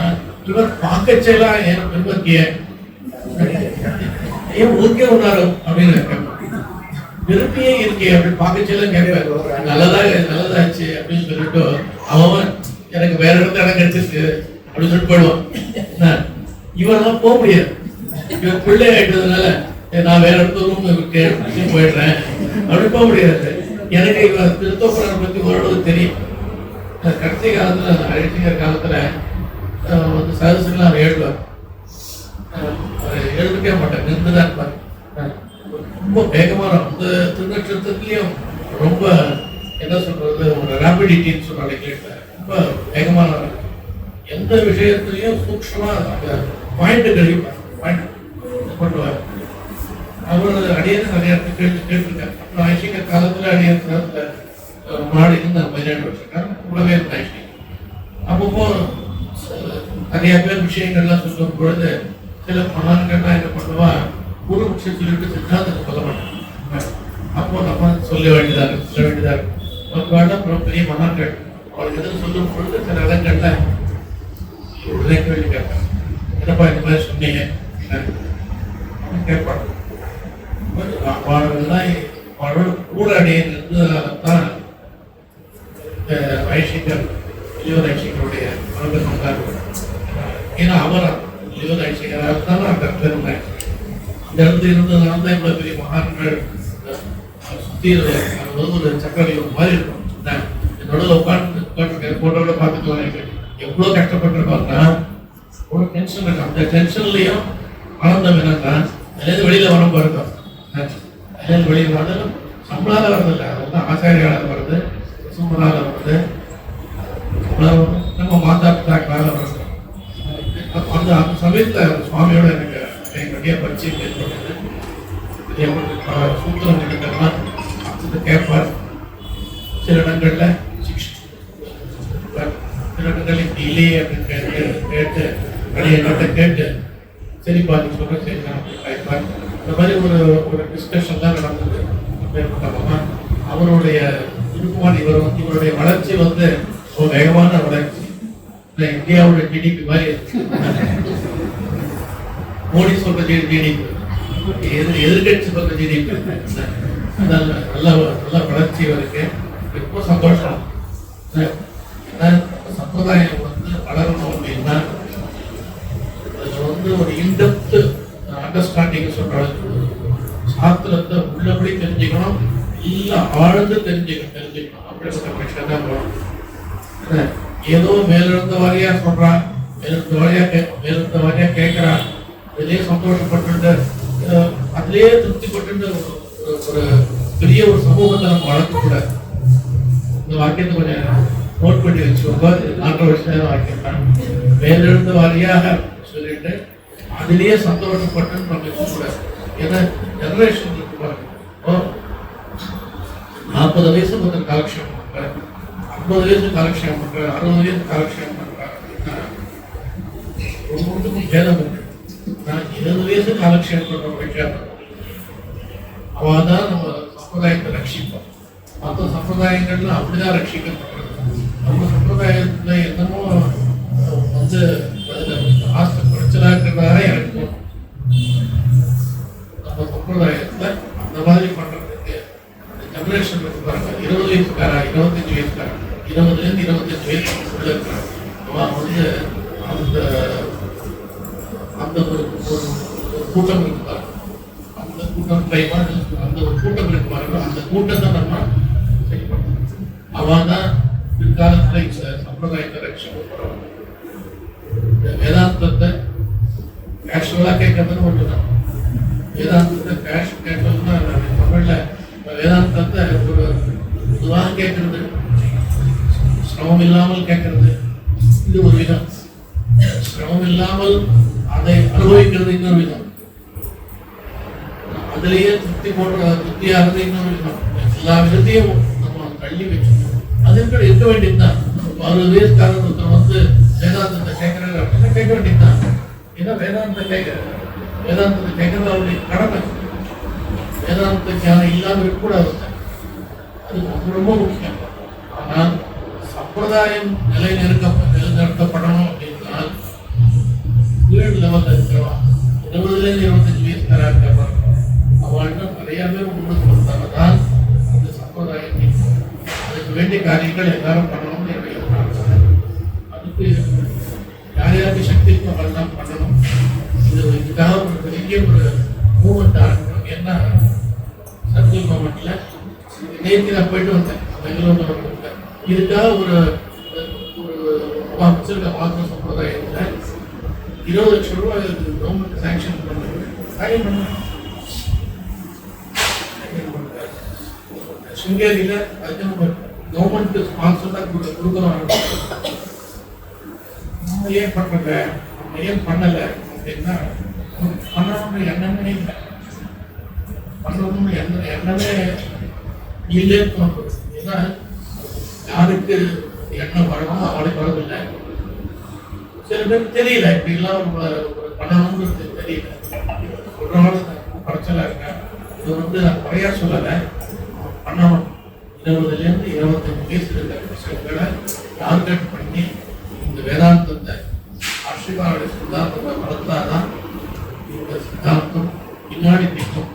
இவர் பார்க்கச்செல்லாம் ஏன் பெருமக்கிய ஏன் ஊருக்கே உணாரு அப்படின்னு கேட்பேன். விரும்பியே இருக்கே அப்படின்னு பார்க்கச்செல்லாம் கேட்பேன். நல்லதாச்சு அப்படின்னு சொல்லிட்டு அவன் எனக்கு வேற இடத்துல இடம் கிடைச்சிருக்கு அப்படின்னு சொல்லிட்டு போயிடுவான். இவரெல்லாம் போக முடியாது. இவன் பிள்ளை ஆயிட்டதுனால நான் வேற இடத்துல ரூம் போயிடுறேன் அப்படி போக முடியாது. எனக்கு இவன் திருத்தோப்பனை பத்தி ஓரளவு தெரியும். கடைசி காலத்துல அழைச்சிக்கிற காலத்துல சதசுலாம் எழுதுவார். எழுதுக்கே மாட்டேன், நின்றுதான் இருப்பார். ரொம்ப வேகமான அந்த திருநட்சத்திரத்துலயும் ரொம்ப என்ன சொல்றது, ஒரு ரேபிடிட்டின்னு சொல்றாங்க. ரொம்ப வேகமான எந்த விஷயத்திலையும் சூக்ஷமா பாயிண்ட் கழிப்பார், பாயிண்ட் பண்ணுவார். அவர் அடியேன்னு நிறைய கேட்டிருக்காரு. அப்புறம் ஐசிங்க காலத்துல அடியேன் காலத்துல முன்னாடி இருந்து 17 வருஷம் கூடவே இருந்தேன். அப்பப்போ நிறைய பேர் விஷயங்கள்லாம் சொல்லும் பொழுது சில மகான்கள்லாம் என்ன பண்ணுவா, குரு முக்கியம் சொல்லிட்டு சித்தாந்தத்தை சொல்ல மாட்டேன். அப்போ நம்ம சொல்ல வேண்டியதா இருக்கு. அப்புறம் பெரிய மகான்கள் அவளுக்கு எதுவும் சொல்லும் பொழுது சில இடங்கள்ல உடனே கேள்வி கேட்பாங்க, என்னப்பா இந்த மாதிரி சொன்னீங்க கேட்பாங்க. அவளெல்லாம் கூட அடைய நின்றதால்தான் ஐஷிகர் லியோர் ஐஷிகருடைய மரபு கொண்டாடுவார். ஏன்னா அவர் லியோர் ஐஷிகராக தான் அந்த பெருமை அந்த இடத்துல இருந்ததுனால தான் இவ்வளவு பெரிய மகான்கள் சுத்தி ஒரு சக்கரவியூகம் மாதிரி இருக்கும். என்னோட உட்காந்து போட்டோட பார்த்துக்கலாம் எவ்வளவு கஷ்டப்பட்டிருப்பாங்கன்னா ஒரு டென்ஷன் இருக்கு. அந்த டென்ஷன்லயும் ஆனந்தம் என்னன்னா அதுலேருந்து வெளியில வரும் பாருங்க. அதுலேருந்து வெளியில வந்தாலும் நம்மளால வர்றதில்லை, அதெல்லாம் ஆச்சாரியால வருது, சுமரால வருது, நம்ம மாதா பிதாக்களால வருது. அந்த சமயத்துல சுவாமியோட எனக்கு நிறைய பரிச்சயம் ஏற்பட்டது. சூத்திரம் எடுக்கலாம் கேட்பார். சில இடங்கள்ல சில இடங்கள்ல இப்படி இல்லையே அப்படின்னு கேட்டு என்னட்ட கேட்டு சரிப்பா நீ சொல்ற சரி நான் கேட்பார். இந்த மாதிரி ஒரு டிஸ்கஷன் தான் நடந்தது. அவருடைய விருப்பமான இவருடைய வளர்ச்சி வந்து ஒரு வேகமான வளர்ச்சி. இந்தியாவோட ஜிடிபி மாதிரி மோடி சொல்ற ஜிடிபி, எதிர்கட்சி சொல்ற ஜிடிபி, நல்ல வளர்ச்சி இருக்கு. ரொம்ப சந்தோஷம். சம்பிரதாயம் வந்து வளரணும் அப்படின்னா அதுல வந்து ஒரு இன்டெப்த் அண்டர்ஸ்டாண்டிங் சொல்றாங்க. சாஸ்திரத்தை உள்ளபடி தெரிஞ்சுக்கணும், இல்ல ஆழ்ந்து தெரிஞ்சுக்கணும். அப்படிப்பட்ட விஷயம் தான் வரும். ஏதோ மேலிருந்த வாரியா சொல்றான், மேலிருந்த வாரியா கேட்கிறான், அதிலேயே சந்தோஷப்பட்டு அதிலேயே திருப்திப்பட்டு ஒரு பெரிய ஒரு சமூகத்தை நம்ம வளர்க்கக்கூடாது. இந்த வாக்கியத்தை கொஞ்சம் நோட் பண்ணி வச்சுக்கோங்க. 4 வருஷம் வாக்கியம் தான். மேலிருந்த வாரியாக சொல்லிட்டு அதிலேயே சந்தோஷப்பட்டு நம்ம இருக்கக்கூடாது. ஏன்னா ஜெனரேஷன் இருக்கு பாருங்க. 40 வயசு ஒருத்தர் காலக்ஷேபம் பண்றாரு, 50 வயசு காலக்ஷேபம் பண்றாரு, 60 வயசு காலக்ஷேபம் பண்றாரு அப்படின்னா ஒவ்வொருத்துக்கும் பேதம் இருக்கு. நான் 20 வயசு காலக்ஷேபம் பண்ற வைக்காத அவதான் நம்ம சம்பிரதாயத்தை ரட்சிப்போம். மற்ற சம்பிரதாயங்கள்ல அப்படிதான் ரட்சிக்கப்படுறது. நம்ம சம்பிரதாயத்துல என்னமோ வந்து ஆஸ்தி குறைச்சலா இருக்கிறதாக எனக்கு தோணும். நம்ம சம்பிரதாயத்துல அந்த மாதிரி பண்றதுக்கு ஜெனரேஷன் இருக்கு பாருங்க. 20 வயசுக்காரா, 25 வயசுக்காரா, 20 இருந்து 25 வயசு உள்ள இருக்கிறான். அவன் வந்து அந்த ஒரு கூட்டம் இருக்கு பாருங்க. அந்த கூட்டம் அந்த ஒரு கூட்டம் இருக்கு பாருங்க. அந்த கூட்டத்தை நம்ம செய்யப்படும். அவன் தான் பிற்காலத்துல இந்த சம்பிரதாயத்தை ரட்சிக்கப்படுறோம். வேதாந்தத்தை கேஷுவலா கேட்கறதுன்னு ஒன்றுதான். வேதாந்தத்தை கேட்கறதுன்னா தமிழ்ல வேதாந்தத்தை ஒரு பொதுவாக கேட்கறது, சிரமம் இல்லாமல் கேட்கறது, இது ஒரு விதம். சிரமம் இல்லாமல் அதை அனுபவிக்கிறது இன்னொரு விதம். அதிலேயே திருப்தியாகிறது இன்னொரு விதம். எல்லா விதத்தையும் நம்ம தள்ளி வச்சுக்கணும். அதுக்கு இருக்க வேண்டியதுதான். 60 வயசுக்காரர் ஒருத்தர் வந்து வேதாந்தத்தை கேட்கிறாரு அப்படின்னா கேட்க வேண்டியதுதான். ஏன்னா வேதாந்தத்தை கேட்கறது அவருடைய கடமை. வேதாந்த ஞானம் இல்லாமல் இருக்கக்கூடாது. அது ரொம்ப முக்கியம். ஆனால் சம்பிரதாயம் நிலைநிறுத்தப்படணும் அப்படின்னா கீழ் லெவலில் இருக்கிறவா 20 25 வயசுக்காரா இருக்க அவள்கிட்ட நிறைய பேர் முன்னுக்கு வந்தால்தான் அந்த சம்பிரதாயம் நீக்கும். அதுக்கு வேண்டிய காரியங்கள் எல்லாரும் பண்ணணும்னு என்னுடைய பிரார்த்தனை. அதுக்கு யார் யாருக்கு சக்தி இருக்கோ அவெல்லாம் பண்ணணும். இதுக்காக ஒரு பெரிய ஒரு மூமெண்ட் ஆரம்பிக்கணும். என்ன சர்க்கிள் மூமெண்ட்ல நேற்று நான் போயிட்டு வந்தேன் பெங்களூர்ல. இதுக்காக ஒரு வச்சிருக்க மாற்ற சம்பிரதாயத்துல 20 லட்சம் ரூபாய் கவர்மெண்ட் சாங்ஷன் பண்ண சிங்கேரியில அதுக்கு நம்ம கவர்மெண்ட் ஸ்பான்சர் தான் கொடுக்கணும். நம்ம ஏன் பண்ணல, நம்ம ஏன் பண்ணல அப்படின்னா பண்ணணும்னு எண்ணமே இல்லை. பண்ணணும்னு எண்ணமே இல்லைன்னு தோன்றுது. ஏன்னா யாருக்கு எண்ணம் வரணும் அவளுக்கு வரதில்லை. சில பேருக்கு தெரியல இப்படிலாம் பண்ணணும்னு தெரியல. சொல்றவங்க குறைச்சலா இருக்க. இது வந்து நான் குறையா சொல்லலை, பண்ணணும். 20 to 25 வயசு இருக்கிற பசங்களை டார்கெட் பண்ணி இந்த வேதாந்தத்தை ஆசிரியர்களுடைய சித்தாந்தத்தை வளர்த்தாதான் இந்த சித்தாந்தம் பின்னாடி நிற்கும்.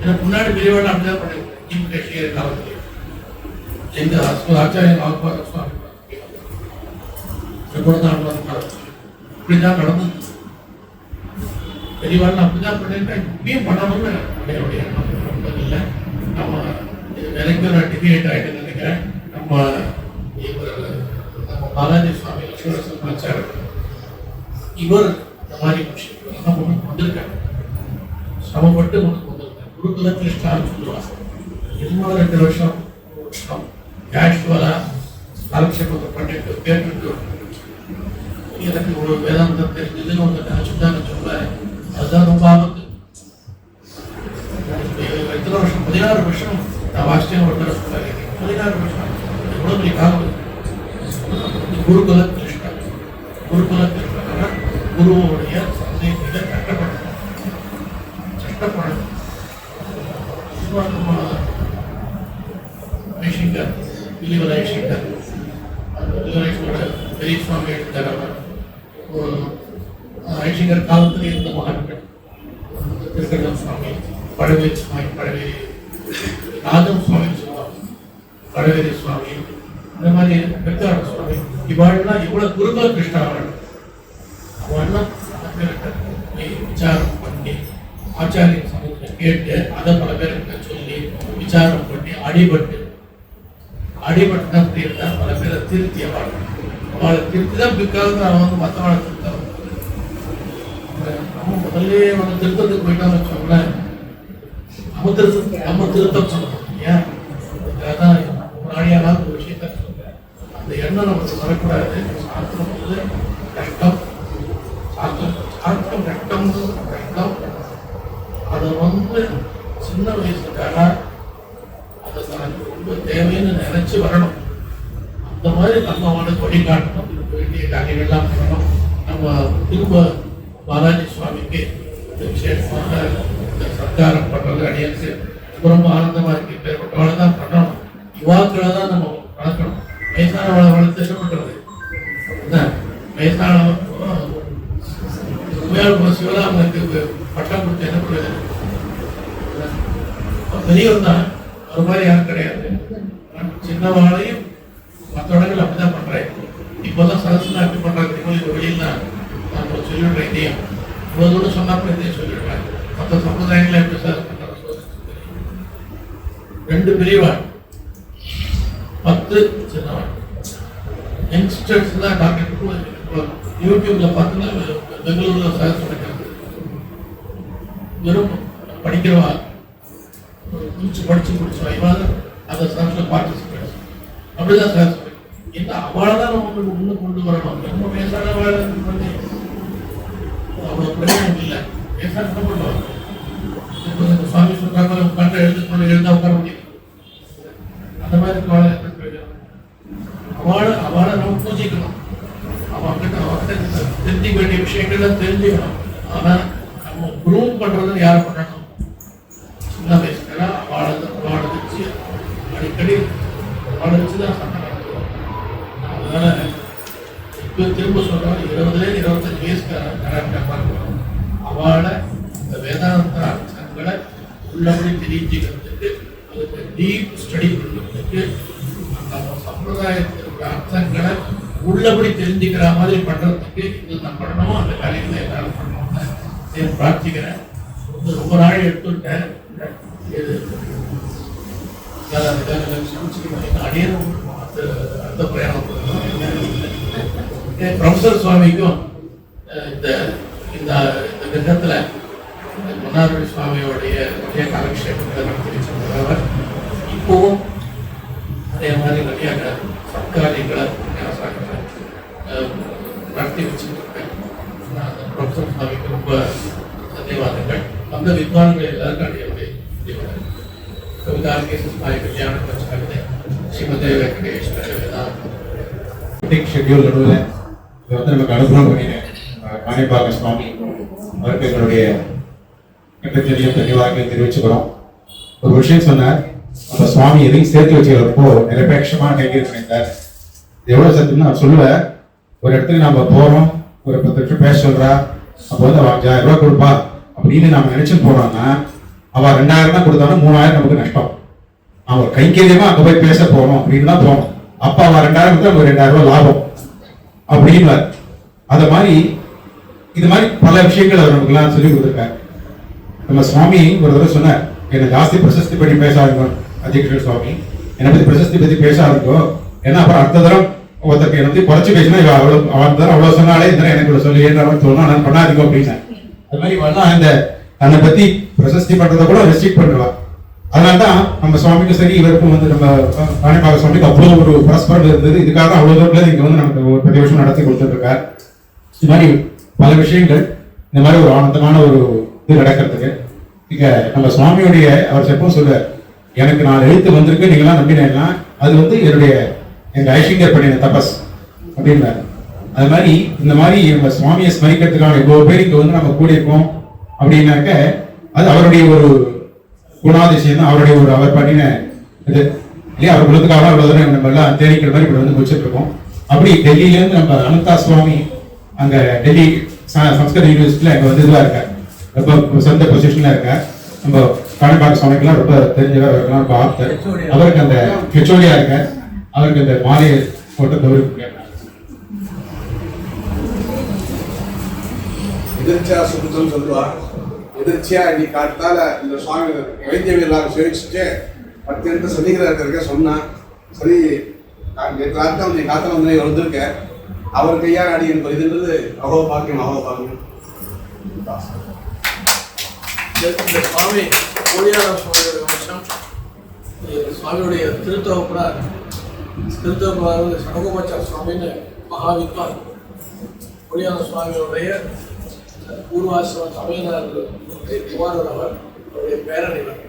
எனக்கு முன்னாடி பெரியவாள் அப்படிதான் பண்ணிருக்கேன் டீம் கட்சியர் காலத்துல எங்க ஆச்சாரியன் ஆத்மார சுவாமி இப்படிதான் நடந்தது. பெரியவாள் அப்படிதான் பண்ணிருக்கேன், இப்பயும் பண்ணணும்னு என்னுடைய எண்ணம் இல்லை. நம்ம எனக்கு நான் டிஃபினேட் ஆகிட்டு நினைக்கிறேன். நம்ம பாலாஜி சுவாமி லட்சுமண சமாச்சாரம் இவர் இந்த மாதிரி விஷயம் முன்னுக்கு வந்திருக்காங்க, சிரமப்பட்டு முன்னுக்கு வந்திருக்காங்க. குருகுல கிருஷ்ணான்னு சொல்லுவாங்க. இன்னும் 2 வருஷம் கேஷுவலா காலக்ஷேபத்தை பண்ணிட்டு கேட்டுட்டு எனக்கு ஒரு வேதாந்தம் தெரிஞ்சதுன்னு வந்து நினைச்சுதான் சொல்ல, அதுதான் ரொம்ப ஆபத்து. எத்தனை வருஷம் 16 வருஷம் நான் வாசிச்சேன். ஒரு தடவை சொல்ல 16 வருஷம் எவ்வளவு பெரிய காலம். குருகுல கிருஷ்ணா, குருகுல கிருஷ்ணா குருவோடைய சந்தேகத்தை கஷ்டப்படணும், கஷ்டப்படணும். ஐஷிங்கர் வில்லிவர் ஐஷிங்கர் பெரிய சுவாமி எடுத்தார். ஐஷிங்கர் காலத்தில் இருந்த மகான்கள் திருக்கடம் சுவாமி, பழவேரி சுவாமி, பழவேரி ராஜம் சுவாமி சொல்லுவாங்க, பழவேரி சுவாமி, இந்த மாதிரி பெற்றார சுவாமி, இவாள்லாம் இவ்வளவு குருகுல கிருஷ்ணா அவள்லாம் விசாரம் பண்ணி ஆச்சாரிய சமூகத்தை கேட்டு அதை பல பேருக்கு சொல்லி விசாரம் பண்ணி அடிபட்டு அப்படின்னா பல பேரை திருத்தி அவளை திருத்தி தான் பிற்காலத்தில் அவன் வந்து மற்றவளை திருத்த. நம்ம முதல்ல வந்து திருத்தத்துக்கு போயிட்டோம்னு வச்சோம்ல, நம்ம திருத்தம் சொல்லணும். ஏன் அதான் நாடியான ஒரு விஷயத்த சொல்றேன், அந்த எண்ணம் நமக்கு வரக்கூடாது. சாஸ்திரம் வந்து கஷ்டம், சாஸ்திரம் கஷ்டம். அதை வந்து சின்ன வயசுக்காக அதை தனக்கு ரொம்ப தேவைன்னு நினைச்சு வரணும். அந்த மாதிரி நம்ம அவனுக்கு வழிகாட்டணும், வேண்டிய காரியங்கள்லாம் பண்ணணும். நம்ம திரும்ப பாலாஜி சுவாமிக்கு விசேஷமாக இந்த சத்காரம் பண்றது அடியனுக்கு ரொம்ப ஆனந்தமா இருக்கு. பேர்பட்டவளை தான் பண்ணணும், யுவாக்களை தான் நம்ம வளர்க்கணும். வயசானவளை வளர்த்து என்ன பண்றது? வயசானவன் சிவராமனுக்கு பட்டம் கொடுத்து என்ன பண்ணுறது? பெரியவர் தான், ஒரு மாதிரி யாரும் கிடையாது. சின்னவாளையும் மற்ற இடங்கள் அப்படிதான் பண்றேன். இப்போதான் சரஸ்வதி அப்படி பண்றாங்க. வெளியில் தான் நான் சொல்லிவிடுறேன். இதையும் இவ்வளவு தூரம் சொன்னாப்ப இதையும் சொல்லிடுறேன். மற்ற சம்பிரதாயங்களை எப்படி சார் பண்றாங்க? 2 பெரியவாள், 10 சின்னவாள். யங்ஸ்டர்ஸ் தான் டாக்டர் யூடியூப்ல பார்த்தீங்கன்னா பெங்களூர்ல சரஸ்வதி வெறும் படிக்கிறவா படிச்சு இவாத அதை சரஸ்வதி பார்ட்டிசிபேட் அப்படிதான் சரஸ்வதி. என்ன அவளை தான் நம்ம முன்ன கொண்டு வரணும். நம்ம பேசாத பண்ணி அவ்வளவு பிரச்சனை இல்லை. பேச பண்ணுவாங்க. சுவாமி சொல்றாங்க உட்காந்து எழுந்தா உட்கார முடியும். அந்த மாதிரி அவளை நம்ம பூஜிக்கணும். அவன்கிட்ட தெரிஞ்சுக்க வேண்டிய விஷயங்கள்லாம் தெரிஞ்சுக்கணும். ஆனா நம்ம குரூம் பண்றது யார் பண்ணணும்? சின்ன வயசுல அவளை வச்சு அடிக்கடி அவளை வச்சுதான் சண்டை நடத்துவோம். அதனால இப்ப திரும்ப சொல்றோம், 20-25 வயசுக்கு பார்க்கணும். அவளை இந்த வேதாந்த அர்த்தங்களை உள்ளபடி தெரிஞ்சுக்கிறதுக்கு, அதுக்கு டீப் ஸ்டடி பண்ணுறதுக்கு, அந்த சம்பிரதாயத்திற்கு அர்த்தங்களை உள்ளபடி தெரிஞ்சுக்கிற மாதிரி பண்றதுக்கு இது நான் பண்ணணும். அந்த காரியங்களை எல்லாரும் பண்ணணும்னு பிரார்த்திக்கிறேன். ரொம்ப நாள் எடுத்துட்டேன். அடுத்த பிரயாணம் ப்ரொஃபசர் சுவாமிக்கும் இந்த கிரகத்துல மன்னார்வழி சுவாமியோடைய நிறைய காலக்ஷேபங்களை நடத்தி வச்சிருக்கிறவர். இப்போவும் அதே மாதிரி நிறைய சத்காரியங்களை நடத்தி வச்சுருக்கேன். ப்ரொஃபசர் சுவாமிக்கு ரொம்ப தன்யவாதங்கள். அந்த வித்வான்கள் எல்லாருக்கும் அடியுடைய கவிதார்கே சுவாமி கல்யாண பஞ்சாயத்து ஸ்ரீமதே வெங்கடேஸ்வர வேதாந்த ஷெட்யூல் நடுவில் இதை வந்து நமக்கு அனுகிரகம் பண்ணினேன் மாணிப்பாக சுவாமி அவருக்கு எங்களுடைய கட்டத்தையும் தன்யவாதங்களை தெரிவிச்சுக்கிறோம். ஒரு விஷயம் சொன்னார், அந்த சுவாமி எதையும் சேர்த்து வச்சுக்கிறப்போ நிரபேட்சமாக கைகறி பண்ணியிருந்தார். எவ்வளவு சத்துன்னு நான் சொல்லுவேன். ஒரு இடத்துக்கு நம்ம போறோம், ஒரு 10 நிமிஷம் பேச சொல்றா, அப்போ வந்து 5000 ரூபாய் கொடுப்பா அப்படின்னு நாம நினைச்சு போனோம்னா அவ 2000 தான் கொடுத்தாலும் 3000 நமக்கு நஷ்டம். அவன் கைங்கரியமா அங்க போய் பேச போறோம் அப்படின்னு தான் போகணும். அப்ப அவ 2000 கொடுத்தா நமக்கு 2000 ரூபாய் லாபம் அப்படின்னு. அத மாதிரி இது மாதிரி பல விஷயங்கள் அவர் நமக்கு எல்லாம் சொல்லி கொடுத்துருக்காரு. நம்ம சுவாமி ஒரு தடவை சொன்னார், என்னை ஜாஸ்தி பிரசஸ்தி பற்றி பேசாதுங்க அத்தியக்ஷர் சுவாமி, என்னை பத்தி பிரசஸ்தி பத்தி பேசாதுங்கோ, ஏன்னா அப்புறம் அடுத்த தரம் ஒருத்தருக்கு என்னை பத்தி குறைச்சு பேசினா இவ அவ்வளவு சொன்னாலே இந்த எனக்கு இவ்வளவு சொல்லி தோணும், நான் பண்ணாதீங்க அப்படின்னு. அது மாதிரி வரலாம் இந்த தன்னை பத்தி பிரசஸ்தி பண்றதை கூட ரெஸ்ட்ரிக்ட் பண்ணுவா. அதனால்தான் நம்ம சுவாமிக்கும் சரி இவருக்கும் வந்து நம்ம காணிப்பாக சுவாமிக்கு அவ்வளவு ஒரு பரஸ்பரம் இருந்தது. இதுக்காக தான் அவ்வளவு தூரத்துல இங்க வந்து நமக்கு ஒரு பிரதி வருஷம் நடத்தி கொடுத்துட்டு இருக்கார். இது மாதிரி பல விஷயங்கள் இந்த மாதிரி ஒரு ஆனந்தமான ஒரு இது நடக்கிறதுக்கு இங்க நம்ம சுவாமியுடைய அவர் எப்பவும் சொல்றார், எனக்கு 4 எழுத்து வந்திருக்கு நீங்களாம் நம்பினேன்னா அது வந்து என்னுடைய எங்க ஐஷிங்கர் பண்ணின தபஸ் அப்படின்னாரு. அது மாதிரி இந்த மாதிரி நம்ம சுவாமியை ஸ்மரிக்கிறதுக்கான இவ்வளவு பேர் இங்க வந்து நம்ம கூடியிருக்கோம் அப்படின்னாக்க அது அவருடைய ஒரு குணாதிசயம் தான், அவருடைய ஒரு அவர் பண்ணின இது இல்லையா. அவர் குலத்துக்காக அவ்வளவு தூரம் நம்ம எல்லாம் தேடிக்கிற மாதிரி இப்படி வந்து முடிச்சுட்டு இருக்கோம். அப்படி டெல்லியில இருந்து நம்ம அனந்தா சுவாமி அங்க டெல்லி சம்ஸ்கிருத யூனிவர்சிட்டியில அங்க வந்து இதுவா இருக்கார், ரொம்ப சொந்த பொசிஷன்ல இருக்கார். நம்ம காணிப்பாக சுவாமிக்கெல்லாம் ரொம்ப தெரிஞ்சவர், அவருக்கெல்லாம் ரொம்ப ஆப்தர். அவருக்கு அந்த ஹெச்ஓடியா இருக்கார், அவருக்கு அந்த மாலையை போட்டு தவிர்க்க எதிர்ச்சியா சுத்தம் சொல்லுவா. எதிர்ச்சியா இன்னைக்கு காத்தால இந்த சுவாமி வைத்தியவியலாக சேவிச்சுட்டு 10 இடத்துல சந்திக்கிறாருக்க சொன்னா சரி, நேற்று ராத்திரம் நீ காத்தால வந்து வந்திருக்கேன், அவர் கையா அடி எனக்கு இதுன்றது அவ்வளோ பாக்கியம், அவ்வளோ பாக்கியம். இந்த சுவாமி கோடியார சுவாமியோட வருஷம் சுவாமியுடைய திருத்தவப்படார் சடகோபாச்சார சுவாமின்னு மகாவித்வான் கோடியார சுவாமியுடைய பூர்வாசிரம சமயனார் குமாரர் அவர், அவருடைய பேரணிவர்.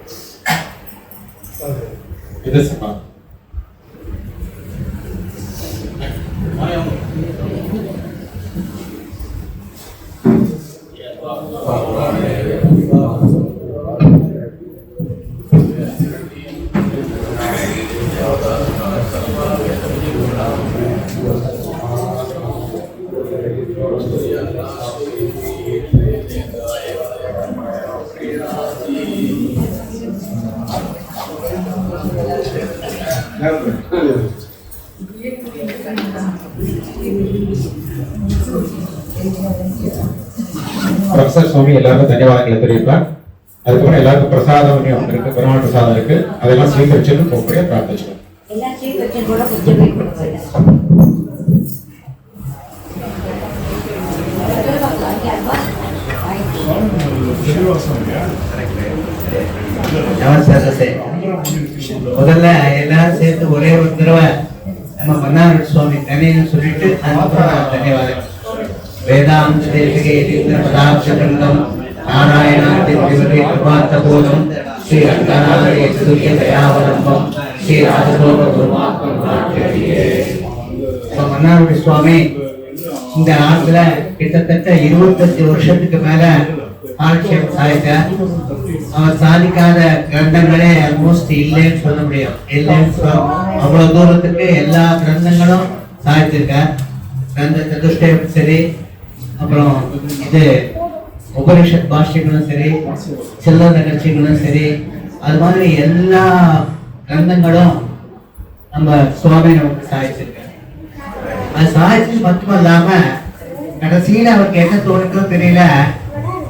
ப்ரொஃபசர் சுவாமி எல்லாருக்கும் தன்யவாதங்களை தெரிவிப்பார். அதுக்கப்புறம் எல்லாருக்கும் பிரசாதம் இருக்கு, பெருமாள் பிரசாதம் இருக்கு, அதெல்லாம் ஸ்வீகரிச்சுன்னு போகக்கூடிய பிரார்த்திச்சுக்கோம். முதல்ல எல்லாரும் சேர்த்து ஒரே ஒரு தடவை நம்ம மன்னார் சுவாமி தனின்னு சொல்லிட்டு அதுக்கப்புறம் தன்யவாதம். வேதாந்த தேசிகே பதாட்சம் நாராயணாதிபோதம் ஸ்ரீ ரங்கநாதய துரிய தயாவலம்பம் ஸ்ரீ ராஜகோப மன்னாருடைய சுவாமி இந்த ஆண்டுல கிட்டத்தட்ட 25 வருஷத்துக்கு மேல ஆட்சியம் சாதித்தார். அவர் சாதிக்காத கிரந்தங்களே ஆல்மோஸ்ட் இல்லைன்னு சொல்ல முடியும். இல்லைன்னு அவ்வளவு தூரத்துக்கு எல்லா கிரந்தங்களும் சாதிச்சிருக்கார். கிரந்த சதுஷ்டயம் சரி, அப்புறம் இது உபனிஷத் பாஷ்யங்களும் சரி, சில்லற நிகழ்ச்சிகளும் சரி, அது மாதிரி எல்லா கிரந்தங்களும் நம்ம சுவாமி நமக்கு சாதிச்சிருக்காரு. அது சாதிச்சு மட்டும் இல்லாம கடைசியில அவருக்கு என்ன தோணுக்கும் தெரியல,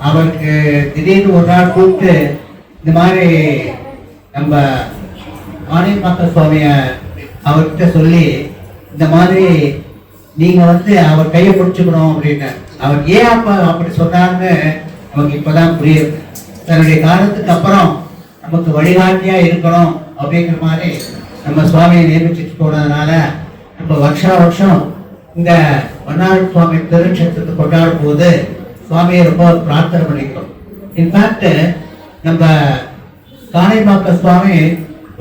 அவருக்கு திடீர்னு ஒரு நாள் கூப்பிட்டு இந்த மாதிரி நம்ம மாணியமாக்க சுவாமிய அவர்கிட்ட சொல்லி இந்த மாதிரி நீங்க வந்து அவர் கையை பிடிச்சுக்கணும் அப்படின்னு. அவர் ஏன் அப்படி சொன்னார்னு நமக்கு இப்பதான் புரியுது. தன்னுடைய காலத்துக்கு அப்புறம் நமக்கு வழிகாட்டியா இருக்கணும் அப்படிங்கிற மாதிரி நம்ம சுவாமியை நியமிச்சுட்டு போனதுனால நம்ம வருஷம் இந்த மன்னார் சுவாமி திருநட்சத்திரத்தை கொண்டாடும் போது சுவாமியை ரொம்ப பிரார்த்தனை பண்ணிக்கிறோம். இன்ஃபேக்ட் நம்ம காணிப்பாக்க சுவாமி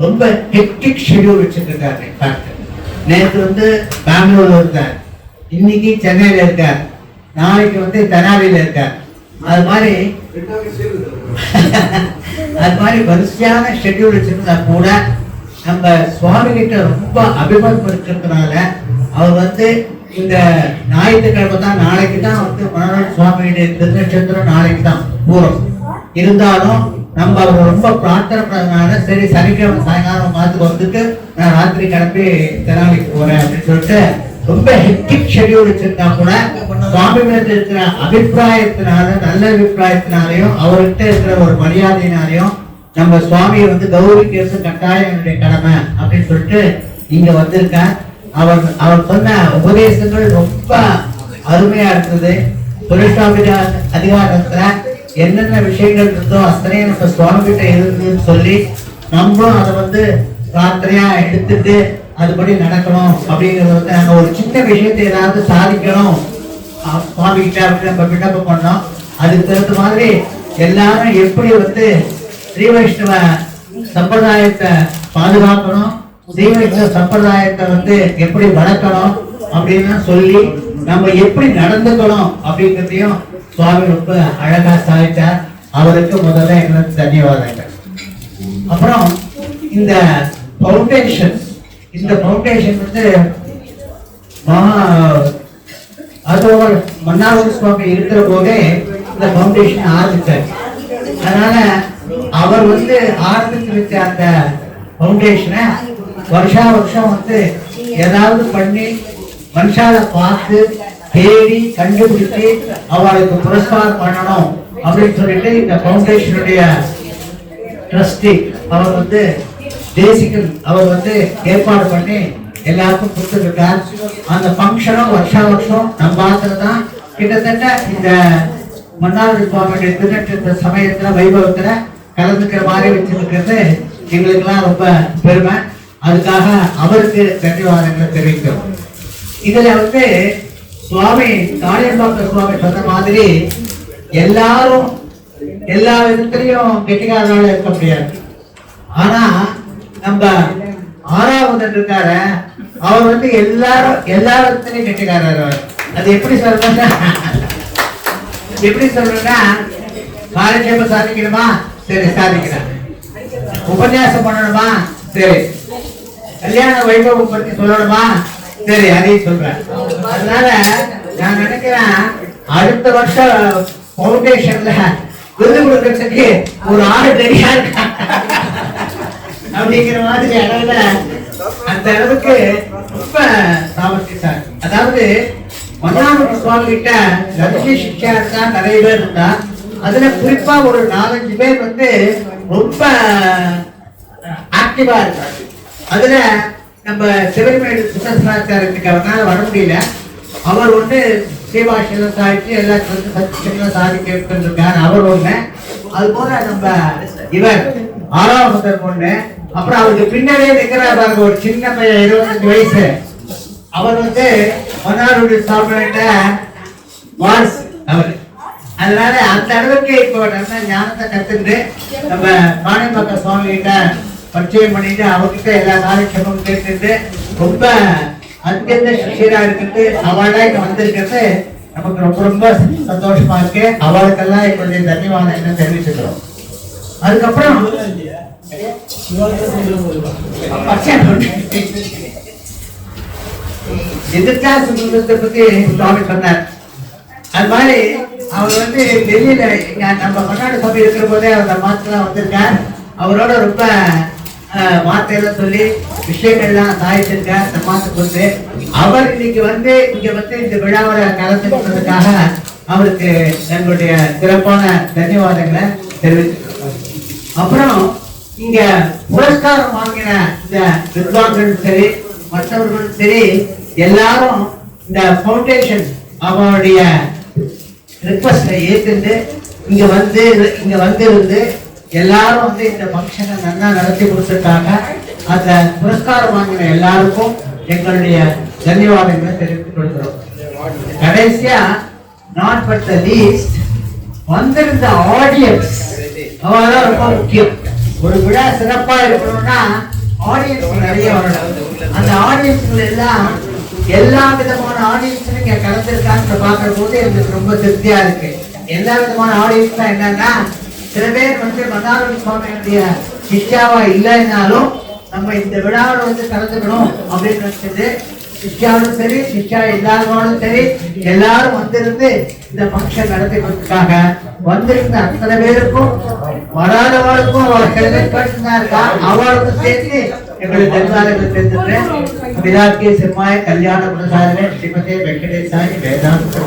ரொம்ப ஹெக்டிக் ஷெடியூல் வச்சுருக்காரு. இன்ஃபேக்ட் நேற்று வந்து பெங்களூர்ல இருக்கார், இன்னைக்கு சென்னையில இருக்கார், நாளைக்கு வந்து தெனாலியில இருக்கார். அது மாதிரி வரிசையான ஷெட்யூல் வச்சிருந்தா கூட நம்ம சுவாமி கிட்ட ரொம்ப அபிமானம் இருக்கிறதுனால அவர் வந்து இந்த ஞாயிற்றுக்கிழமை தான், நாளைக்கு தான் வந்து மன்னார் சுவாமியுடைய திருநட்சத்திரம் நாளைக்கு தான் பூரம் இருந்தாலும் நம்ம அவர் ரொம்ப பிரார்த்தனை பண்ணதுனால சரி சனிக்கிழமை சாயங்காலம் மாத்துக்கு வந்துட்டு நான் ராத்திரி கிளம்பி தெனாலிக்கு போறேன் அப்படின்னு சொல்லிட்டு ரொம்ப ஹெக்டிக் ஷெட்யூல் வச்சிருந்தா கூட சுவாமி மேல இருக்கிற அபிப்பிராயத்தினால நல்ல அபிப்பிராயத்தினாலையும் அவர்கிட்ட இருக்கிற ஒரு மரியாதையினாலையும் நம்ம சுவாமியை வந்து கௌரவிக்கிறது கட்டாயம் என்னுடைய கடமை அப்படின்னு சொல்லிட்டு இங்க வந்திருக்கேன். அவர் சொன்ன உபதேசங்கள் ரொம்ப அருமையா இருந்தது. தொழிற்சாலை அதிகாரத்துல என்னென்ன விஷயங்கள் இருந்தோ அத்தனையும் நம்ம சுவாமி கிட்ட இருந்துன்னு சொல்லி நம்மளும் அதை வந்து பிரார்த்தனையா எடுத்துட்டு அதுபடி நடக்கணும் அப்படிங்கறத வந்து நாங்க ஒரு சின்ன விஷயத்தை ஏதாவது சாதிக்கணும் சுவாமி கிட்ட அப்படின்னு நம்ம விண்ணப்பம் பண்ணோம். அதுக்கு தகுந்த மாதிரி எல்லாரும் எப்படி வந்து ஸ்ரீ வைஷ்ணவ சம்பிரதாயத்தை பாதுகாக்கணும், ஸ்ரீ வைஷ்ணவ சம்பிரதாயத்தை வந்து எப்படி வளர்க்கணும் அப்படின்னு சொல்லி நம்ம எப்படி நடந்துக்கணும் அப்படிங்கிறதையும் சுவாமி ரொம்ப அழகா சாதித்தார். அவருக்கு முதல்ல எங்களுக்கு தன்யவாதங்கள். அப்புறம் இந்த ஃபவுண்டேஷன் வந்து மன்னார் சுவாமி இருக்கிற போதே இந்த ஃபவுண்டேஷன் ஆரம்பிச்சார். அதனால அவர் வந்து ஆரம்பித்து வச்ச அந்த ஃபவுண்டேஷனை வருஷம் வந்து ஏதாவது பண்ணி மனுஷால பார்த்து தேடி கண்டுபிடிச்சு அவளுக்கு புரஸ்காரம் பண்ணணும் அப்படின்னு சொல்லிட்டு இந்த ஃபவுண்டேஷனுடைய ட்ரஸ்டி அவர் வந்து தேசிகன் அவர் வந்து ஏற்பாடு பண்ணி எல்லாருக்கும் கொடுத்துருக்கார். அந்த ஃபங்க்ஷனும் வருஷம் நம்ம தான் கிட்டத்தட்ட இந்த மன்னார் சுவாமியுடைய திருநட்சத்திர சமயத்துல வைபவத்துல கலந்துக்கிற மாதிரி வச்சிருக்கிறது எங்களுக்கெல்லாம் ரொம்ப பெருமை. அதுக்காக அவருக்கு தன்யவாதங்களை தெரிவிக்கிறோம். இதுல வந்து சுவாமி காளியம்பாக்க சுவாமி சொன்ன மாதிரி எல்லாரும் எல்லா விதத்திலையும் கெட்டிக்காரனால இருக்க முடியாது. ஆனா நம்ம ஆறாவது இருக்காரு அவர் வந்து எல்லா விதத்திலையும் கெட்டிக்காரர். அது எப்படி சொல்றேன்னா காலட்சேபம் சாதிக்கணுமா, சரி சாதிக்கிறேன். உபன்யாசம் பண்ணணுமா, சரி. கல்யாண வைபவம் பத்தி சொல்லணுமா, சரி அதையும் சொல்றேன். அதனால நான் நினைக்கிறேன் அடுத்த வருஷம் ஃபவுண்டேஷன்ல விருது கொடுக்கறதுக்கு ஒரு ஆள் ரெடியா இருக்கா அப்படிங்கிற மாதிரி அளவுல அந்த அளவுக்கு ரொம்ப சாமர்த்தியத்தார். அதாவது மன்னார் சுவாமி கிட்ட லட்சிய சிக்ஷா இருந்தா நிறைய பேர் இருந்தா அதுல குறிப்பா ஒரு 4-5 பேர் வந்து ரொம்ப ஆக்டிவா இருக்காங்க. அதுல நம்ம சிவரிமேடு சுந்தரசாச்சாரத்துக்கு அவனால வர முடியல. அவர் ஒன்று சீவாஷில சாதிச்சு எல்லா சத்தியங்களும் சாதிக்க இருக்கார் அவர் ஒண்ணு. அது போல நம்ம இவர் 6வது ஒண்ணு. அப்புறம் அவருக்கு பின்னாடியே நிற்கிறார் பாருங்க ஒரு சின்ன பையன் 25 வயசு. அவர் வந்து மன்னாருடைய சாப்பிட வாரிசு அவர். அதனால அந்த அளவுக்கு இப்போ நல்ல ஞானத்தை கத்துட்டு நம்ம காளியம்பாக்க சுவாமி கிட்ட பரிச்சயம் பண்ணிட்டு அவர்கிட்ட எல்லா காலட்சேபமும் கேட்டுட்டு ரொம்ப அத்தியந்த சிஷியரா இருக்கிறது அவளா இங்க வந்திருக்கிறது நமக்கு ரொம்ப ரொம்ப சந்தோஷமா இருக்கு. அவளுக்கெல்லாம் இப்படி தன்யவாதம் என்ன தெரிவிச்சுக்கிறோம். அதுக்கப்புறம் எதிர்கால சுதந்திரத்தை பத்தி சுவாமி சொன்னார். அது மாதிரி அவர் வந்து டெல்லியில நம்ம மன்னாடு சபை இருக்கிற போதே அந்த மாத்தெல்லாம் வந்திருக்கார். அவரோட ரொம்ப வார்த்தையெல்லாம் சொல்லி விஷயங்கள்லாம் சாதிச்சிருக்கார். அந்த மாத்துக்கு வந்து அவர் இன்னைக்கு வந்து இங்க வந்து இந்த விழாவோட கலந்துக்கிறதுக்காக அவருக்கு எங்களுடைய சிறப்பான தன்யவாதங்களை தெரிவிச்சிருக்கோம். அப்புறம் இங்க புரஸ்காரம் வாங்கின இந்த வித்வான்களும் சரி மற்றவர்களும் சரி எல்லாரும் இந்த ஃபவுண்டேஷன் அவருடைய ரிக்வெஸ்டை ஏற்றுண்டு இங்க வந்து இருந்து எல்லாரும் வந்து இந்த ஃபங்க்ஷனை நல்லா நடத்தி கொடுத்துருக்காங்க. அந்த புரஸ்காரம் வாங்கின எல்லாருக்கும் எங்களுடைய தன்யவாதங்களை தெரிவித்துக் கொள்கிறோம். கடைசியா நாட் பட் த லீஸ்ட் வந்திருந்த ஆடியன்ஸ் அவதான் ரொம்ப முக்கியம். ஒரு விழா சிறப்பா இருக்கணும்னா ஆடியன்ஸ் நிறைய வரணும். அந்த ஆடியன்ஸ்கள் எல்லாம் எல்லா விதமான ஆடியன்ஸ் இங்க கலந்துருக்கான்னு பாக்குற போது எனக்கு ரொம்ப திருப்தியா இருக்கு. எல்லா விதமான ஆடியன்ஸ் தான் என்னன்னா சில பேர் வந்து மன்னார் சுவாமியுடைய சிஷ்யாவா இல்லைன்னாலும் நம்ம இந்த விழாவில் வந்து கலந்துக்கணும் அப்படின்னு நினைச்சது சிஷ்யாவும் சரி சிஷ்யா இல்லாதவங்களும் சரி எல்லாரும் வந்திருந்து இந்த ஃபங்க்ஷன் நடத்தி கொடுத்துருக்காங்க. வந்திருந்த அத்தனை பேருக்கும் வராதவர்களுக்கும் அவர் ஹெல்மெட் கட்டினா இருக்கா அவளுக்கும் சேர்த்து எங்களுடைய தர்மசாலைகள் சேர்த்துக்கிறேன். பிதாக்கே சிம்மாய கல்யாண பிரசாரமே ஸ்ரீமதே வெங்கடேசாயி வேதாந்த